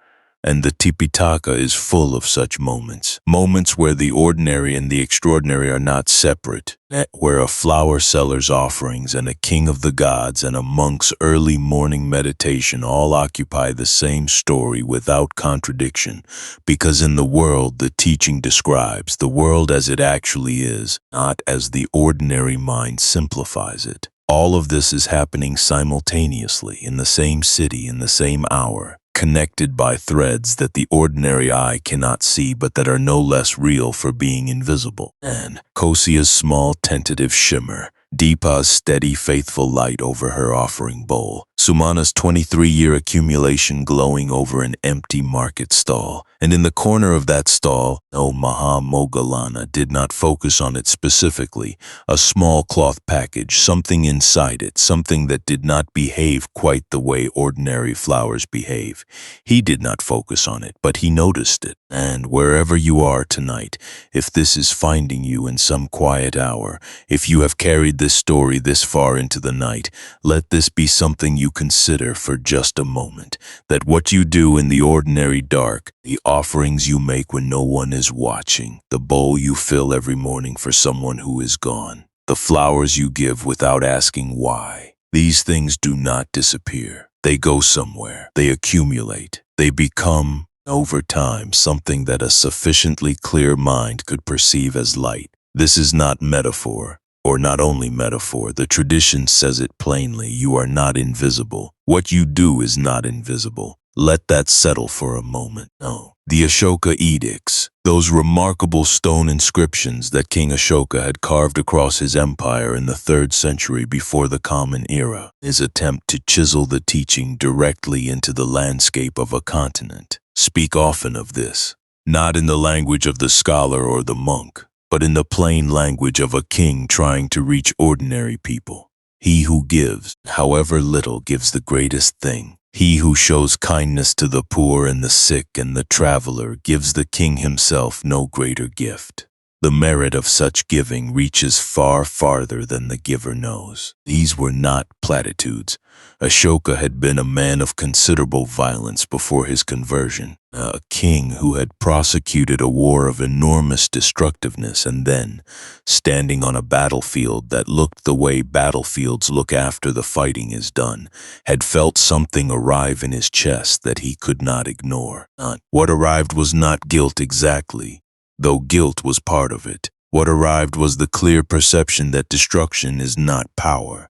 And the Tipitaka is full of such moments. Moments where the ordinary and the extraordinary are not separate. Where a flower seller's offerings and a king of the gods and a monk's early morning meditation all occupy the same story without contradiction. Because in the world the teaching describes, the world as it actually is, not as the ordinary mind simplifies it. All of this is happening simultaneously in the same city in the same hour, connected by threads that the ordinary eye cannot see but that are no less real for being invisible. And Kosia's small tentative shimmer, Deepa's steady faithful light over her offering bowl, Sumana's 23-year accumulation glowing over an empty market stall, and in the corner of that stall, Mahamoggallana did not focus on it specifically, a small cloth package, something inside it, something that did not behave quite the way ordinary flowers behave. He did not focus on it, but he noticed it. And wherever you are tonight, if this is finding you in some quiet hour, if you have carried this story this far into the night, let this be something you consider for just a moment, that what you do in the ordinary dark, the offerings you make when no one is watching, the bowl you fill every morning for someone who is gone, the flowers you give without asking why, these things do not disappear. They go somewhere. They accumulate. They become, over time, something that a sufficiently clear mind could perceive as light. This is not metaphor, or not only metaphor. The tradition says it plainly. You are not invisible. What you do is not invisible. Let that settle for a moment. No. The Ashoka edicts, those remarkable stone inscriptions that King Ashoka had carved across his empire in the 3rd century before the Common Era, his attempt to chisel the teaching directly into the landscape of a continent, speak often of this, not in the language of the scholar or the monk, but in the plain language of a king trying to reach ordinary people. He who gives, however little, gives the greatest thing. He who shows kindness to the poor and the sick and the traveler gives the king himself no greater gift. The merit of such giving reaches far farther than the giver knows. These were not platitudes. Ashoka had been a man of considerable violence before his conversion, a king who had prosecuted a war of enormous destructiveness and then, standing on a battlefield that looked the way battlefields look after the fighting is done, had felt something arrive in his chest that he could not ignore. What arrived was not guilt exactly, though guilt was part of it. What arrived was the clear perception that destruction is not power,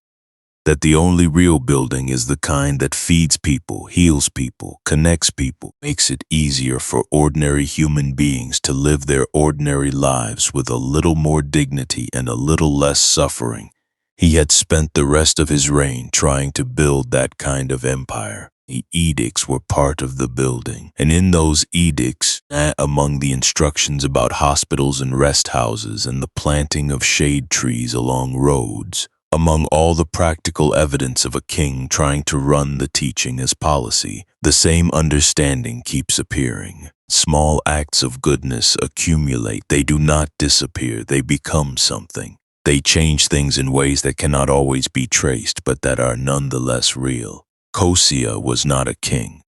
that the only real building is the kind that feeds people, heals people, connects people, makes it easier for ordinary human beings to live their ordinary lives with a little more dignity and a little less suffering. He had spent the rest of his reign trying to build that kind of empire. The edicts were part of the building, and in those edicts, among the instructions about hospitals and rest houses and the planting of shade trees along roads, among all the practical evidence of a king trying to run the teaching as policy, the same understanding keeps appearing. Small acts of goodness accumulate. They do not disappear. They become something. They change things in ways that cannot always be traced, but that are nonetheless real. Cāḷī was not a king.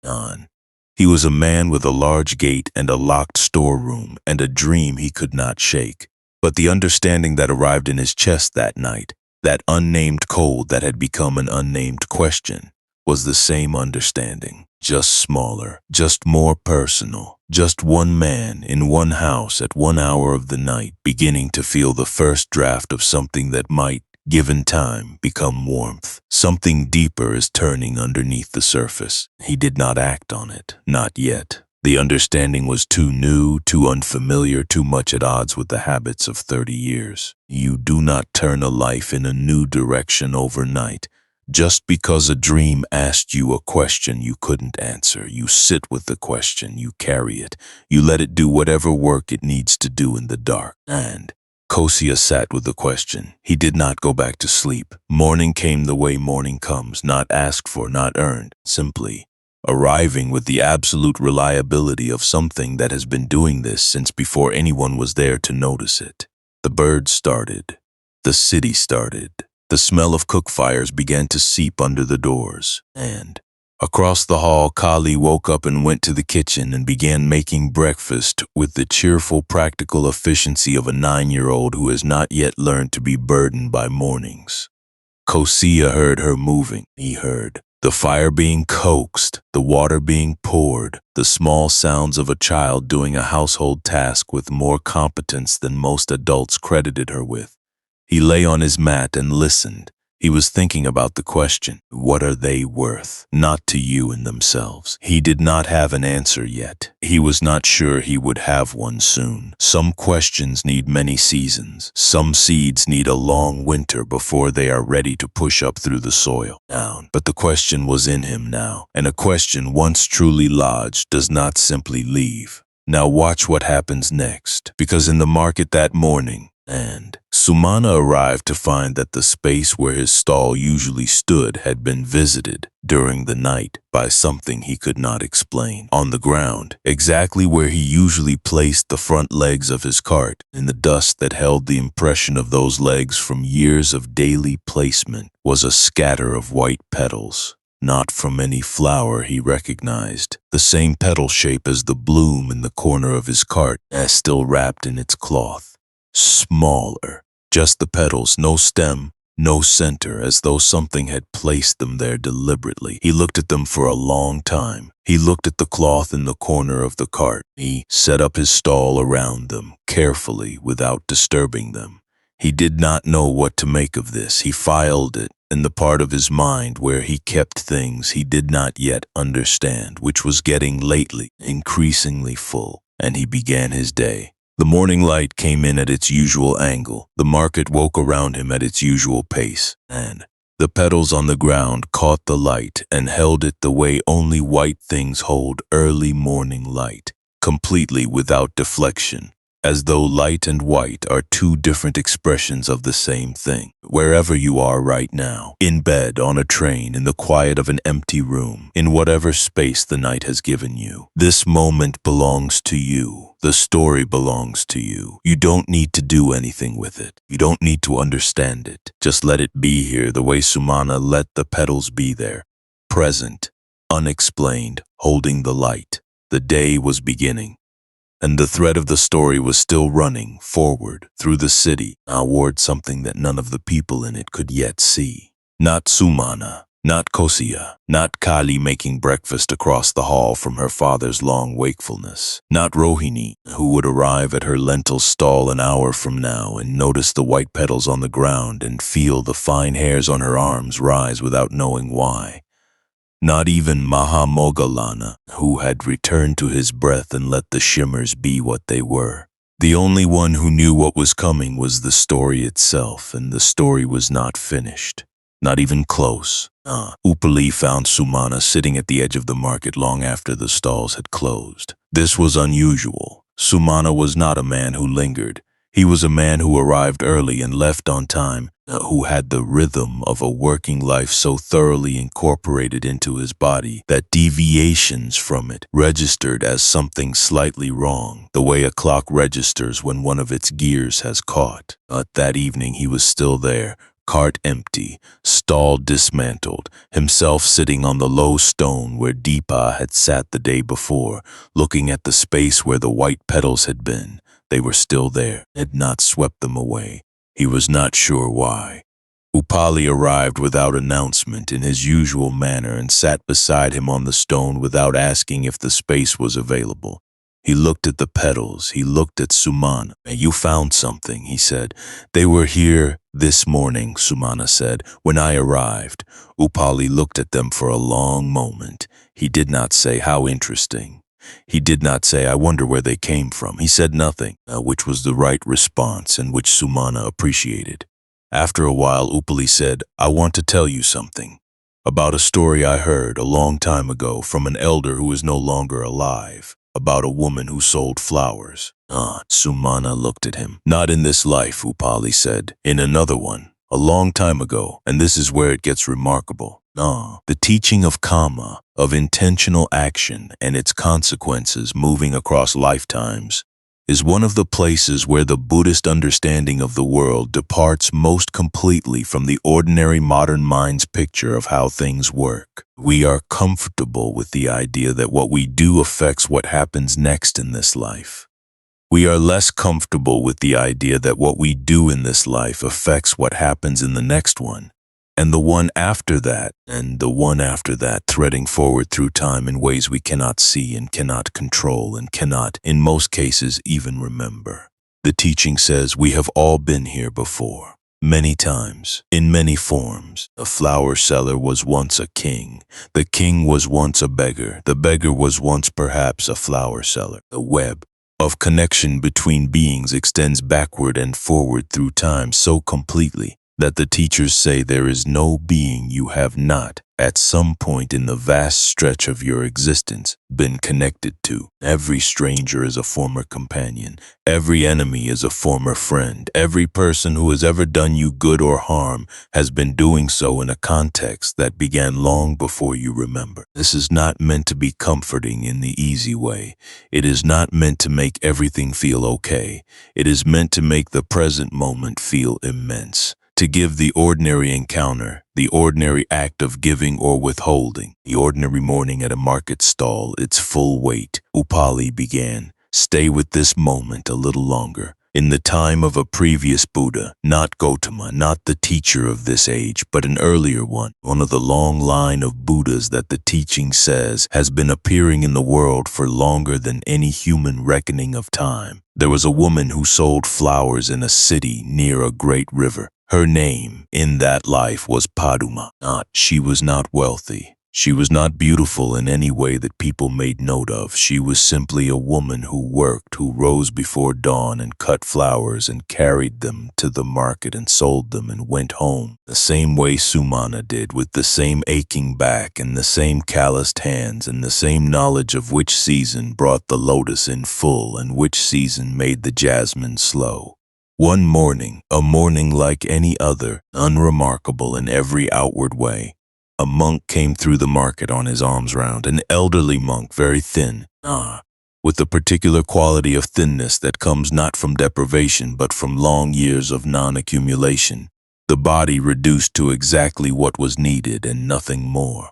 He was a man with a large gate and a locked storeroom and a dream he could not shake. But the understanding that arrived in his chest that night, that unnamed cold that had become an unnamed question, was the same understanding, just smaller, just more personal, just one man in one house at one hour of the night beginning to feel the first draft of something that might, given time, become warmth. Something deeper is turning underneath the surface. He did not act on it, not yet. The understanding was too new, too unfamiliar, too much at odds with the habits of 30 years. You do not turn a life in a new direction overnight. Just because a dream asked you a question you couldn't answer, you sit with the question, you carry it, you let it do whatever work it needs to do in the dark. And Cāḷī sat with the question. He did not go back to sleep. Morning came the way morning comes, not asked for, not earned, simply arriving with the absolute reliability of something that has been doing this since before anyone was there to notice it. The birds started. The city started. The smell of cook fires began to seep under the doors. And across the hall, Cāḷī woke up and went to the kitchen and began making breakfast with the cheerful, practical efficiency of a 9-year-old who has not yet learned to be burdened by mornings. Cāḷī heard her moving. He heard the fire being coaxed, the water being poured, the small sounds of a child doing a household task with more competence than most adults credited her with. He lay on his mat and listened. He was thinking about the question, what are they worth? Not to you in themselves. He did not have an answer yet. He was not sure he would have one soon. Some questions need many seasons. Some seeds need a long winter before they are ready to push up through the soil. But the question was in him now, and a question once truly lodged does not simply leave. Now watch what happens next, because in the market that morning, and Sumana arrived to find that the space where his stall usually stood had been visited during the night by something he could not explain. On the ground, exactly where he usually placed the front legs of his cart, in the dust that held the impression of those legs from years of daily placement, was a scatter of white petals. Not from any flower he recognized, the same petal shape as the bloom in the corner of his cart, as still wrapped in its cloth. Smaller, just the petals, no stem, no center, as though something had placed them there deliberately. He looked at them for a long time. He looked at the cloth in the corner of the cart. He set up his stall around them, carefully, without disturbing them. He did not know what to make of this. He filed it in the part of his mind where he kept things he did not yet understand, which was getting lately increasingly full, and he began his day. The morning light came in at its usual angle. The market woke around him at its usual pace, and the petals on the ground caught the light and held it the way only white things hold early morning light, completely without deflection, as though light and white are two different expressions of the same thing. Wherever you are right now, in bed, on a train, in the quiet of an empty room, in whatever space the night has given you, this moment belongs to you. The story belongs to you. You don't need to do anything with it. You don't need to understand it. Just let it be here the way Sumana let the petals be there. Present, unexplained, holding the light. The day was beginning. And the thread of the story was still running forward through the city toward something that none of the people in it could yet see. Not Sumana, not Kosia, not Cāḷī making breakfast across the hall from her father's long wakefulness. Not Rohini, who would arrive at her lentil stall an hour from now and notice the white petals on the ground and feel the fine hairs on her arms rise without knowing why. Not even Mahamoggallana, who had returned to his breath and let the shimmers be what they were. The only one who knew what was coming was the story itself, and the story was not finished. Not even close. Upali found Sumana sitting at the edge of the market long after the stalls had closed. This was unusual. Sumana was not a man who lingered. He was a man who arrived early and left on time, who had the rhythm of a working life so thoroughly incorporated into his body that deviations from it registered as something slightly wrong, the way a clock registers when one of its gears has caught. But that evening he was still there, cart empty, stall dismantled, himself sitting on the low stone where Deepa had sat the day before, looking at the space where the white petals had been. They were still there, had not swept them away. He was not sure why. Upali arrived without announcement in his usual manner and sat beside him on the stone without asking if the space was available. He looked at the petals. He looked at Sumana. "You found something," he said. "They were here this morning," Sumana said, "when I arrived." Upali looked at them for a long moment. He did not say, "How interesting." He did not say, "I wonder where they came from." He said nothing, which was the right response and which Sumana appreciated. After a while, Upali said, "I want to tell you something about a story I heard a long time ago from an elder who is no longer alive, about a woman who sold flowers." Sumana looked at him. "Not in this life," Upali said. "In another one, a long time ago, and this is where it gets remarkable. The teaching of karma, of intentional action and its consequences moving across lifetimes, is one of the places where the Buddhist understanding of the world departs most completely from the ordinary modern mind's picture of how things work. We are comfortable with the idea that what we do affects what happens next in this life. We are less comfortable with the idea that what we do in this life affects what happens in the next one, and the one after that, and the one after that, threading forward through time in ways we cannot see and cannot control and cannot, in most cases, even remember. The teaching says we have all been here before, many times, in many forms. A flower seller was once a king. The king was once a beggar. The beggar was once perhaps a flower seller. The web of connection between beings extends backward and forward through time so completely that the teachers say there is no being you have not, at some point in the vast stretch of your existence, been connected to. Every stranger is a former companion. Every enemy is a former friend. Every person who has ever done you good or harm has been doing so in a context that began long before you remember. This is not meant to be comforting in the easy way. It is not meant to make everything feel okay. It is meant to make the present moment feel immense. To give the ordinary encounter, the ordinary act of giving or withholding, the ordinary morning at a market stall, its full weight. Upali began, "Stay with this moment a little longer. In the time of a previous Buddha, not Gautama, not the teacher of this age, but an earlier one of the long line of Buddhas that the teaching says has been appearing in the world for longer than any human reckoning of time. There was a woman who sold flowers in a city near a great river. Her name in that life was Paduma. She was not wealthy. She was not beautiful in any way that people made note of. She was simply a woman who worked, who rose before dawn and cut flowers and carried them to the market and sold them and went home, the same way Sumana did, with the same aching back and the same calloused hands and the same knowledge of which season brought the lotus in full and which season made the jasmine slow. One morning, a morning like any other, unremarkable in every outward way, a monk came through the market on his alms round, an elderly monk, very thin, with the particular quality of thinness that comes not from deprivation but from long years of non-accumulation, the body reduced to exactly what was needed and nothing more.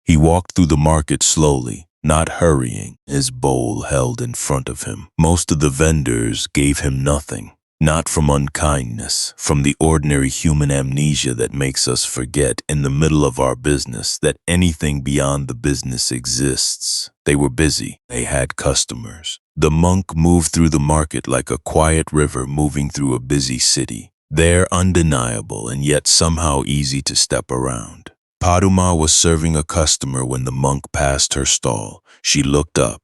He walked through the market slowly, not hurrying, his bowl held in front of him. Most of the vendors gave him nothing. Not from unkindness, from the ordinary human amnesia that makes us forget in the middle of our business that anything beyond the business exists. They were busy. They had customers. The monk moved through the market like a quiet river moving through a busy city. There, undeniable and yet somehow easy to step around. Paduma was serving a customer when the monk passed her stall. She looked up.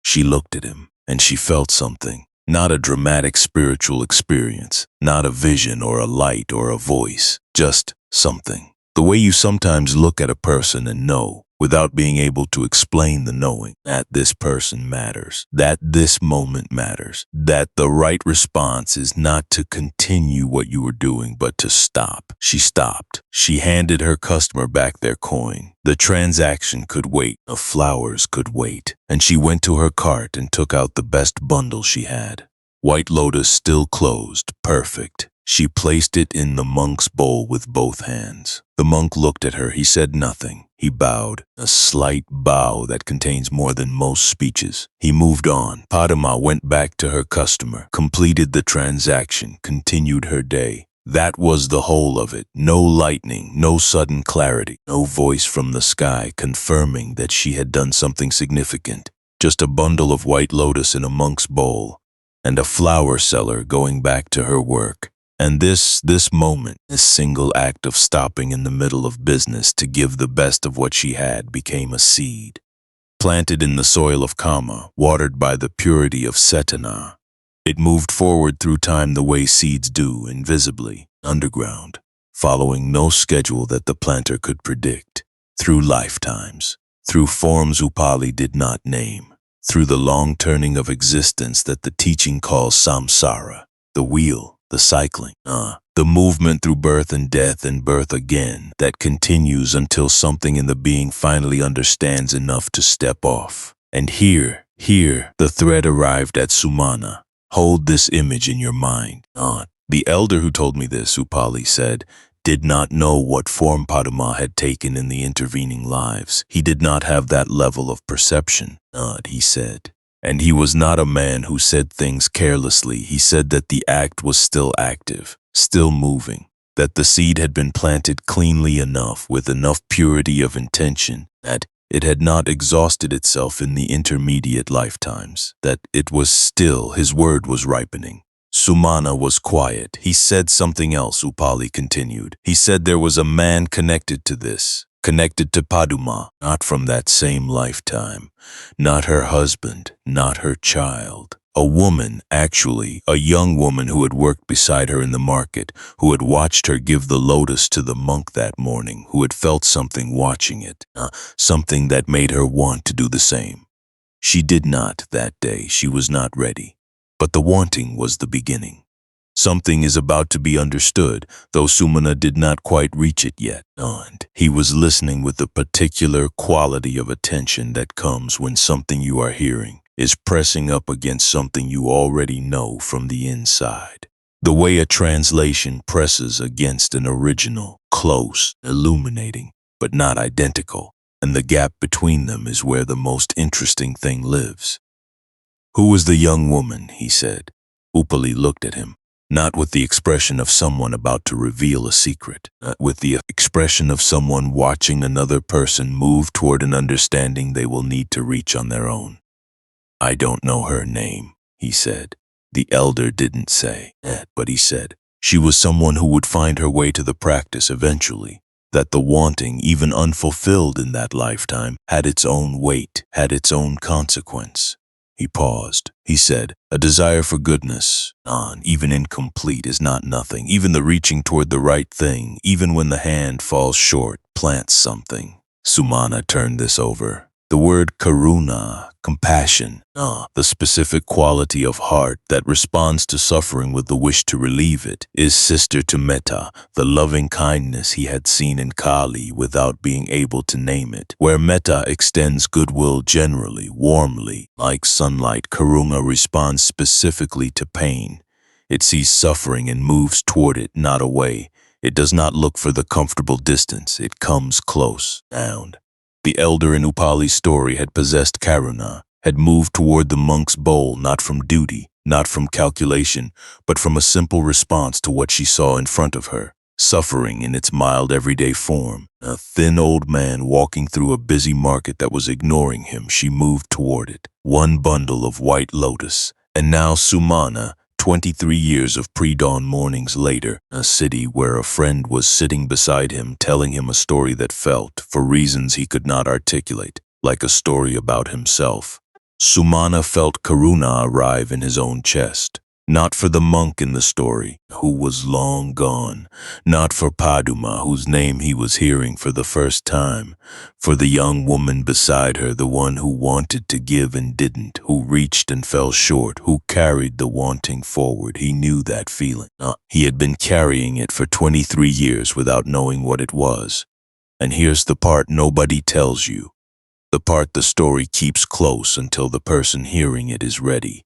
She looked at him, and she felt something. Not a dramatic spiritual experience, not a vision or a light or a voice, just something. The way you sometimes look at a person and know, without being able to explain the knowing, that this person matters, that this moment matters, that the right response is not to continue what you were doing, but to stop. She stopped. She handed her customer back their coin. The transaction could wait, the flowers could wait, and she went to her cart and took out the best bundle she had. White lotus still closed, perfect. She placed it in the monk's bowl with both hands. The monk looked at her. He said nothing. He bowed, a slight bow that contains more than most speeches. He moved on. Padma went back to her customer, completed the transaction, continued her day. That was the whole of it. No lightning, no sudden clarity, no voice from the sky confirming that she had done something significant. Just a bundle of white lotus in a monk's bowl, and a flower seller going back to her work. And this moment, this single act of stopping in the middle of business to give the best of what she had became a seed, planted in the soil of Kama, watered by the purity of Cetana. It moved forward through time the way seeds do, invisibly, underground, following no schedule that the planter could predict, through lifetimes, through forms Upali did not name, through the long turning of existence that the teaching calls samsara, the wheel, the cycling, the movement through birth and birth again that continues until something in the being finally understands enough to step off. And here, the thread arrived at Sumana. Hold this image in your mind. The elder who told me this, Upali said, did not know what form Padma had taken in the intervening lives. He did not have that level of perception, he said. And he was not a man who said things carelessly. He said that the act was still active, still moving, that the seed had been planted cleanly enough, with enough purity of intention, that it had not exhausted itself in the intermediate lifetimes, that it was still, his word was ripening. Sumana was quiet. He said something else, Upali continued. He said there was a man connected to this, connected to Paduma, not from that same lifetime, not her husband, not her child. A woman, actually, a young woman who had worked beside her in the market, who had watched her give the lotus to the monk that morning, who had felt something watching it, something that made her want to do the same. She did not that day. She was not ready. But the wanting was the beginning. Something is about to be understood, though Sumana did not quite reach it yet, and he was listening with the particular quality of attention that comes when something you are hearing is pressing up against something you already know from the inside. The way a translation presses against an original, close, illuminating, but not identical, and the gap between them is where the most interesting thing lives. Who was the young woman, he said. Upali looked at him, not with the expression of someone about to reveal a secret, not with the expression of someone watching another person move toward an understanding they will need to reach on their own. I don't know her name, he said. The elder didn't say that, but he said she was someone who would find her way to the practice eventually, that the wanting, even unfulfilled in that lifetime, had its own weight, had its own consequence. He paused. He said, a desire for goodness, even incomplete, is not nothing. Even the reaching toward the right thing, even when the hand falls short, plants something. Sumana turned this over. The word karuna, compassion, the specific quality of heart that responds to suffering with the wish to relieve it, is sister to Mettā, the loving kindness he had seen in Cāḷī without being able to name it. Where Mettā extends goodwill generally, warmly, like sunlight, karuna responds specifically to pain. It sees suffering and moves toward it, not away. It does not look for the comfortable distance. It comes close, down. The elder in Upali's story had possessed karuna, had moved toward the monk's bowl not from duty, not from calculation, but from a simple response to what she saw in front of her, suffering in its mild everyday form. A thin old man walking through a busy market that was ignoring him, she moved toward it, one bundle of white lotus. And now Sumana, 23 years of pre-dawn mornings later, a city where a friend was sitting beside him telling him a story that felt, for reasons he could not articulate, like a story about himself. Sumana felt karuna arrive in his own chest. Not for the monk in the story, who was long gone, not for Paduma, whose name he was hearing for the first time, for the young woman beside her, the one who wanted to give and didn't, who reached and fell short, who carried the wanting forward. He knew that feeling. He had been carrying it for 23 years without knowing what it was. And here's the part nobody tells you, the part the story keeps close until the person hearing it is ready.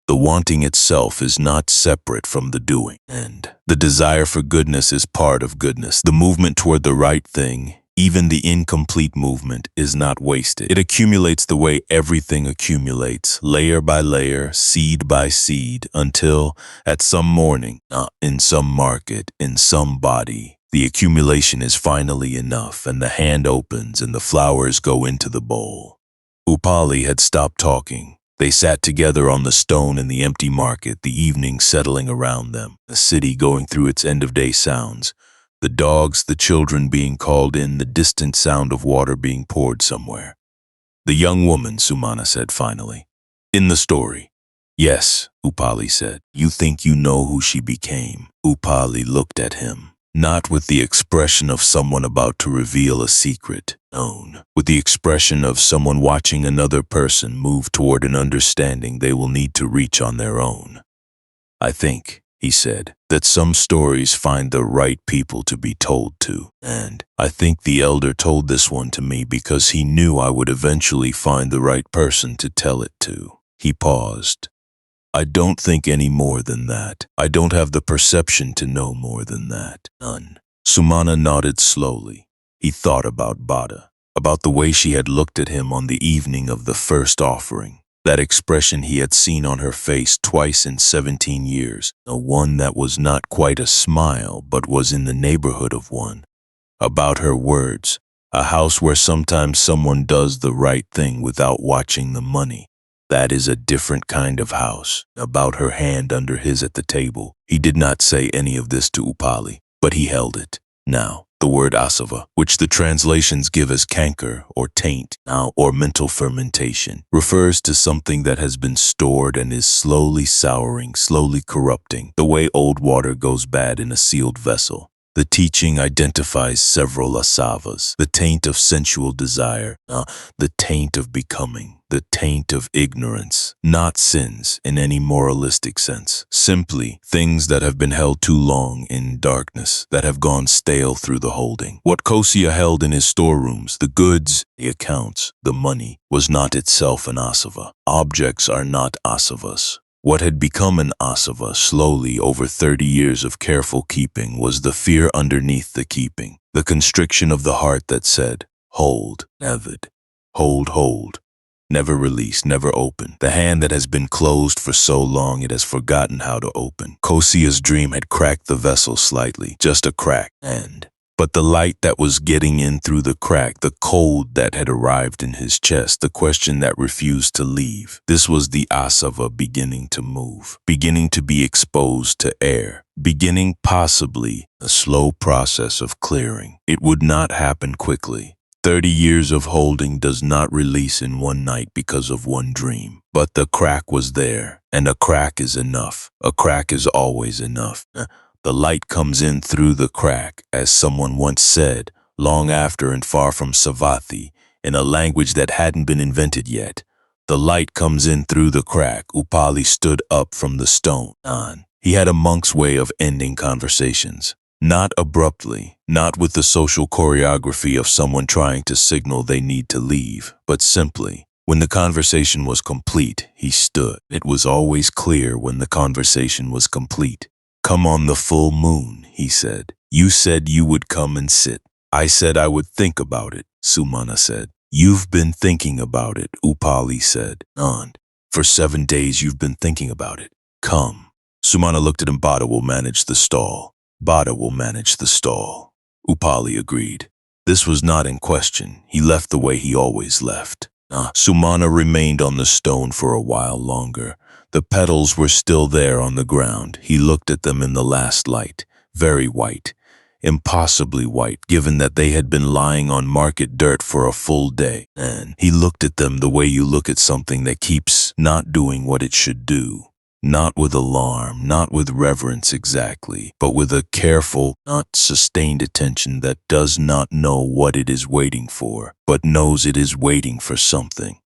The wanting itself is not separate from the doing, and the desire for goodness is part of goodness. The movement toward the right thing, even the incomplete movement, is not wasted. It accumulates the way everything accumulates, layer by layer, seed by seed, until, at some morning, in some market, in some body, the accumulation is finally enough, and the hand opens and the flowers go into the bowl. Upali had stopped talking. They sat together on the stone in the empty market, the evening settling around them, the city going through its end-of-day sounds, the dogs, the children being called in, the distant sound of water being poured somewhere. The young woman, Sumana said finally. In the story. Yes, Upali said. You think you know who she became. Upali looked at him. Not with the expression of someone about to reveal a secret, known, with the expression of someone watching another person move toward an understanding they will need to reach on their own. I think, he said, that some stories find the right people to be told to, and I think the elder told this one to me because he knew I would eventually find the right person to tell it to. He paused. I don't think any more than that. I don't have the perception to know more than that. None. Sumana nodded slowly. He thought about Bada, about the way she had looked at him on the evening of the first offering, that expression he had seen on her face twice in 17 years, a one that was not quite a smile but was in the neighborhood of one. About her words, a house where sometimes someone does the right thing without watching the money. That is a different kind of house. About her hand under his at the table. He did not say any of this to Upali, but he held it. Now, the word asava, which the translations give as canker or taint, or mental fermentation, refers to something that has been stored and is slowly souring, slowly corrupting, the way old water goes bad in a sealed vessel. The teaching identifies several asavas, the taint of sensual desire, the taint of becoming, the taint of ignorance, not sins in any moralistic sense, simply things that have been held too long in darkness, that have gone stale through the holding. What Kosya held in his storerooms, the goods, the accounts, the money, was not itself an asava. Objects are not asavas. What had become an asava slowly over 30 years of careful keeping was the fear underneath the keeping, the constriction of the heart that said, hold, avid, hold, never release, never open. The hand that has been closed for so long it has forgotten how to open. Kosya's dream had cracked the vessel slightly, just a crack, and But the light that was getting in through the crack, the cold that had arrived in his chest, the question that refused to leave. This was the asava beginning to move, beginning to be exposed to air, beginning possibly a slow process of clearing. It would not happen quickly. 30 years of holding does not release in one night because of one dream. But the crack was there, and a crack is enough. A crack is always enough. The light comes in through the crack, as someone once said, long after and far from Savatthi, in a language that hadn't been invented yet. The light comes in through the crack. Upali stood up from the stone. He had a monk's way of ending conversations. Not abruptly, not with the social choreography of someone trying to signal they need to leave, but simply. When the conversation was complete, he stood. It was always clear when the conversation was complete. "Come on the full moon," he said. "You said you would come and sit." "I said I would think about it," Sumana said. "You've been thinking about it," Upali said. "For 7 days you've been thinking about it. Come." Sumana looked at him. "Bada will manage the stall." "Bada will manage the stall," Upali agreed. This was not in question. He left the way he always left. Sumana remained on the stone for a while longer. The petals were still there on the ground. He looked at them in the last light, very white, impossibly white, given that they had been lying on market dirt for a full day. And he looked at them the way you look at something that keeps not doing what it should do. Not with alarm, not with reverence exactly, but with a careful, not sustained attention that does not know what it is waiting for, but knows it is waiting for something.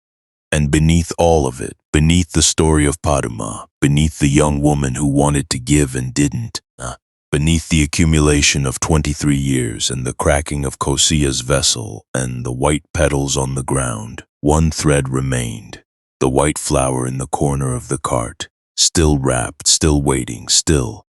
And beneath all of it, beneath the story of Padma, beneath the young woman who wanted to give and didn't, beneath the accumulation of 23 years and the cracking of Kosia's vessel and the white petals on the ground, one thread remained, the white flower in the corner of the cart, still wrapped, still waiting, still,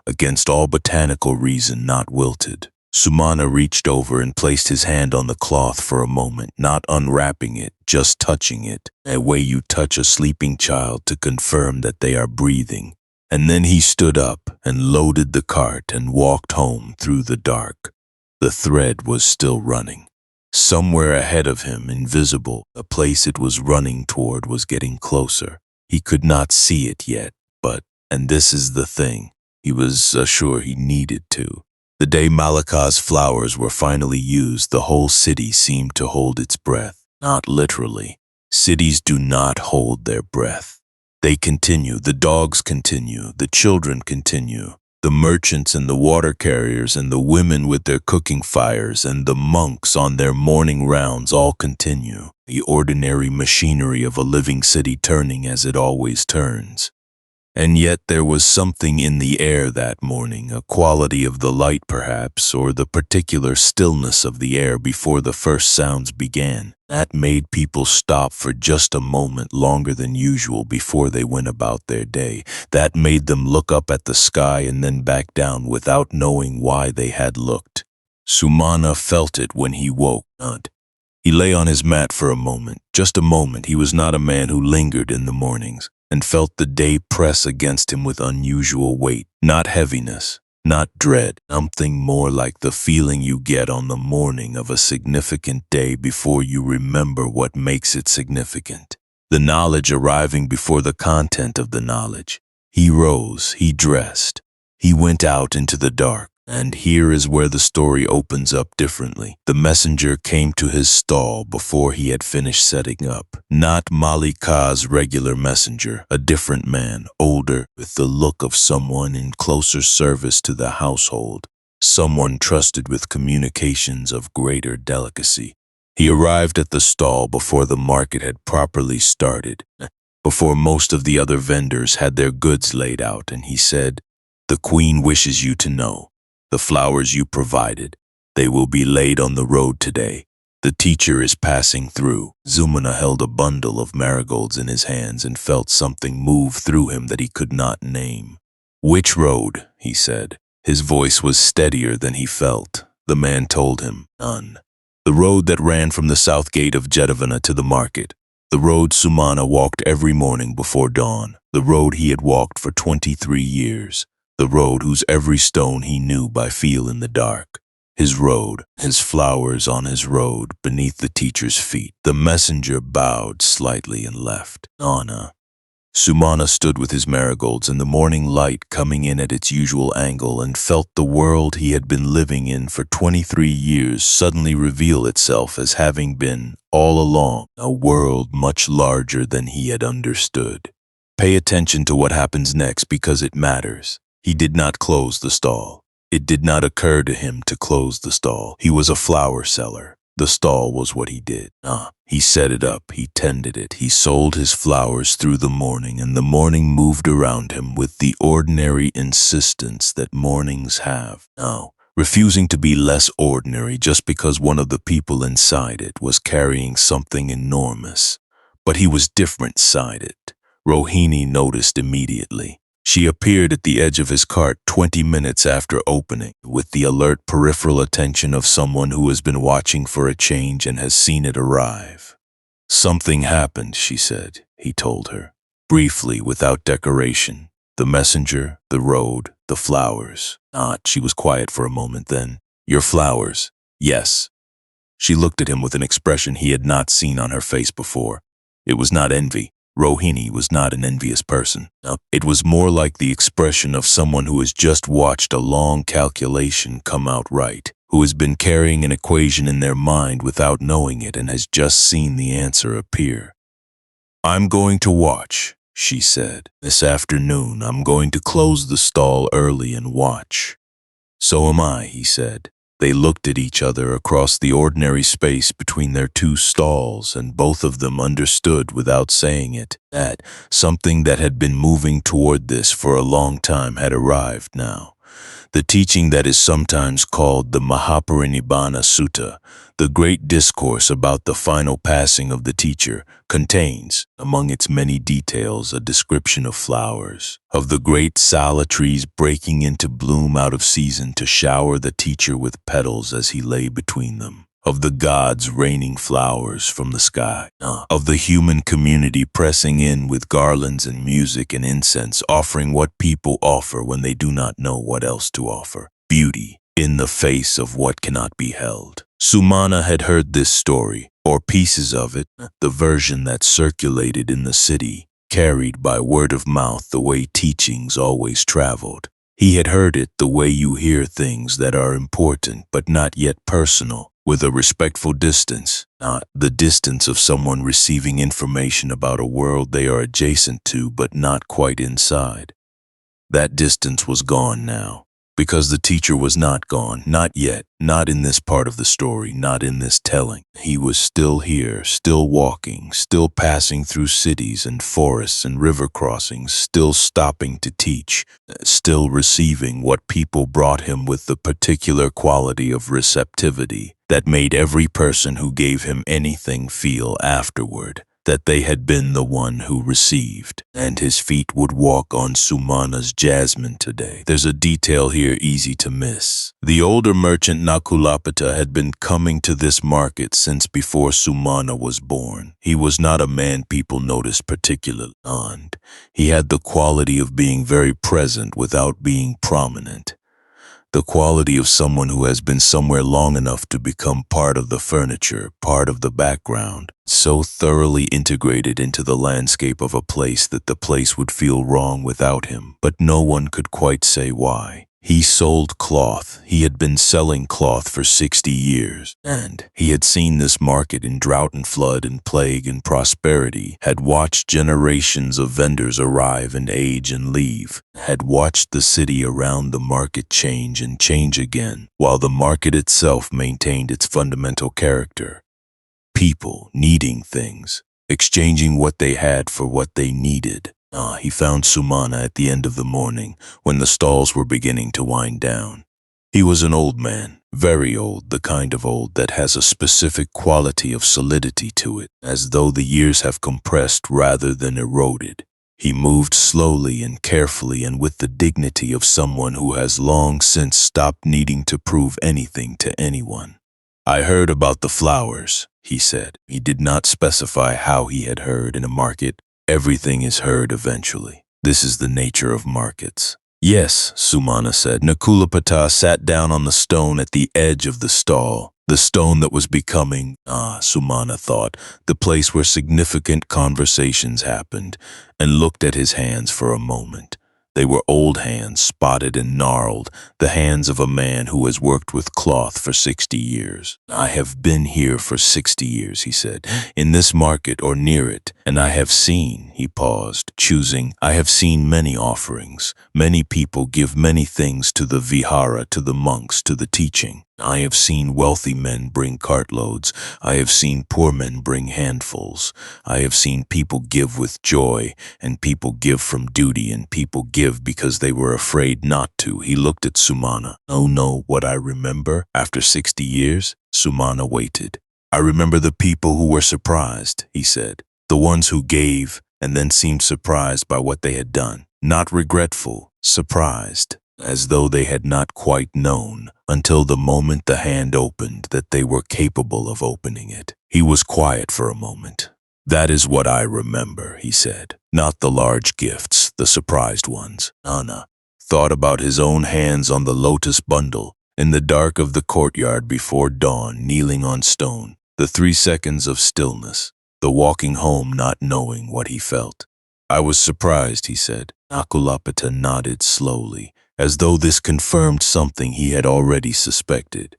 against all botanical reason, not wilted. Sumana reached over and placed his hand on the cloth for a moment, not unwrapping it, just touching it, a way you touch a sleeping child to confirm that they are breathing. And then he stood up and loaded the cart and walked home through the dark. The thread was still running. Somewhere ahead of him, invisible, a place it was running toward was getting closer. He could not see it yet, but, and this is the thing, he was sure he needed to. The day Malaka's flowers were finally used, the whole city seemed to hold its breath. Not literally. Cities do not hold their breath. They continue, the dogs continue, the children continue, the merchants and the water carriers and the women with their cooking fires and the monks on their morning rounds all continue. The ordinary machinery of a living city turning as it always turns. And yet there was something in the air that morning, a quality of the light perhaps, or the particular stillness of the air before the first sounds began, that made people stop for just a moment longer than usual before they went about their day. That made them look up at the sky and then back down without knowing why they had looked. Sumana felt it when he woke. He lay on his mat for a moment, just a moment. He was not a man who lingered in the mornings, and felt the day press against him with unusual weight, not heaviness, not dread, something more like the feeling you get on the morning of a significant day before you remember what makes it significant. The knowledge arriving before the content of the knowledge. He rose, he dressed, he went out into the dark. And here is where the story opens up differently. The messenger came to his stall before he had finished setting up. Not Malika's regular messenger, a different man, older, with the look of someone in closer service to the household, someone trusted with communications of greater delicacy. He arrived at the stall before the market had properly started, before most of the other vendors had their goods laid out, and he said, "The queen wishes you to know. The flowers you provided, they will be laid on the road today. The teacher is passing through." Sumana held a bundle of marigolds in his hands and felt something move through him that he could not name. "Which road?" he said. His voice was steadier than he felt. The man told him, "None. The road that ran from the south gate of Jetavana to the market. The road Sumana walked every morning before dawn. The road he had walked for 23 years. The road whose every stone he knew by feel in the dark. His road, his flowers on his road beneath the teacher's feet. The messenger bowed slightly and left. Anna. Sumana stood with his marigolds in the morning light coming in at its usual angle and felt the world he had been living in for 23 years suddenly reveal itself as having been, all along, a world much larger than he had understood. Pay attention to what happens next because it matters. He did not close the stall. It did not occur to him to close the stall. He was a flower seller. The stall was what he did. He set it up, he tended it, he sold his flowers through the morning, and the morning moved around him with the ordinary insistence that mornings have. Refusing to be less ordinary just because one of the people inside it was carrying something enormous. But he was different-sided. Rohini noticed immediately. She appeared at the edge of his cart 20 minutes after opening, with the alert peripheral attention of someone who has been watching for a change and has seen it arrive. Something happened, she said, he told her. Briefly, without decoration. The messenger, the road, the flowers. She was quiet for a moment then. Your flowers? Yes. She looked at him with an expression he had not seen on her face before. It was not envy. Rohini was not an envious person. It was more like the expression of someone who has just watched a long calculation come out right, who has been carrying an equation in their mind without knowing it and has just seen the answer appear. I'm going to watch, she said. This afternoon, I'm going to close the stall early and watch. So am I, he said. They looked at each other across the ordinary space between their two stalls, and both of them understood without saying it that something that had been moving toward this for a long time had arrived now. The teaching that is sometimes called the Mahaparinibbana Sutta, the great discourse about the final passing of the teacher, contains, among its many details, a description of flowers, of the great sala trees breaking into bloom out of season to shower the teacher with petals as he lay between them, of the gods raining flowers from the sky, of the human community pressing in with garlands and music and incense, offering what people offer when they do not know what else to offer, beauty in the face of what cannot be held. Sumana had heard this story, or pieces of it, the version that circulated in the city, carried by word of mouth the way teachings always traveled. He had heard it the way you hear things that are important but not yet personal, with a respectful distance, not the distance of someone receiving information about a world they are adjacent to but not quite inside. That distance was gone now, because the teacher was not gone, not yet, not in this part of the story, not in this telling. He was still here, still walking, still passing through cities and forests and river crossings, still stopping to teach, still receiving what people brought him with the particular quality of receptivity that made every person who gave him anything feel afterward that they had been the one who received, and his feet would walk on Sumana's jasmine today. There's a detail here easy to miss. The older merchant Nakulapita had been coming to this market since before Sumana was born. He was not a man people noticed particularly, and he had the quality of being very present without being prominent. The quality of someone who has been somewhere long enough to become part of the furniture, part of the background, so thoroughly integrated into the landscape of a place that the place would feel wrong without him, but no one could quite say why. He sold cloth. He had been selling cloth for 60 years, and he had seen this market in drought and flood and plague and prosperity, had watched generations of vendors arrive and age and leave, had watched the city around the market change and change again, while the market itself maintained its fundamental character. People needing things, exchanging what they had for what they needed. He found Sumana at the end of the morning, when the stalls were beginning to wind down. He was an old man, very old, the kind of old that has a specific quality of solidity to it, as though the years have compressed rather than eroded. He moved slowly and carefully and with the dignity of someone who has long since stopped needing to prove anything to anyone. I heard about the flowers, he said. He did not specify how he had heard in a market. Everything is heard eventually. This is the nature of markets. Yes, Sumana said. Nakulapata sat down on the stone at the edge of the stall. The stone that was becoming, Sumana thought, the place where significant conversations happened, and looked at his hands for a moment. They were old hands, spotted and gnarled, the hands of a man who has worked with cloth for 60 years. I have been here for 60 years, he said, in this market or near it, and I have seen, he paused, choosing, I have seen many offerings. Many people give many things to the vihara, to the monks, to the teaching. I have seen wealthy men bring cartloads. I have seen poor men bring handfuls. I have seen people give with joy, and people give from duty, and people give because they were afraid not to. He looked at Sumana. Oh no, what I remember after 60 years? Sumana waited. I remember the people who were surprised, he said. The ones who gave and then seemed surprised by what they had done. Not regretful, surprised, as though they had not quite known, until the moment the hand opened, that they were capable of opening it. He was quiet for a moment. That is what I remember, he said. Not the large gifts, the surprised ones. Anna thought about his own hands on the lotus bundle, in the dark of the courtyard before dawn, kneeling on stone, the 3 seconds of stillness, the walking home not knowing what he felt. I was surprised, he said. Nakulapita nodded slowly, as though this confirmed something he had already suspected.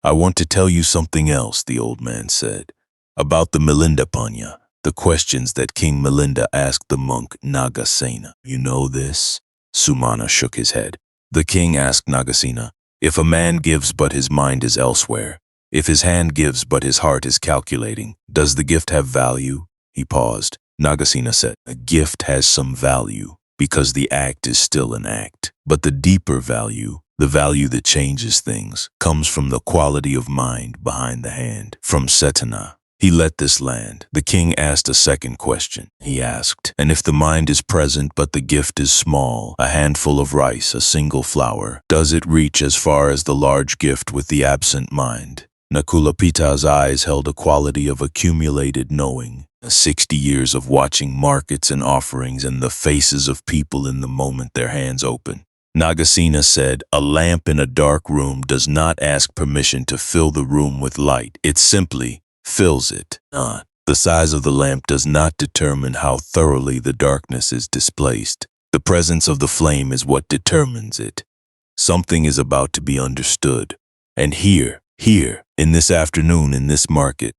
I want to tell you something else, the old man said, about the Milindapanya, the questions that King Milinda asked the monk Nagasena. You know this? Sumana shook his head. The king asked Nagasena, if a man gives but his mind is elsewhere, if his hand gives but his heart is calculating, does the gift have value? He paused. Nagasena said, a gift has some value, because the act is still an act. But the deeper value, the value that changes things, comes from the quality of mind behind the hand, from Cetana. He let this land. The king asked a second question. He asked, and if the mind is present but the gift is small, a handful of rice, a single flower, does it reach as far as the large gift with the absent mind? Nakulapita's eyes held a quality of accumulated knowing, 60 years of watching markets and offerings and the faces of people in the moment their hands open. Nagasena said, a lamp in a dark room does not ask permission to fill the room with light. It simply fills it. The size of the lamp does not determine how thoroughly the darkness is displaced. The presence of the flame is what determines it. Something is about to be understood. And here, in this afternoon in this market,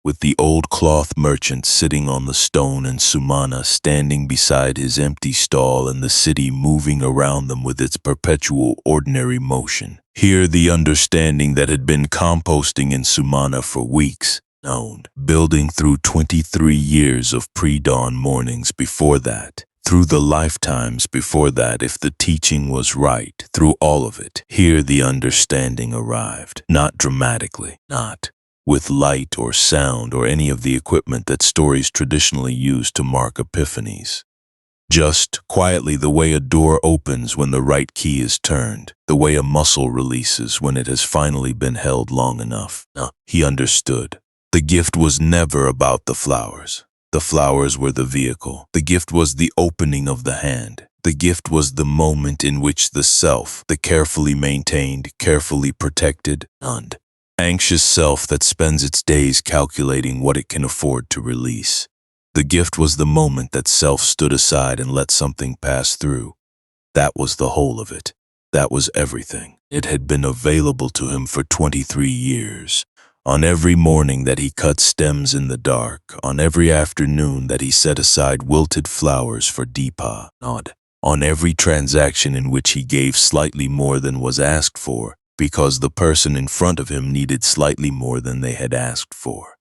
with the old cloth merchant sitting on the stone and Sumana standing beside his empty stall and the city moving around them with its perpetual ordinary motion. Here the understanding that had been composting in Sumana for weeks, building through 23 years of pre-dawn mornings before that, through the lifetimes before that, if the teaching was right, through all of it, here the understanding arrived, not dramatically, not with light or sound or any of the equipment that stories traditionally use to mark epiphanies. Just quietly, the way a door opens when the right key is turned, the way a muscle releases when it has finally been held long enough. He understood. The gift was never about the flowers. The flowers were the vehicle. The gift was the opening of the hand. The gift was the moment in which the self, the carefully maintained, carefully protected, and anxious self that spends its days calculating what it can afford to release. The gift was the moment that self stood aside and let something pass through. That was the whole of it. That was everything. It had been available to him for 23 years. On every morning that he cut stems in the dark, on every afternoon that he set aside wilted flowers for Deepa, on every transaction in which he gave slightly more than was asked for, because the person in front of him needed slightly more than they had asked for.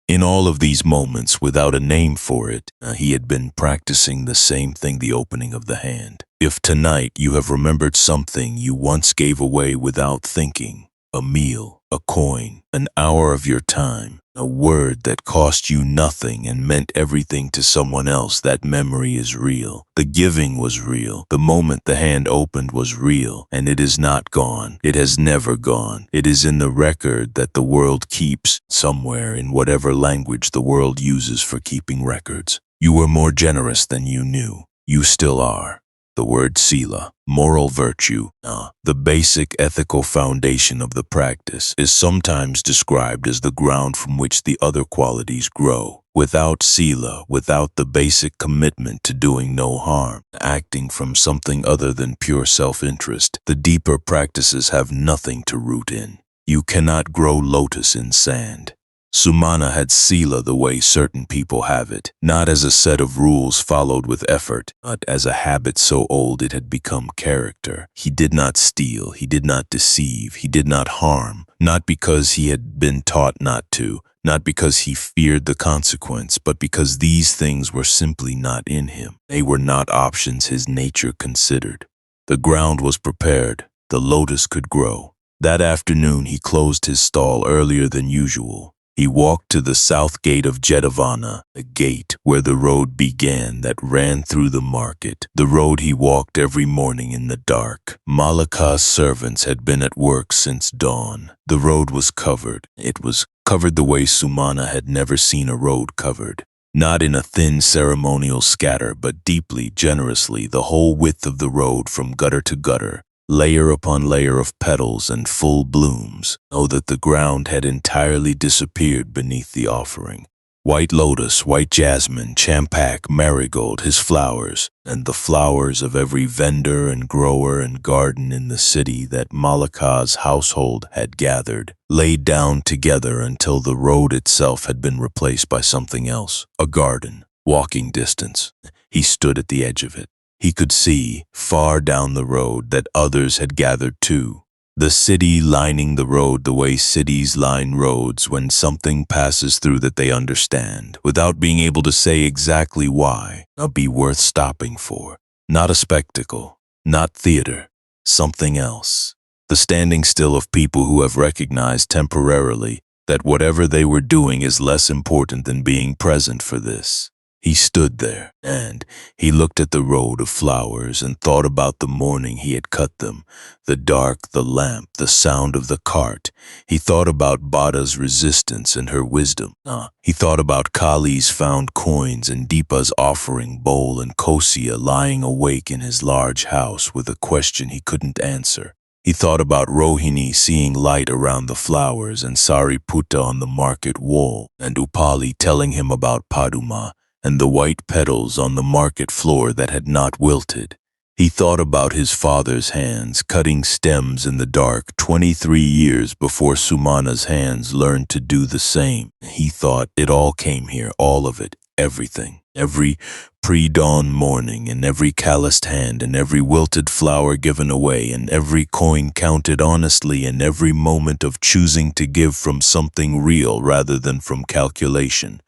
In all of these moments, without a name for it, he had been practicing the same thing, the opening of the hand. If tonight you have remembered something you once gave away without thinking, a meal, a coin, an hour of your time, a word that cost you nothing and meant everything to someone else, that memory is real. The giving was real. The moment the hand opened was real, and it is not gone. It has never gone. It is in the record that the world keeps, somewhere in whatever language the world uses for keeping records. You were more generous than you knew. You still are. The word sila, moral virtue, the basic ethical foundation of the practice, is sometimes described as the ground from which the other qualities grow. Without sila, without the basic commitment to doing no harm, acting from something other than pure self-interest, the deeper practices have nothing to root in. You cannot grow lotus in sand. Sumana had sila the way certain people have it, not as a set of rules followed with effort, but as a habit so old it had become character. He did not steal, he did not deceive, he did not harm, not because he had been taught not to, not because he feared the consequence, but because these things were simply not in him. They were not options his nature considered. The ground was prepared, the lotus could grow. That afternoon he closed his stall earlier than usual. He walked to the south gate of Jetavana, the gate where the road began that ran through the market, the road he walked every morning in the dark. Malaka's servants had been at work since dawn. The road was covered. It was covered the way Sumana had never seen a road covered. Not in a thin ceremonial scatter, but deeply, generously, the whole width of the road from gutter to gutter. Layer upon layer of petals and full blooms, so that the ground had entirely disappeared beneath the offering. White lotus, white jasmine, champak, marigold, his flowers, and the flowers of every vendor and grower and garden in the city that Malaka's household had gathered, laid down together until the road itself had been replaced by something else, a garden, walking distance. He stood at the edge of it. He could see, far down the road, that others had gathered too. The city lining the road the way cities line roads when something passes through that they understand, without being able to say exactly why, not be worth stopping for. Not a spectacle, not theater, something else. The standing still of people who have recognized temporarily that whatever they were doing is less important than being present for this. He stood there, and he looked at the road of flowers and thought about the morning he had cut them, the dark, the lamp, the sound of the cart. He thought about Bada's resistance and her wisdom. He thought about Cāḷī's found coins and Deepa's offering bowl and Kosya lying awake in his large house with a question he couldn't answer. He thought about Rohini seeing light around the flowers and Sariputta on the market wall, and Upali telling him about Paduma and the white petals on the market floor that had not wilted. He thought about his father's hands cutting stems in the dark 23 years before Sumana's hands learned to do the same. He thought it all came here, all of it, everything. Every pre-dawn morning, and every calloused hand, and every wilted flower given away, and every coin counted honestly, and every moment of choosing to give from something real rather than from calculation.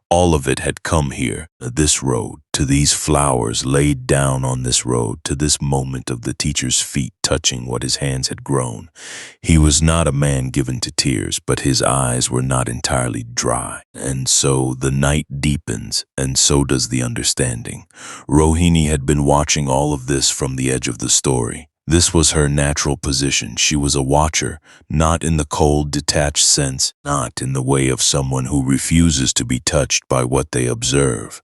All of it had come here, this road, to these flowers laid down on this road, to this moment of the teacher's feet touching what his hands had grown. He was not a man given to tears, but his eyes were not entirely dry. And so the night deepens, and so does the understanding. Rohini had been watching all of this from the edge of the story. This was her natural position. She was a watcher, not in the cold, detached sense, not in the way of someone who refuses to be touched by what they observe.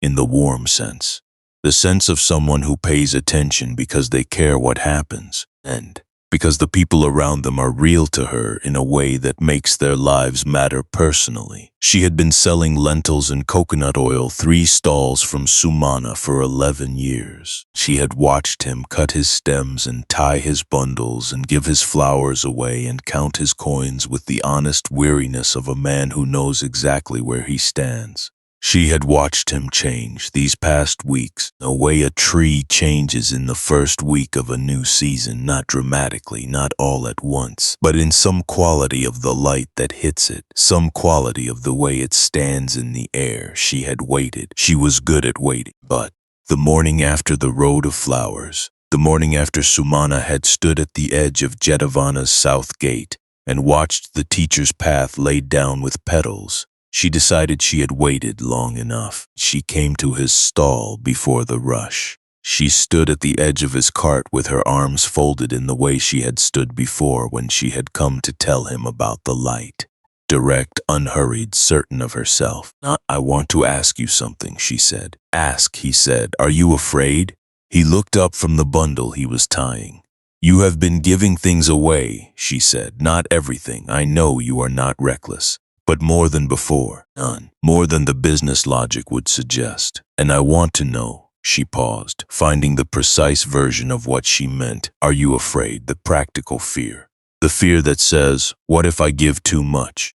In the warm sense, the sense of someone who pays attention because they care what happens, and because the people around them are real to her in a way that makes their lives matter personally. She had been selling lentils and coconut oil 3 stalls from Sumana for 11 years. She had watched him cut his stems and tie his bundles and give his flowers away and count his coins with the honest weariness of a man who knows exactly where he stands. She had watched him change these past weeks, the way a tree changes in the first week of a new season, not dramatically, not all at once, but in some quality of the light that hits it, some quality of the way it stands in the air. She had waited. She was good at waiting. But the morning after the road of flowers, the morning after Sumana had stood at the edge of Jetavana's south gate and watched the teacher's path laid down with petals, she decided she had waited long enough. She came to his stall before the rush. She stood at the edge of his cart with her arms folded in the way she had stood before when she had come to tell him about the light. Direct, unhurried, certain of herself. "I want to ask you something," she said. "Ask," he said. "Are you afraid?" He looked up from the bundle he was tying. You have been giving things away, she said. Not everything. I know you are not reckless. But more than before, none. More than the business logic would suggest. And I want to know. She paused, finding the precise version of what she meant. Are you afraid? The practical fear. The fear that says, what if I give too much?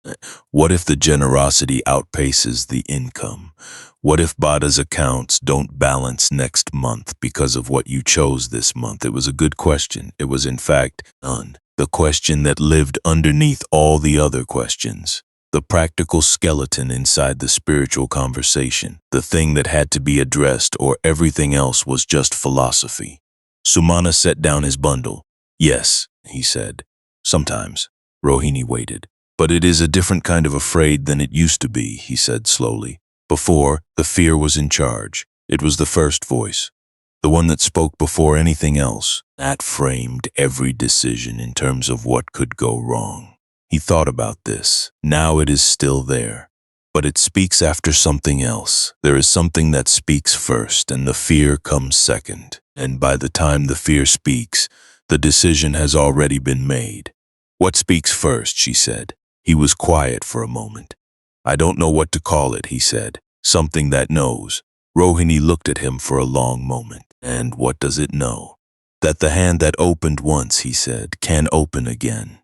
What if the generosity outpaces the income? What if Bada's accounts don't balance next month because of what you chose this month? It was a good question. It was, in fact, none. The question that lived underneath all the other questions. The practical skeleton inside the spiritual conversation. The thing that had to be addressed, or everything else was just philosophy. Sumana set down his bundle. Yes, he said. Sometimes. Rohini waited. But it is a different kind of afraid than it used to be, he said slowly. Before, the fear was in charge. It was the first voice. The one that spoke before anything else. That framed every decision in terms of what could go wrong. He thought about this. Now it is still there. But it speaks after something else. There is something that speaks first, and the fear comes second. And by the time the fear speaks, the decision has already been made. What speaks first, she said. He was quiet for a moment. I don't know what to call it, he said. Something that knows. Rohini looked at him for a long moment. And what does it know? That the hand that opened once, he said, can open again.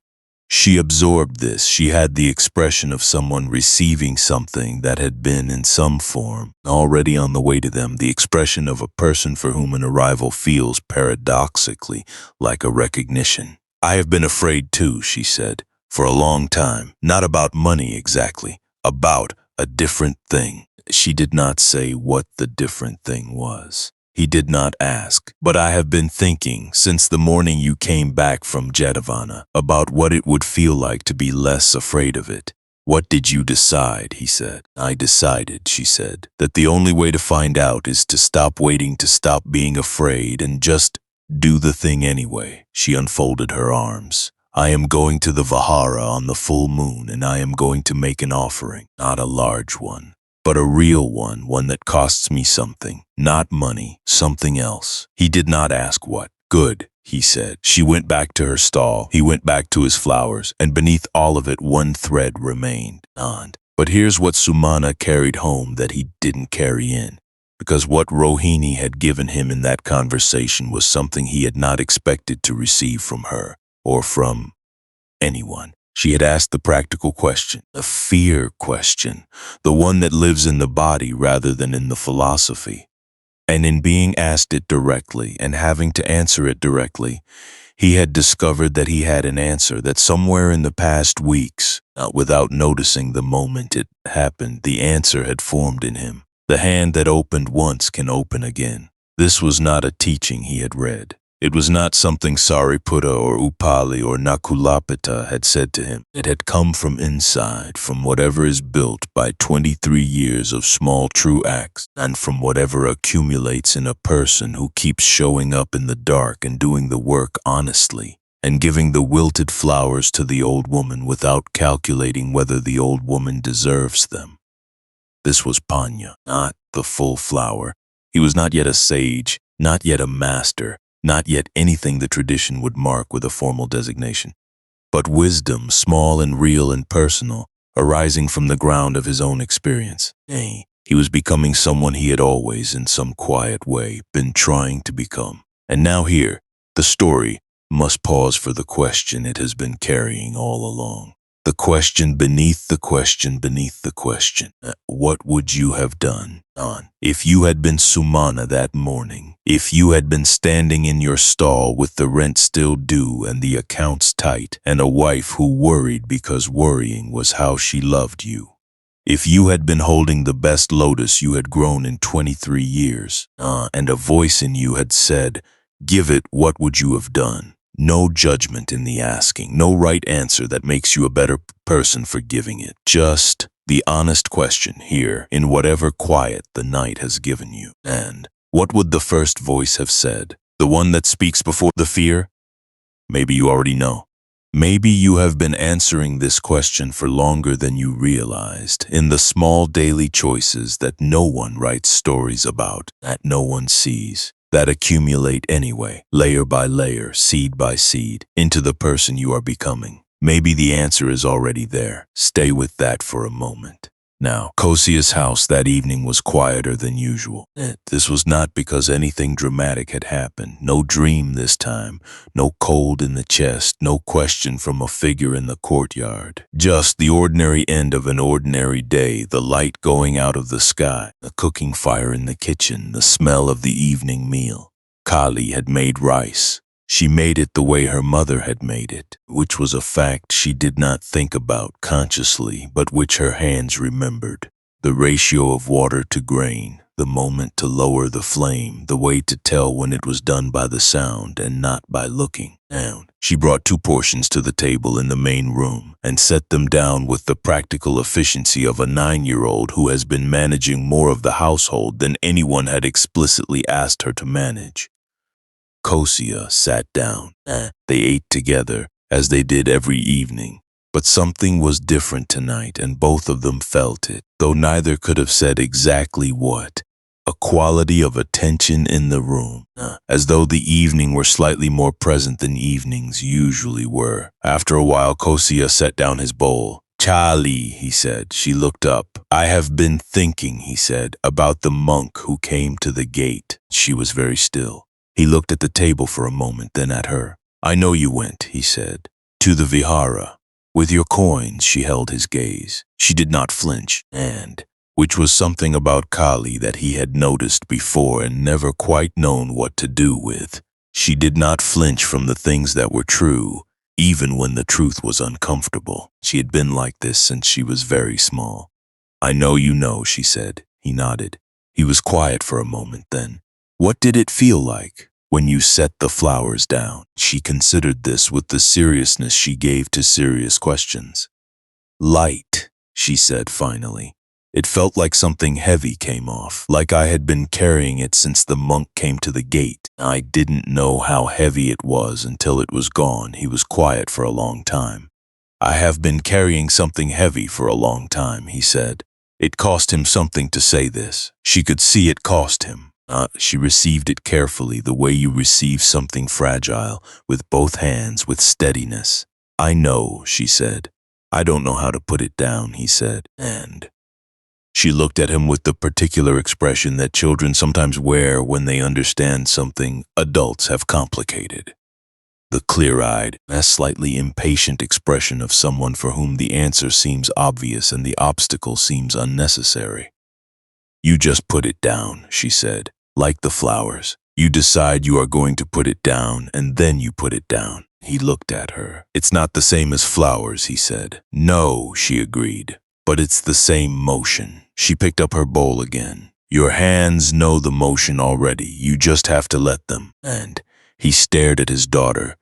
She absorbed this. She had the expression of someone receiving something that had been in some form already on the way to them, the expression of a person for whom an arrival feels paradoxically like a recognition. I have been afraid too, she said, for a long time. Not about money exactly, about a different thing. She did not say what the different thing was. He did not ask, but I have been thinking since the morning you came back from Jetavana about what it would feel like to be less afraid of it. What did you decide? He said. I decided, she said, that the only way to find out is to stop waiting to stop being afraid and just do the thing anyway. She unfolded her arms. I am going to the Vihara on the full moon, and I am going to make an offering, not a large one. But a real one that costs me something, not money, something else. He did not ask what. Good, he said. She went back to her stall. He went back to his flowers, and beneath all of it one thread remained. But here's what Sumana carried home that he didn't carry in. Because what Rohini had given him in that conversation was something he had not expected to receive from her, or from anyone. She had asked the practical question, a fear question, the one that lives in the body rather than in the philosophy. And in being asked it directly and having to answer it directly, he had discovered that he had an answer that somewhere in the past weeks, without noticing the moment it happened, the answer had formed in him. The hand that opened once can open again. This was not a teaching he had read. It was not something Sariputta or Upali or Nakulapita had said to him. It had come from inside, from whatever is built by 23 years of small true acts, and from whatever accumulates in a person who keeps showing up in the dark and doing the work honestly, and giving the wilted flowers to the old woman without calculating whether the old woman deserves them. This was Panya, not the full flower. He was not yet a sage, not yet a master, not yet anything the tradition would mark with a formal designation, but wisdom, small and real and personal, arising from the ground of his own experience. Nay, he was becoming someone he had always, in some quiet way, been trying to become. And now here, the story must pause for the question it has been carrying all along. The question beneath the question beneath the question. What would you have done, if you had been Sumana that morning? If you had been standing in your stall with the rent still due and the accounts tight, and a wife who worried because worrying was how she loved you? If you had been holding the best lotus you had grown in 23 years, and a voice in you had said, give it, what would you have done? No judgment in the asking, no right answer that makes you a better person for giving it. Just the honest question here in whatever quiet the night has given you. And what would the first voice have said? The one that speaks before the fear? Maybe you already know. Maybe you have been answering this question for longer than you realized, in the small daily choices that no one writes stories about, that no one sees. that accumulate anyway, layer by layer, seed by seed, into the person you are becoming. Maybe the answer is already there. Stay with that for a moment. Now, Cāḷī's house that evening was quieter than usual. This was not because anything dramatic had happened. No dream this time, no cold in the chest, no question from a figure in the courtyard. Just the ordinary end of an ordinary day, the light going out of the sky, the cooking fire in the kitchen, the smell of the evening meal. Cāḷī had made rice. She made it the way her mother had made it, which was a fact she did not think about consciously, but which her hands remembered. The ratio of water to grain, the moment to lower the flame, the way to tell when it was done by the sound and not by looking down. She brought 2 portions to the table in the main room and set them down with the practical efficiency of a 9-year-old who has been managing more of the household than anyone had explicitly asked her to manage. Cāḷī sat down. They ate together, as they did every evening. But something was different tonight, and both of them felt it, though neither could have said exactly what. A quality of attention in the room, as though the evening were slightly more present than evenings usually were. After a while, Cāḷī set down his bowl. "Cāḷī," he said. She looked up. "I have been thinking," he said, "about the monk who came to the gate." She was very still. He looked at the table for a moment, then at her. "I know you went," he said, "to the vihara. With your coins." She held his gaze. She did not flinch, and, which was something about Cāḷī that he had noticed before and never quite known what to do with, she did not flinch from the things that were true, even when the truth was uncomfortable. She had been like this since she was very small. "I know you know," she said. He nodded. He was quiet for a moment then. "What did it feel like when you set the flowers down?" She considered this with the seriousness she gave to serious questions. "Light," she said finally. "It felt like something heavy came off, like I had been carrying it since the monk came to the gate. I didn't know how heavy it was until it was gone." He was quiet for a long time. "I have been carrying something heavy for a long time," he said. It cost him something to say this. She could see it cost him. She received it carefully, the way you receive something fragile, with both hands, with steadiness. "I know," she said. "I don't know how to put it down," he said. And she looked at him with the particular expression that children sometimes wear when they understand something adults have complicated. The clear-eyed, slightly impatient expression of someone for whom the answer seems obvious and the obstacle seems unnecessary. "You just put it down," she said. "Like the flowers. You decide you are going to put it down, and then you put it down." He looked at her. "It's not the same as flowers," he said. "No," she agreed, "but it's the same motion." She picked up her bowl again. "Your hands know the motion already. You just have to let them." And he stared at his daughter,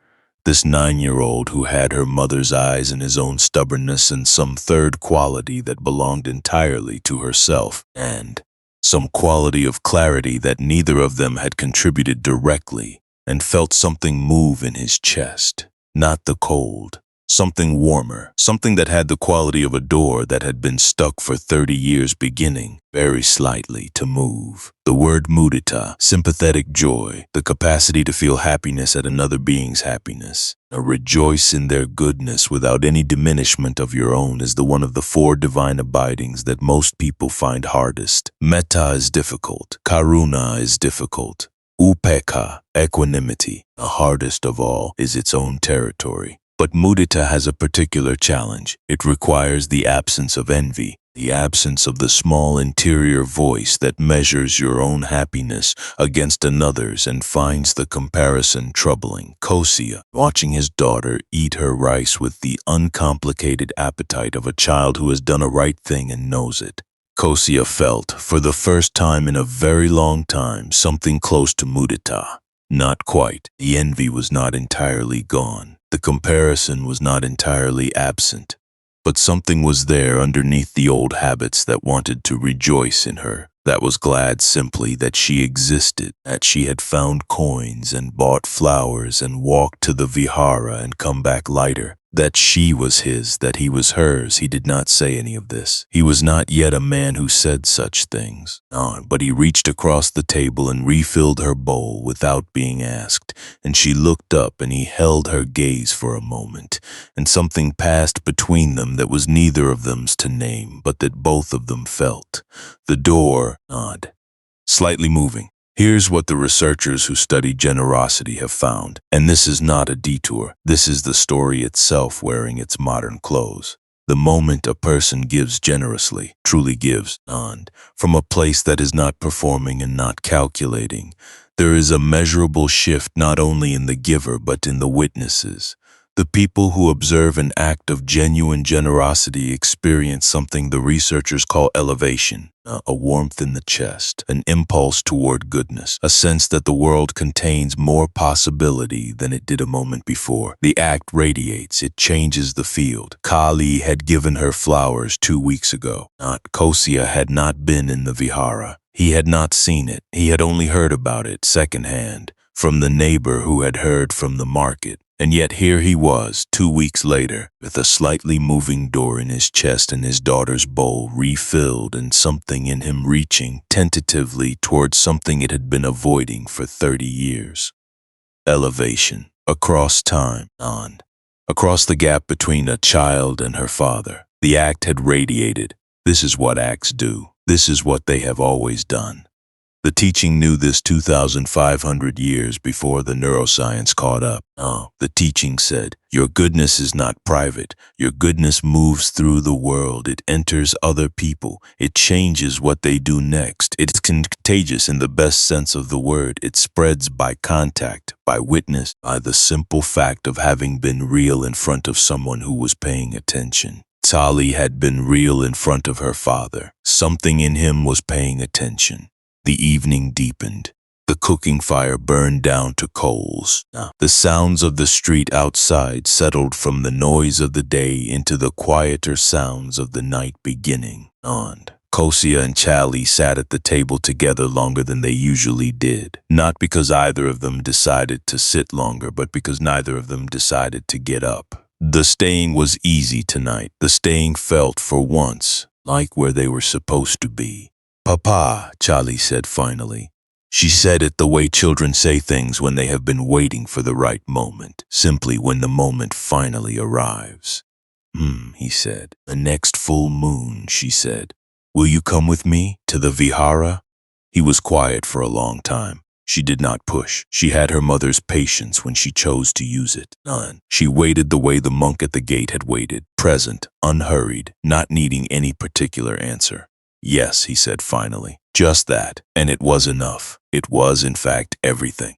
this 9-year-old who had her mother's eyes and his own stubbornness and some third quality that belonged entirely to herself, and some quality of clarity that neither of them had contributed directly, and felt something move in his chest. Not the cold, something warmer, something that had the quality of a door that had been stuck for 30 years beginning, very slightly, to move. The word mudita, sympathetic joy, the capacity to feel happiness at another being's happiness, rejoice in their goodness without any diminishment of your own, is the one of the 4 divine abidings that most people find hardest. Mettā is difficult. Karuna is difficult. Upekkha, equanimity, the hardest of all, is its own territory. But mudita has a particular challenge. It requires the absence of envy, the absence of the small interior voice that measures your own happiness against another's and finds the comparison troubling. Cāḷī, watching his daughter eat her rice with the uncomplicated appetite of a child who has done a right thing and knows it. Cāḷī felt, for the first time in a very long time, something close to mudita. Not quite. The envy was not entirely gone. The comparison was not entirely absent, but something was there underneath the old habits that wanted to rejoice in her, that was glad simply that she existed, that she had found coins and bought flowers and walked to the vihara and come back lighter, that she was his, that he was hers. He did not say any of this. He was not yet a man who said such things. But he reached across the table and refilled her bowl without being asked, and she looked up and he held her gaze for a moment, and something passed between them that was neither of them's to name, but that both of them felt. The door, slightly moving. Here's what the researchers who study generosity have found, and this is not a detour. This is the story itself wearing its modern clothes. The moment a person gives generously, truly gives, from a place that is not performing and not calculating, there is a measurable shift not only in the giver but in the witnesses. The people who observe an act of genuine generosity experience something the researchers call elevation, a warmth in the chest, an impulse toward goodness, a sense that the world contains more possibility than it did a moment before. The act radiates, it changes the field. Cāḷī had given her flowers 2 weeks ago. Coscia had not been in the vihara. He had not seen it. He had only heard about it secondhand, from the neighbor who had heard from the market. And yet here he was, 2 weeks later, with a slightly moving door in his chest and his daughter's bowl refilled and something in him reaching tentatively towards something it had been avoiding for 30 years. Elevation, across time, across the gap between a child and her father. The act had radiated. This is what acts do. This is what they have always done. The teaching knew this 2,500 years before the neuroscience caught up. The teaching said, your goodness is not private. Your goodness moves through the world. It enters other people. It changes what they do next. It's contagious in the best sense of the word. It spreads by contact, by witness, by the simple fact of having been real in front of someone who was paying attention. Cāḷī had been real in front of her father. Something in him was paying attention. The evening deepened. The cooking fire burned down to coals. The sounds of the street outside settled from the noise of the day into the quieter sounds of the night beginning. Coscia and Cāḷī sat at the table together longer than they usually did, not because either of them decided to sit longer, but because neither of them decided to get up. The staying was easy tonight. The staying felt, for once, like where they were supposed to be. Papa, Cāḷī said finally. She said it the way children say things when they have been waiting for the right moment, simply when the moment finally arrives. He said. The next full moon, she said. Will you come with me to the vihara? He was quiet for a long time. She did not push. She had her mother's patience when she chose to use it. She waited the way the monk at the gate had waited, present, unhurried, not needing any particular answer. Yes, he said finally. Just that, and it was enough. It was, in fact, everything.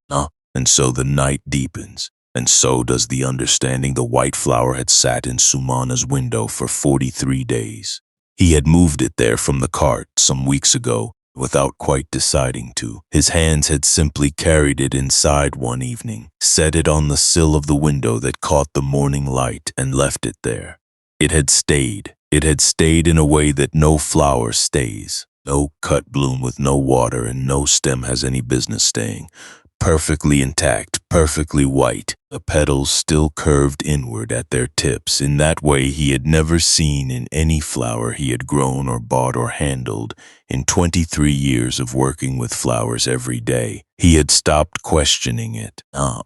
And so the night deepens, and so does the understanding the white flower had sat in Sumana's window for 43 days. He had moved it there from the cart some weeks ago, without quite deciding to. His hands had simply carried it inside one evening, set it on the sill of the window that caught the morning light, and left it there. It had stayed. It had stayed in a way that no flower stays. No cut bloom with no water and no stem has any business staying. Perfectly intact, perfectly white, the petals still curved inward at their tips in that way he had never seen in any flower he had grown or bought or handled in 23 years of working with flowers every day. He had stopped questioning it,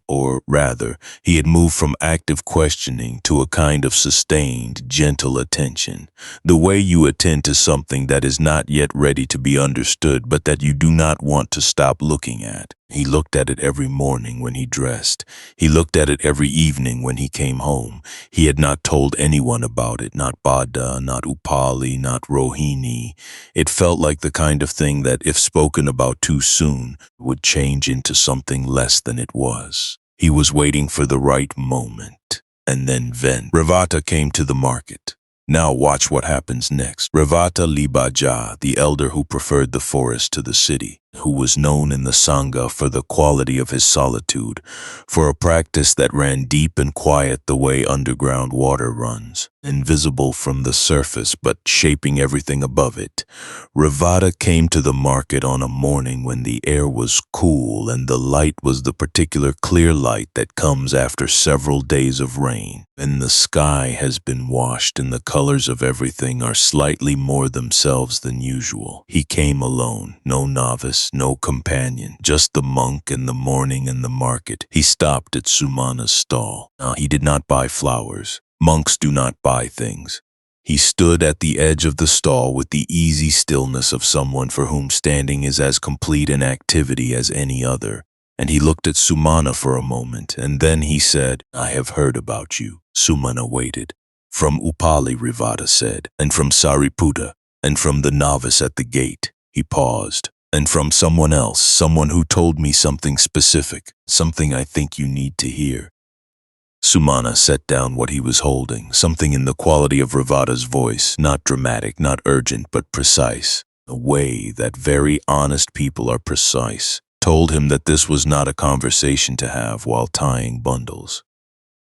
or rather, he had moved from active questioning to a kind of sustained, gentle attention, the way you attend to something that is not yet ready to be understood but that you do not want to stop looking at. He looked at it every morning when he dressed. He looked at it every evening when he came home. He had not told anyone about it, not Bada, not Upali, not Rohini. It felt like the kind of thing that, if spoken about too soon, would change into something less than it was. He was waiting for the right moment. And then Revata came to the market. Now watch what happens next. Revata Libaja, the elder who preferred the forest to the city. who was known in the Sangha for the quality of his solitude, for a practice that ran deep and quiet the way underground water runs, invisible from the surface but shaping everything above it. Ravada came to the market on a morning when the air was cool and the light was the particular clear light that comes after several days of rain. And the sky has been washed and the colors of everything are slightly more themselves than usual. He came alone, no novice, no companion, just the monk and the morning and the market. He stopped at Sumana's stall. He did not buy flowers. Monks do not buy things. He stood at the edge of the stall with the easy stillness of someone for whom standing is as complete an activity as any other. And he looked at Sumana for a moment, and then he said, "I have heard about you." Sumana waited. "From Upali," Ravada said, "and from Sariputta, and from the novice at the gate." He paused. "And from someone else, someone who told me something specific, something I think you need to hear." Sumana set down what he was holding, something in the quality of Ravada's voice, not dramatic, not urgent, but precise. A way that very honest people are precise, told him that this was not a conversation to have while tying bundles.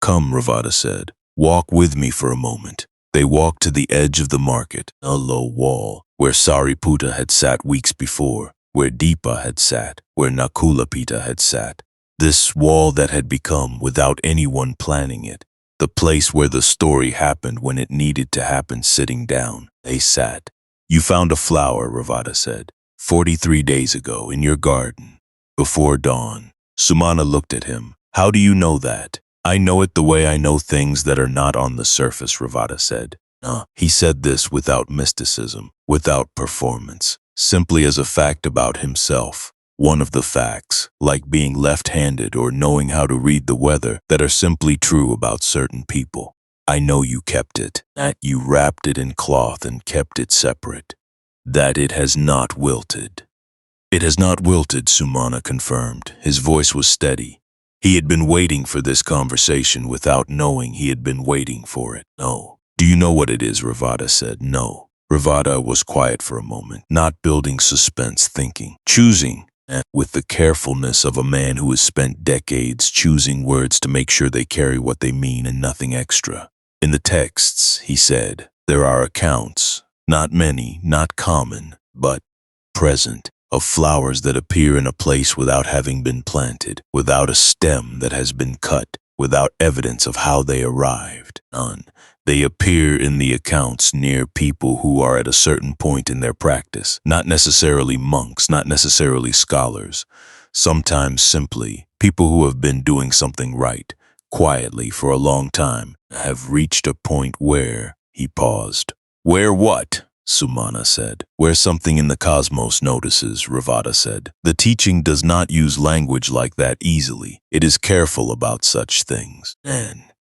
"Come," Ravada said, "walk with me for a moment." They walked to the edge of the market, a low wall, where Sariputta had sat weeks before, where Dipa had sat, where Nakulapita had sat. This wall that had become, without anyone planning it, the place where the story happened when it needed to happen sitting down. They sat. "You found a flower," Ravada said, 43 days ago in your garden, before dawn." Sumana looked at him. "How do you know that?" "I know it the way I know things that are not on the surface," Ravada said. He said this without mysticism, without performance, simply as a fact about himself. One of the facts, like being left-handed or knowing how to read the weather, that are simply true about certain people. "I know you kept it, that you wrapped it in cloth and kept it separate, that it has not wilted." "It has not wilted," Sumana confirmed. His voice was steady. He had been waiting for this conversation without knowing he had been waiting for it. "No." "Do you know what it is?" Ravada said. "No." Ravada was quiet for a moment, not building suspense, thinking, choosing, with the carefulness of a man who has spent decades choosing words to make sure they carry what they mean and nothing extra. "In the texts," he said, "there are accounts, not many, not common, but present, of flowers that appear in a place without having been planted, without a stem that has been cut, without evidence of how they arrived. None. They appear in the accounts near people who are at a certain point in their practice, not necessarily monks, not necessarily scholars. Sometimes simply people who have been doing something right, quietly for a long time, have reached a point where..." He paused. "Where what?" Sumana said. "Where something in the cosmos notices," Ravada said. "The teaching does not use language like that easily. It is careful about such things.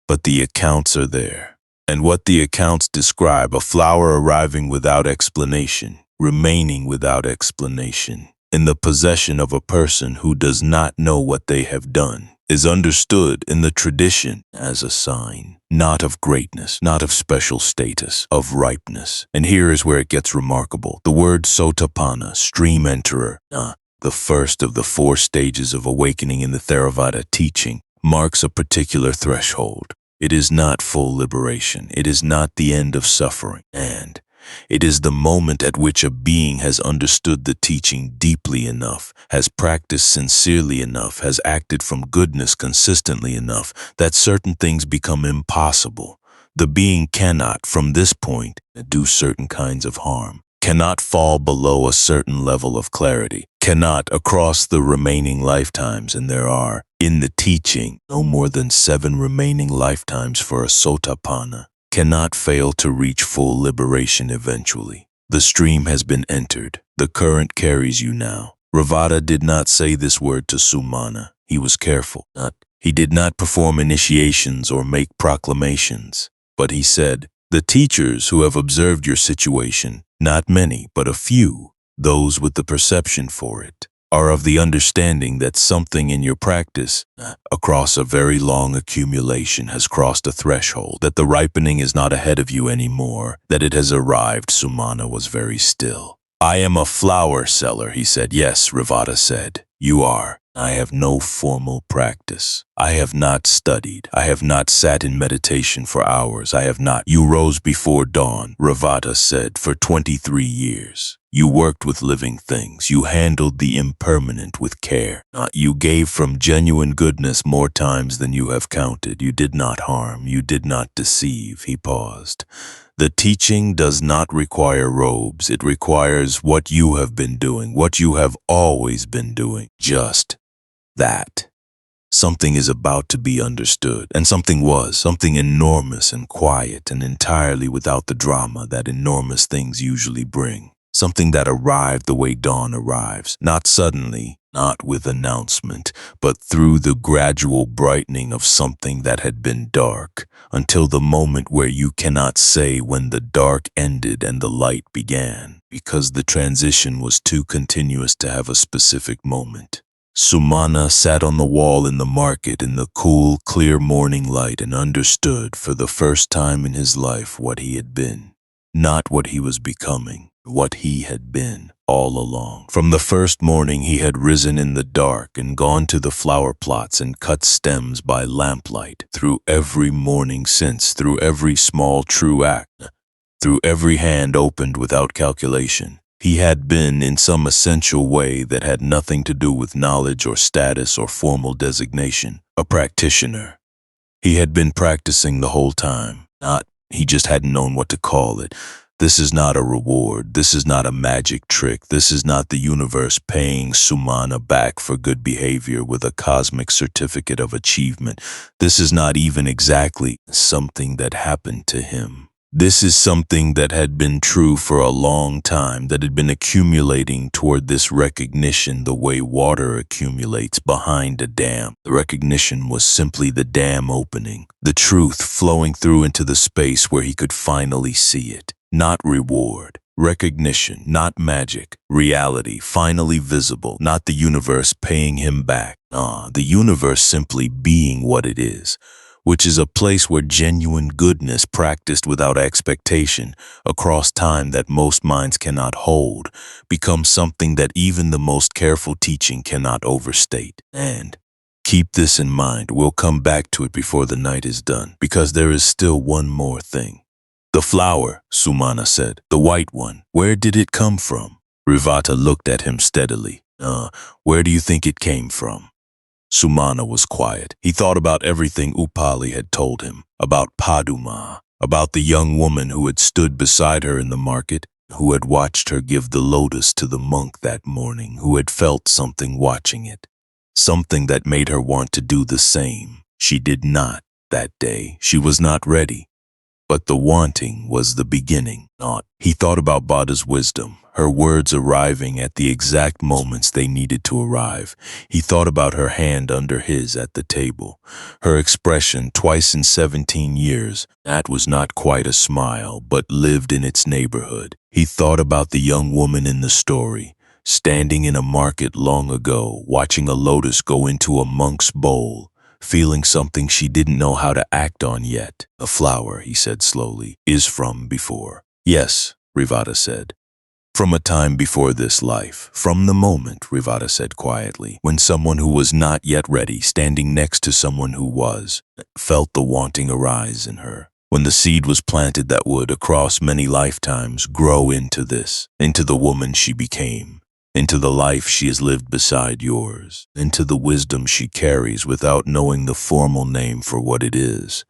But the accounts are there. And what the accounts describe, a flower arriving without explanation, remaining without explanation, in the possession of a person who does not know what they have done, is understood in the tradition as a sign, not of greatness, not of special status, of ripeness." And here is where it gets remarkable. The word sotapanna, stream enterer, the first of the 4 stages of awakening in the Theravada teaching, marks a particular threshold. It is not full liberation. It is not the end of suffering. And it is the moment at which a being has understood the teaching deeply enough, has practiced sincerely enough, has acted from goodness consistently enough, that certain things become impossible. The being cannot, from this point, do certain kinds of harm, cannot fall below a certain level of clarity, cannot, across the remaining lifetimes, and there are, in the teaching, no more than 7 remaining lifetimes for a sotapanna, cannot fail to reach full liberation eventually. The stream has been entered. The current carries you now. Ravada did not say this word to Sumana. He was careful. He did not perform initiations or make proclamations. But he said, "The teachers who have observed your situation, not many, but a few, those with the perception for it, are of the understanding that something in your practice, across a very long accumulation, has crossed a threshold, that the ripening is not ahead of you anymore, that it has arrived." Sumana was very still. I am a flower seller, he said. Yes, Rivata said. You are. I have no formal practice. I have not studied. I have not sat in meditation for hours. I have not. You rose before dawn, Rivata said, for 23 years. You worked with living things. You handled the impermanent with care. You gave from genuine goodness more times than you have counted. You did not harm. You did not deceive. He paused. The teaching does not require robes. It requires what you have been doing, what you have always been doing. Just that. Something is about to be understood, and something was, something enormous and quiet and entirely without the drama that enormous things usually bring. Something that arrived the way dawn arrives, not suddenly, not with announcement, but through the gradual brightening of something that had been dark, until the moment where you cannot say when the dark ended and the light began, because the transition was too continuous to have a specific moment. Sumana sat on the wall in the market in the cool, clear morning light and understood for the first time in his life what he had been, not what he was becoming, what he had been all along. From the first morning he had risen in the dark and gone to the flower plots and cut stems by lamplight, through every morning since, through every small true act, through every hand opened without calculation. He had been, in some essential way that had nothing to do with knowledge or status or formal designation, a practitioner. He had been practicing the whole time. He just hadn't known what to call it. This is not a reward. This is not a magic trick. This is not the universe paying Sumana back for good behavior with a cosmic certificate of achievement. This is not even exactly something that happened to him. This is something that had been true for a long time, that had been accumulating toward this recognition the way water accumulates behind a dam. The recognition was simply the dam opening, the truth flowing through into the space where he could finally see it. Not reward, recognition, not magic, reality finally visible, not the universe paying him back. The universe simply being what it is, which is a place where genuine goodness practiced without expectation across time that most minds cannot hold becomes something that even the most careful teaching cannot overstate. And keep this in mind. We'll come back to it before the night is done, because there is still one more thing. The flower, Sumana said, the white one, where did it come from? Rivata looked at him steadily. Where do you think it came from? Sumana was quiet. He thought about everything Upali had told him, about Paduma, about the young woman who had stood beside her in the market, who had watched her give the lotus to the monk that morning, who had felt something watching it, something that made her want to do the same. She did not that day. She was not ready. But the wanting was the beginning. He thought about Bada's wisdom, her words arriving at the exact moments they needed to arrive. He thought about her hand under his at the table, her expression twice in 17 years. That was not quite a smile, but lived in its neighborhood. He thought about the young woman in the story, standing in a market long ago, watching a lotus go into a monk's bowl, feeling something she didn't know how to act on yet. A flower, he said slowly, is from before. Yes, Rivata said. From a time before this life. From the moment, Rivata said quietly, when someone who was not yet ready, standing next to someone who was, felt the wanting arise in her. When the seed was planted that would, across many lifetimes, grow into this, into the woman she became, into the life she has lived beside yours, into the wisdom she carries without knowing the formal name for what it is.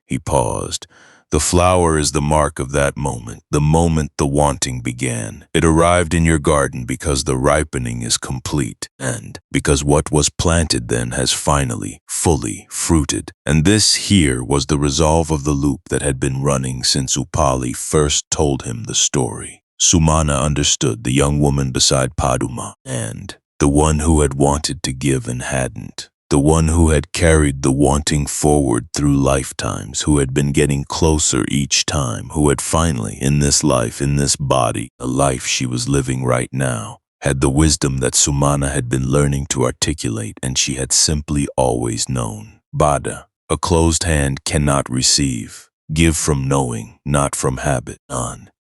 He paused. The flower is the mark of that moment, the moment the wanting began. It arrived in your garden because the ripening is complete, and because what was planted then has finally, fully fruited. And this here was the resolve of the loop that had been running since Upali first told him the story. Sumana understood the young woman beside Paduma, and the one who had wanted to give and hadn't. The one who had carried the wanting forward through lifetimes, who had been getting closer each time, who had finally, in this life, in this body, the life she was living right now, had the wisdom that Sumana had been learning to articulate and she had simply always known. Bada, a closed hand cannot receive. Give from knowing, not from habit.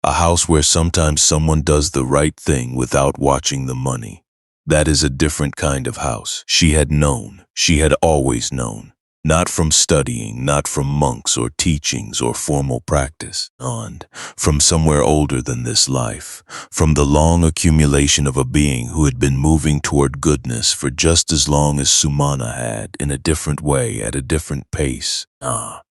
A house where sometimes someone does the right thing without watching the money. That is a different kind of house. She had known. She had always known. Not from studying, not from monks or teachings or formal practice, and from somewhere older than this life, from the long accumulation of a being who had been moving toward goodness for just as long as Sumana had, in a different way, at a different pace,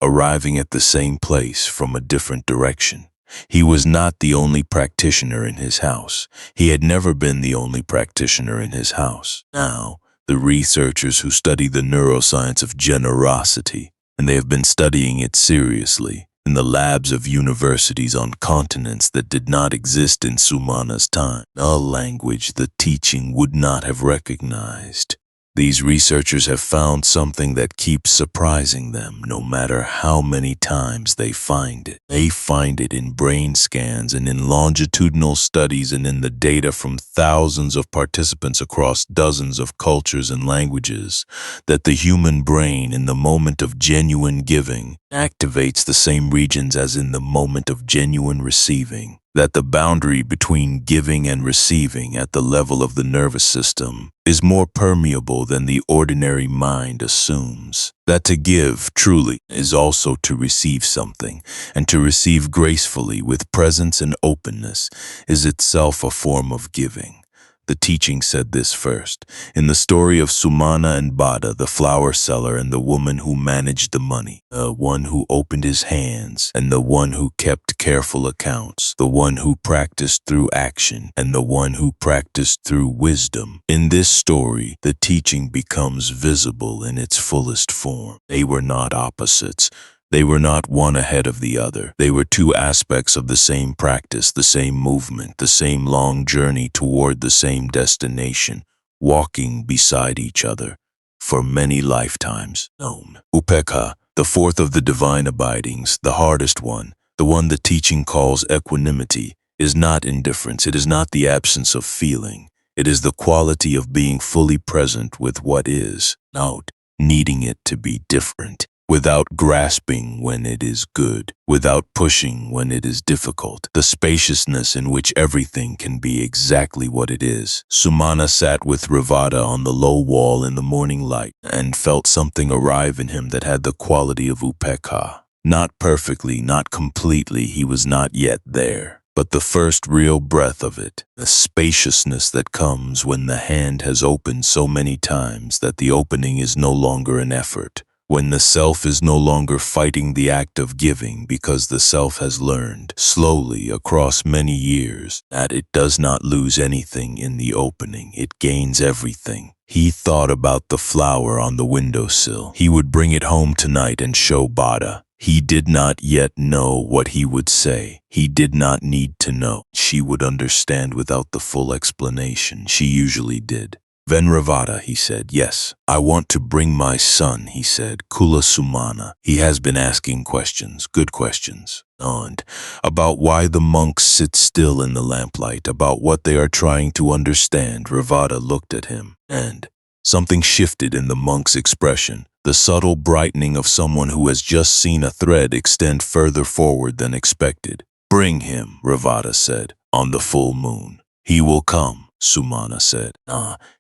arriving at the same place from a different direction. He was not the only practitioner in his house. He had never been the only practitioner in his house. Now, the researchers who study the neuroscience of generosity, and they have been studying it seriously in the labs of universities on continents that did not exist in Sumana's time, a language the teaching would not have recognized. These researchers have found something that keeps surprising them no matter how many times they find it. They find it in brain scans and in longitudinal studies and in the data from thousands of participants across dozens of cultures and languages, that the human brain in the moment of genuine giving activates the same regions as in the moment of genuine receiving. That the boundary between giving and receiving at the level of the nervous system is more permeable than the ordinary mind assumes. That to give, truly, is also to receive something, and to receive gracefully with presence and openness is itself a form of giving. The teaching said this first. In the story of Sumana and Bada, the flower seller and the woman who managed the money, the one who opened his hands and the one who kept careful accounts, the one who practiced through action and the one who practiced through wisdom. In this story, the teaching becomes visible in its fullest form. They were not opposites. They were not one ahead of the other. They were two aspects of the same practice, the same movement, the same long journey toward the same destination, walking beside each other for many lifetimes. Upekkha, the fourth of the divine abidings, the hardest one, the one the teaching calls equanimity, is not indifference. It is not the absence of feeling. It is the quality of being fully present with what is, not needing it to be different. Without grasping when it is good, without pushing when it is difficult, the spaciousness in which everything can be exactly what it is. Sumana sat with Rivada on the low wall in the morning light and felt something arrive in him that had the quality of upekkha. Not perfectly, not completely, he was not yet there. But the first real breath of it, the spaciousness that comes when the hand has opened so many times that the opening is no longer an effort. When the self is no longer fighting the act of giving because the self has learned, slowly across many years, that it does not lose anything in the opening, it gains everything. He thought about the flower on the windowsill. He would bring it home tonight and show Bada. He did not yet know what he would say. He did not need to know. She would understand without the full explanation. She usually did. Venravada, he said. Yes, I want to bring my son, he said. Kula Sumana. He has been asking questions, good questions. And about why the monks sit still in the lamplight, about what they are trying to understand. Ravada looked at him, and something shifted in the monk's expression. The subtle brightening of someone who has just seen a thread extend further forward than expected. Bring him, Ravada said, on the full moon. He will come, Sumana said.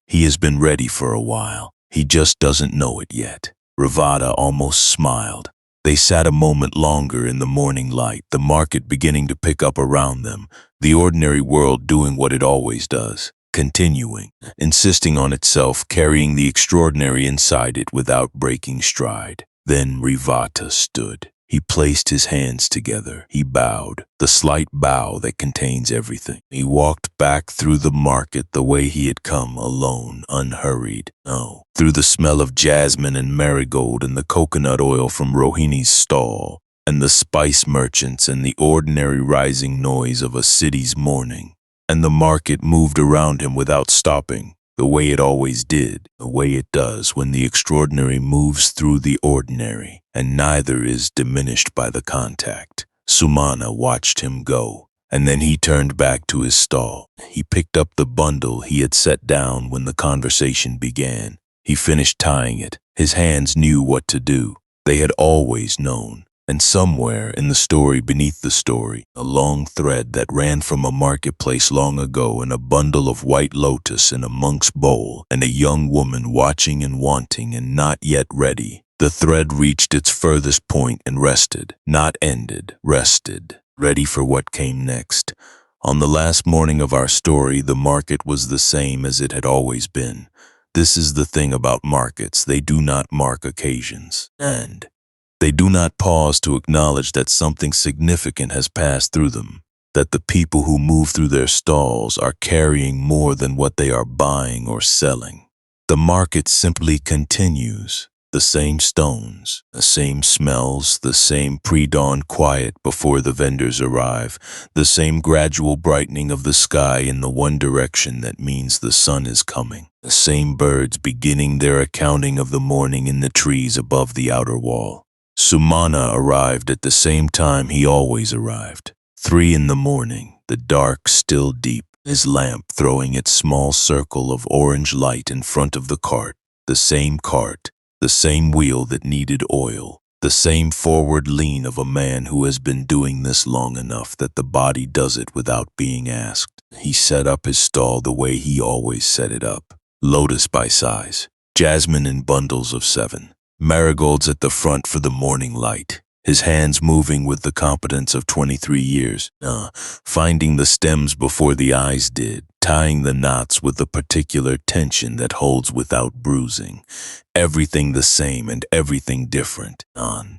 He has been ready for a while. He just doesn't know it yet. Ravada almost smiled. They sat a moment longer in the morning light, the market beginning to pick up around them, the ordinary world doing what it always does, continuing, insisting on itself, carrying the extraordinary inside it without breaking stride. Then Rivata stood. He placed his hands together. He bowed, the slight bow that contains everything. He walked back through the market the way he had come, alone, unhurried. No, through the smell of jasmine and marigold and the coconut oil from Rohini's stall, and the spice merchants and the ordinary rising noise of a city's morning. And the market moved around him without stopping, the way it always did, the way it does when the extraordinary moves through the ordinary, and neither is diminished by the contact. Sumana watched him go, and then he turned back to his stall. He picked up the bundle he had set down when the conversation began. He finished tying it. His hands knew what to do. They had always known. And somewhere in the story beneath the story, a long thread that ran from a marketplace long ago, and a bundle of white lotus in a monk's bowl, and a young woman watching and wanting and not yet ready. The thread reached its furthest point and rested, not ended, rested, ready for what came next. On the last morning of our story, the market was the same as it had always been. This is the thing about markets: they do not mark occasions, and they do not pause to acknowledge that something significant has passed through them, that the people who move through their stalls are carrying more than what they are buying or selling. The market simply continues. The same stones, the same smells, the same pre-dawn quiet before the vendors arrive, the same gradual brightening of the sky in the one direction that means the sun is coming, the same birds beginning their accounting of the morning in the trees above the outer wall. Sumana arrived at the same time he always arrived. 3 in the morning, the dark still deep, his lamp throwing its small circle of orange light in front of the cart, the same wheel that needed oil, the same forward lean of a man who has been doing this long enough that the body does it without being asked. He set up his stall the way he always set it up. Lotus by size, jasmine in bundles of 7, marigolds at the front for the morning light, his hands moving with the competence of 23 years, finding the stems before the eyes did, tying the knots with the particular tension that holds without bruising. Everything the same and everything different.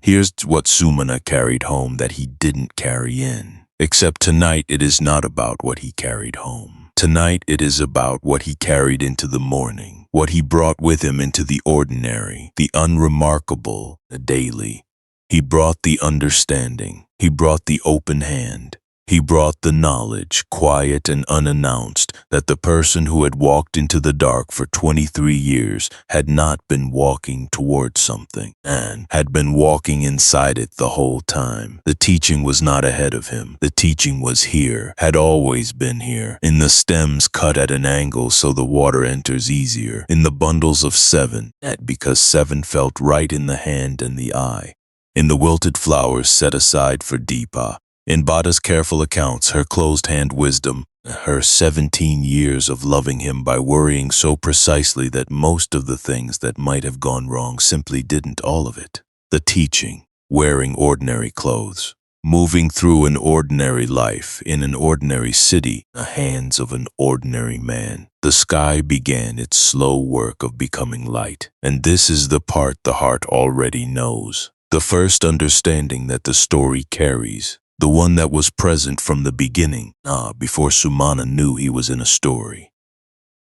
Here's what Sumana carried home that he didn't carry in. Except tonight it is not about what he carried home. Tonight it is about what he carried into the morning, what he brought with him into the ordinary, the unremarkable, the daily. He brought the understanding. He brought the open hand. He brought the knowledge, quiet and unannounced, that the person who had walked into the dark for 23 years had not been walking towards something, and had been walking inside it the whole time. The teaching was not ahead of him. The teaching was here, had always been here, in the stems cut at an angle so the water enters easier, in the bundles of 7, because 7 felt right in the hand and the eye, in the wilted flowers set aside for Deepa. In Bada's careful accounts, her closed-hand wisdom, her 17 years of loving him by worrying so precisely that most of the things that might have gone wrong simply didn't, all of it. The teaching, wearing ordinary clothes, moving through an ordinary life in an ordinary city, the hands of an ordinary man. The sky began its slow work of becoming light, and this is the part the heart already knows. The first understanding that the story carries, the one that was present from the beginning, before Sumana knew he was in a story,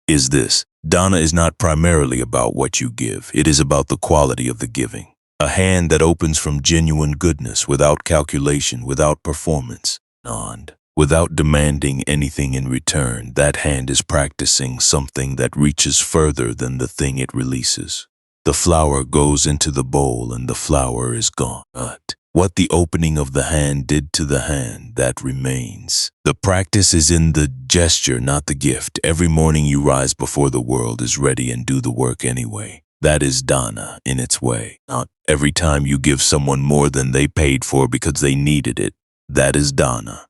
is this: dana is not primarily about what you give, it is about the quality of the giving. A hand that opens from genuine goodness, without calculation, without performance, without demanding anything in return. That hand is practicing something that reaches further than the thing it releases. The flower goes into the bowl and the flower is gone. But what the opening of the hand did to the hand, that remains. The practice is in the gesture, not the gift. Every morning you rise before the world is ready and do the work anyway. That is dana in its way. Not every time you give someone more than they paid for because they needed it. That is dana.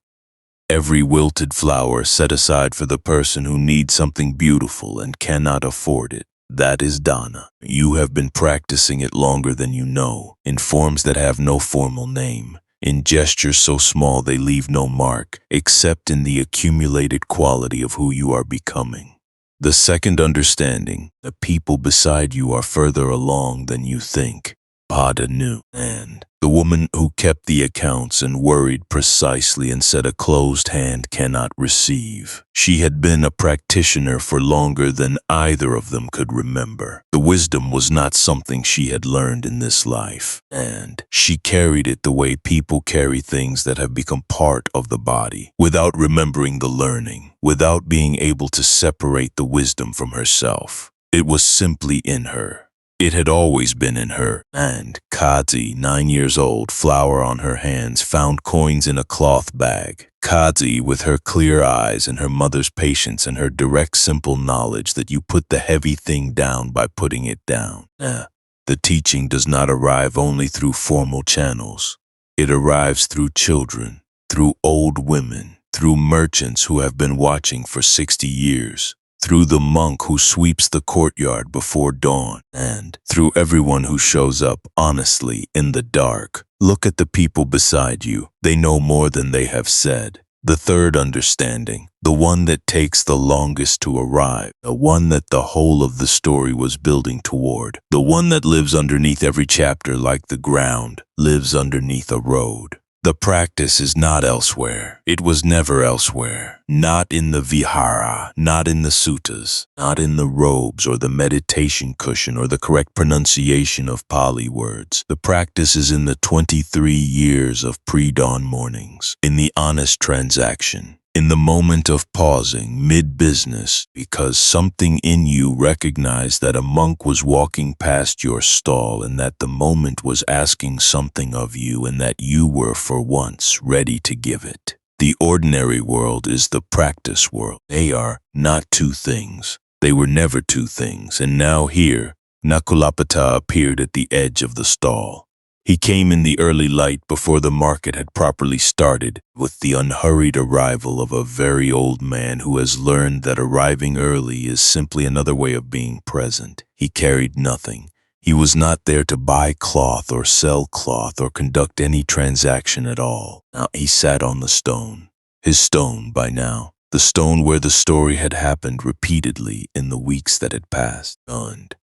Every wilted flower set aside for the person who needs something beautiful and cannot afford it. That is dana. You have been practicing it longer than you know, in forms that have no formal name, in gestures so small they leave no mark, except in the accumulated quality of who you are becoming. The second understanding, the people beside you are further along than you think. Pada knew, and the woman who kept the accounts and worried precisely and said a closed hand cannot receive. She had been a practitioner for longer than either of them could remember. The wisdom was not something she had learned in this life, and she carried it the way people carry things that have become part of the body, without remembering the learning, without being able to separate the wisdom from herself. It was simply in her. It had always been in her, and Cāḷī, 9 years old, flower on her hands, found coins in a cloth bag. Cāḷī, with her clear eyes and her mother's patience and her direct, simple knowledge that you put the heavy thing down by putting it down. The teaching does not arrive only through formal channels. It arrives through children, through old women, through merchants who have been watching for 60 years, through the monk who sweeps the courtyard before dawn, and through everyone who shows up honestly in the dark. Look at the people beside you. They know more than they have said. The third understanding, the one that takes the longest to arrive, the one that the whole of the story was building toward, the one that lives underneath every chapter like the ground lives underneath a road. The practice is not elsewhere. It was never elsewhere. Not in the vihara, not in the suttas, not in the robes or the meditation cushion or the correct pronunciation of Pali words. The practice is in the 23 years of pre-dawn mornings, in the honest transaction, in the moment of pausing mid-business because something in you recognized that a monk was walking past your stall and that the moment was asking something of you and that you were for once ready to give it. The ordinary world is the practice world. They are not two things. They were never two things, and now here, Nakulapita appeared at the edge of the stall. He came in the early light before the market had properly started, with the unhurried arrival of a very old man who has learned that arriving early is simply another way of being present. He carried nothing. He was not there to buy cloth or sell cloth or conduct any transaction at all. Now he sat on the stone. His stone by now. The stone where the story had happened repeatedly in the weeks that had passed. Stunned.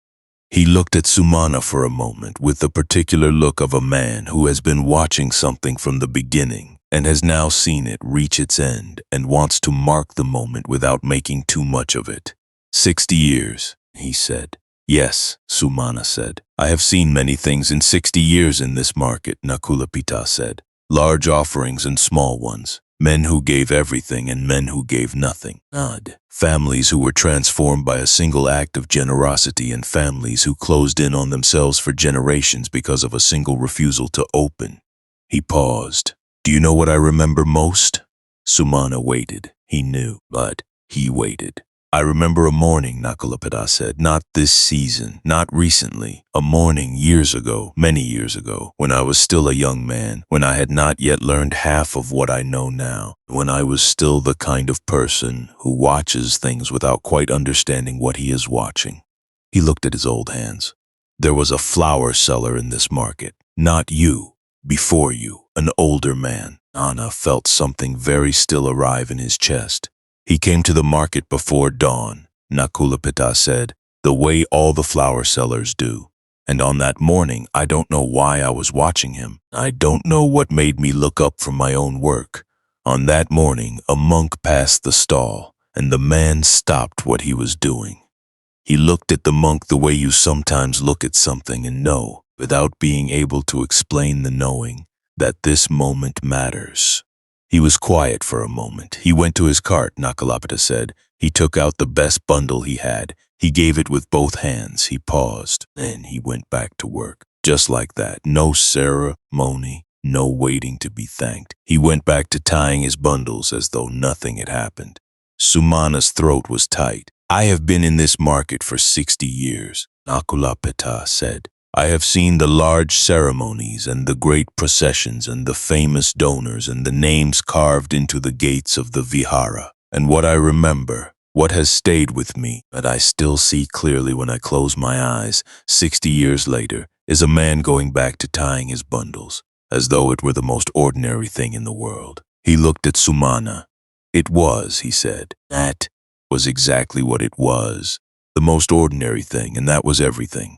He looked at Sumana for a moment with the particular look of a man who has been watching something from the beginning and has now seen it reach its end and wants to mark the moment without making too much of it. 60 years, he said. Yes, Sumana said. I have seen many things in 60 years in this market, Nakulapita said. Large offerings and small ones. Men who gave everything and men who gave nothing. Nod. Families who were transformed by a single act of generosity and families who closed in on themselves for generations because of a single refusal to open. He paused. Do you know what I remember most? Sumana waited. He knew, but he waited. I remember a morning, Nakulapita said, not this season, not recently, a morning years ago, many years ago, when I was still a young man, when I had not yet learned half of what I know now, when I was still the kind of person who watches things without quite understanding what he is watching. He looked at his old hands. There was a flower seller in this market, not you, before you, an older man. Anna felt something very still arrive in his chest. He came to the market before dawn, Nakulapita said, the way all the flower sellers do. And on that morning, I don't know why I was watching him. I don't know what made me look up from my own work. On that morning, a monk passed the stall, and the man stopped what he was doing. He looked at the monk the way you sometimes look at something and know, without being able to explain the knowing, that this moment matters. He was quiet for a moment. He went to his cart, Nakulapita said. He took out the best bundle he had. He gave it with both hands. He paused. Then he went back to work. Just like that. No ceremony, no waiting to be thanked. He went back to tying his bundles as though nothing had happened. Sumana's throat was tight. I have been in this market for 60 years, Nakulapita said. I have seen the large ceremonies and the great processions and the famous donors and the names carved into the gates of the vihara. And what I remember, what has stayed with me, that I still see clearly when I close my eyes, 60 years later, is a man going back to tying his bundles, as though it were the most ordinary thing in the world. He looked at Sumana. It was, he said. That was exactly what it was. The most ordinary thing, and that was everything.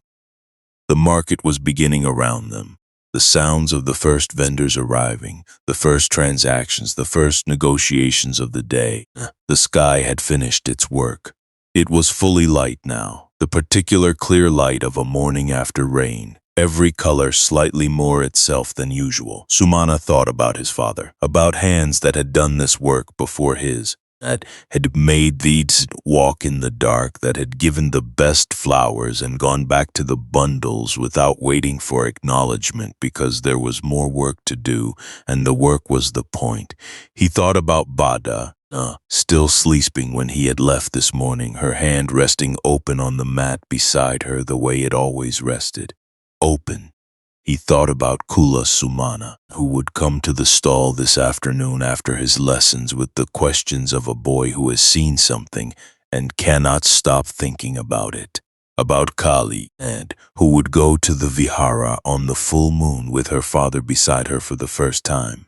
The market was beginning around them. The sounds of the first vendors arriving, the first transactions, the first negotiations of the day. The sky had finished its work. It was fully light now, the particular clear light of a morning after rain. Every color slightly more itself than usual. Sumana thought about his father, about hands that had done this work before his, that had made these walk in the dark, that had given the best flowers and gone back to the bundles without waiting for acknowledgement because there was more work to do and the work was the point. He thought about Bada, still sleeping when he had left this morning, her hand resting open on the mat beside her the way it always rested. Open. He thought about Kula Sumana, who would come to the stall this afternoon after his lessons with the questions of a boy who has seen something and cannot stop thinking about it. About Cāḷī, and who would go to the vihara on the full moon with her father beside her for the first time.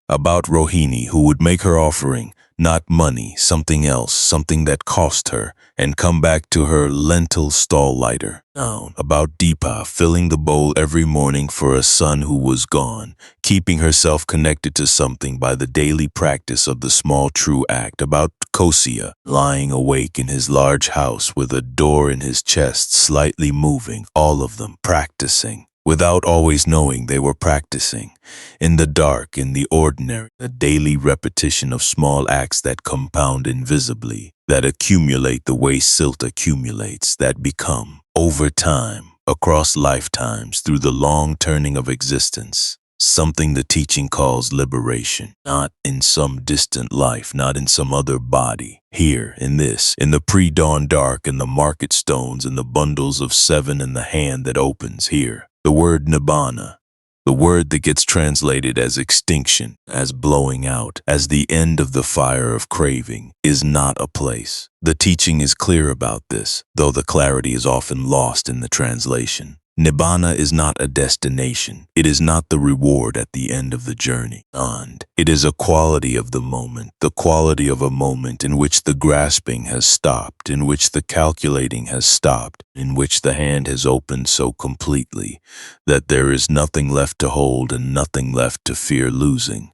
About Rohini, who would make her offering, not money, something else, something that cost her, and come back to her lentil stall lighter. Down. About Deepa, filling the bowl every morning for a son who was gone, keeping herself connected to something by the daily practice of the small true act. About Kosya, lying awake in his large house with a door in his chest slightly moving, all of them practicing. Without always knowing they were practicing. In the dark, in the ordinary, the daily repetition of small acts that compound invisibly, that accumulate the way silt accumulates, that become, over time, across lifetimes, through the long turning of existence, something the teaching calls liberation, not in some distant life, not in some other body. Here, in this, in the pre-dawn dark, in the market stones, in the bundles of 7 in the hand that opens, here. The word nibbana, the word that gets translated as extinction, as blowing out, as the end of the fire of craving, is not a place. The teaching is clear about this, though the clarity is often lost in the translation. Nibbana is not a destination. It is not the reward at the end of the journey. And it is a quality of the moment, the quality of a moment in which the grasping has stopped, in which the calculating has stopped, in which the hand has opened so completely that there is nothing left to hold and nothing left to fear losing.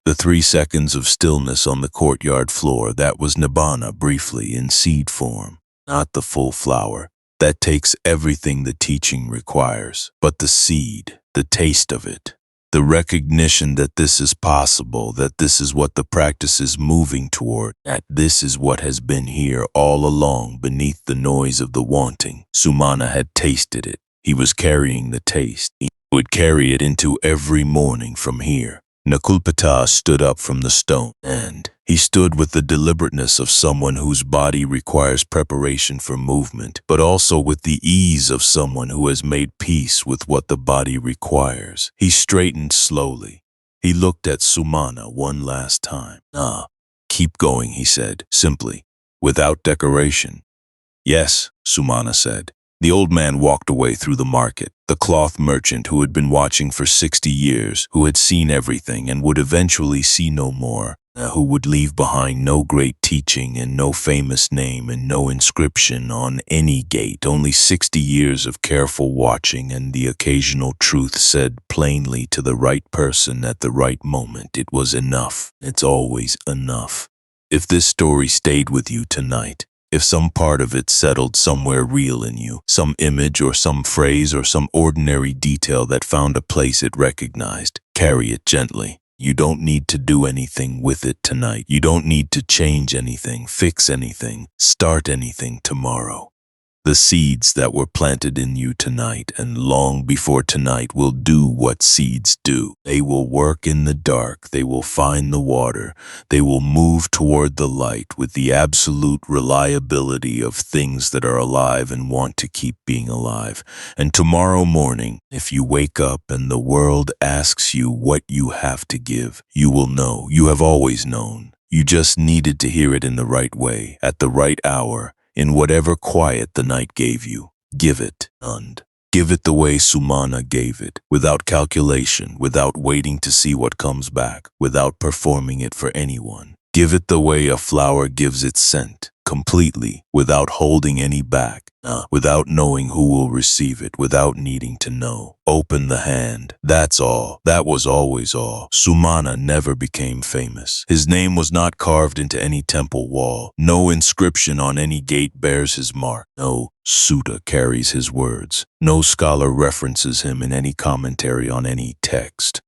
The 3 seconds of stillness on the courtyard floor, that was Nibbana briefly in seed form, not the full flower. That takes everything the teaching requires, but the seed, the taste of it, the recognition that this is possible, that this is what the practice is moving toward, that this is what has been here all along beneath the noise of the wanting. Sumana had tasted it. He was carrying the taste. He would carry it into every morning from here. Nakulpata stood up from the stone, and he stood with the deliberateness of someone whose body requires preparation for movement, but also with the ease of someone who has made peace with what the body requires. He straightened slowly. He looked at Sumana one last time. Keep going, he said, simply, without decoration. Yes, Sumana said. The old man walked away through the market, the cloth merchant who had been watching for 60 years, who had seen everything and would eventually see no more, who would leave behind no great teaching and no famous name and no inscription on any gate, only 60 years of careful watching and the occasional truth said plainly to the right person at the right moment. It was enough. It's always enough. If this story stayed with you tonight, if some part of it settled somewhere real in you, some image or some phrase or some ordinary detail that found a place it recognized, carry it gently. You don't need to do anything with it tonight. You don't need to change anything, fix anything, start anything tomorrow. The seeds that were planted in you tonight and long before tonight will do what seeds do. They will work in the dark. They will find the water. They will move toward the light with the absolute reliability of things that are alive and want to keep being alive. And tomorrow morning, if you wake up and the world asks you what you have to give, you will know. You have always known. You just needed to hear it in the right way, at the right hour, in whatever quiet the night gave you. Give it, and give it the way Sumana gave it, without calculation, without waiting to see what comes back, without performing it for anyone. Give it the way a flower gives its scent, completely, without holding any back, without knowing who will receive it, without needing to know. Open the hand. That's all. That was always all. Sumana never became famous. His name was not carved into any temple wall. No inscription on any gate bears his mark. No sutta carries his words. No scholar references him in any commentary on any text.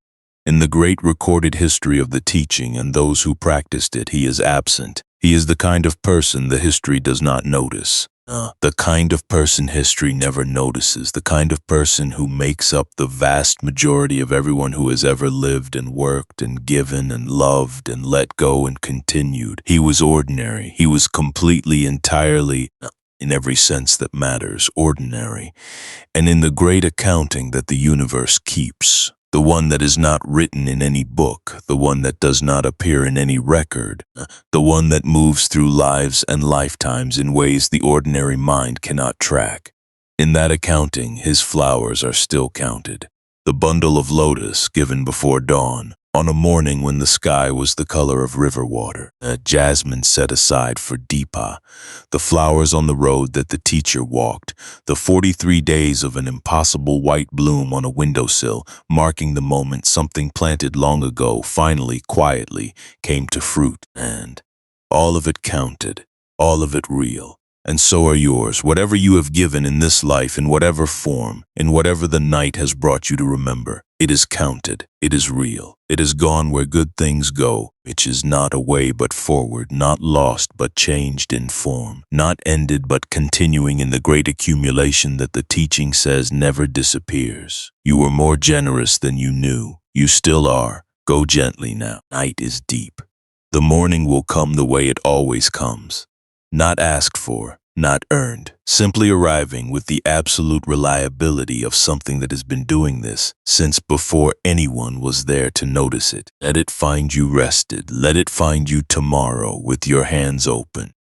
In the great recorded history of the teaching and those who practiced it, he is absent. He is the kind of person the history does not notice. The kind of person history never notices, the kind of person who makes up the vast majority of everyone who has ever lived and worked and given and loved and let go and continued. He was ordinary. He was completely, entirely in every sense that matters, ordinary, and in the great accounting that the universe keeps, the one that is not written in any book, the one that does not appear in any record, the one that moves through lives and lifetimes in ways the ordinary mind cannot track. In that accounting, his flowers are still counted. The bundle of lotus given before dawn, on a morning when the sky was the color of river water, a jasmine set aside for Deepa, the flowers on the road that the teacher walked, the 43 days of an impossible white bloom on a windowsill, marking the moment something planted long ago finally, quietly, came to fruit, and all of it counted, all of it real. And so are yours, whatever you have given in this life, in whatever form, in whatever the night has brought you to remember. It is counted, it is real, it is gone where good things go, which is not away but forward, not lost but changed in form, not ended but continuing in the great accumulation that the teaching says never disappears. You were more generous than you knew. You still are. Go gently now. Night is deep. The morning will come the way it always comes. Not asked for, not earned, simply arriving with the absolute reliability of something that has been doing this since before anyone was there to notice it. Let it find you rested. Let it find you tomorrow with your hands open.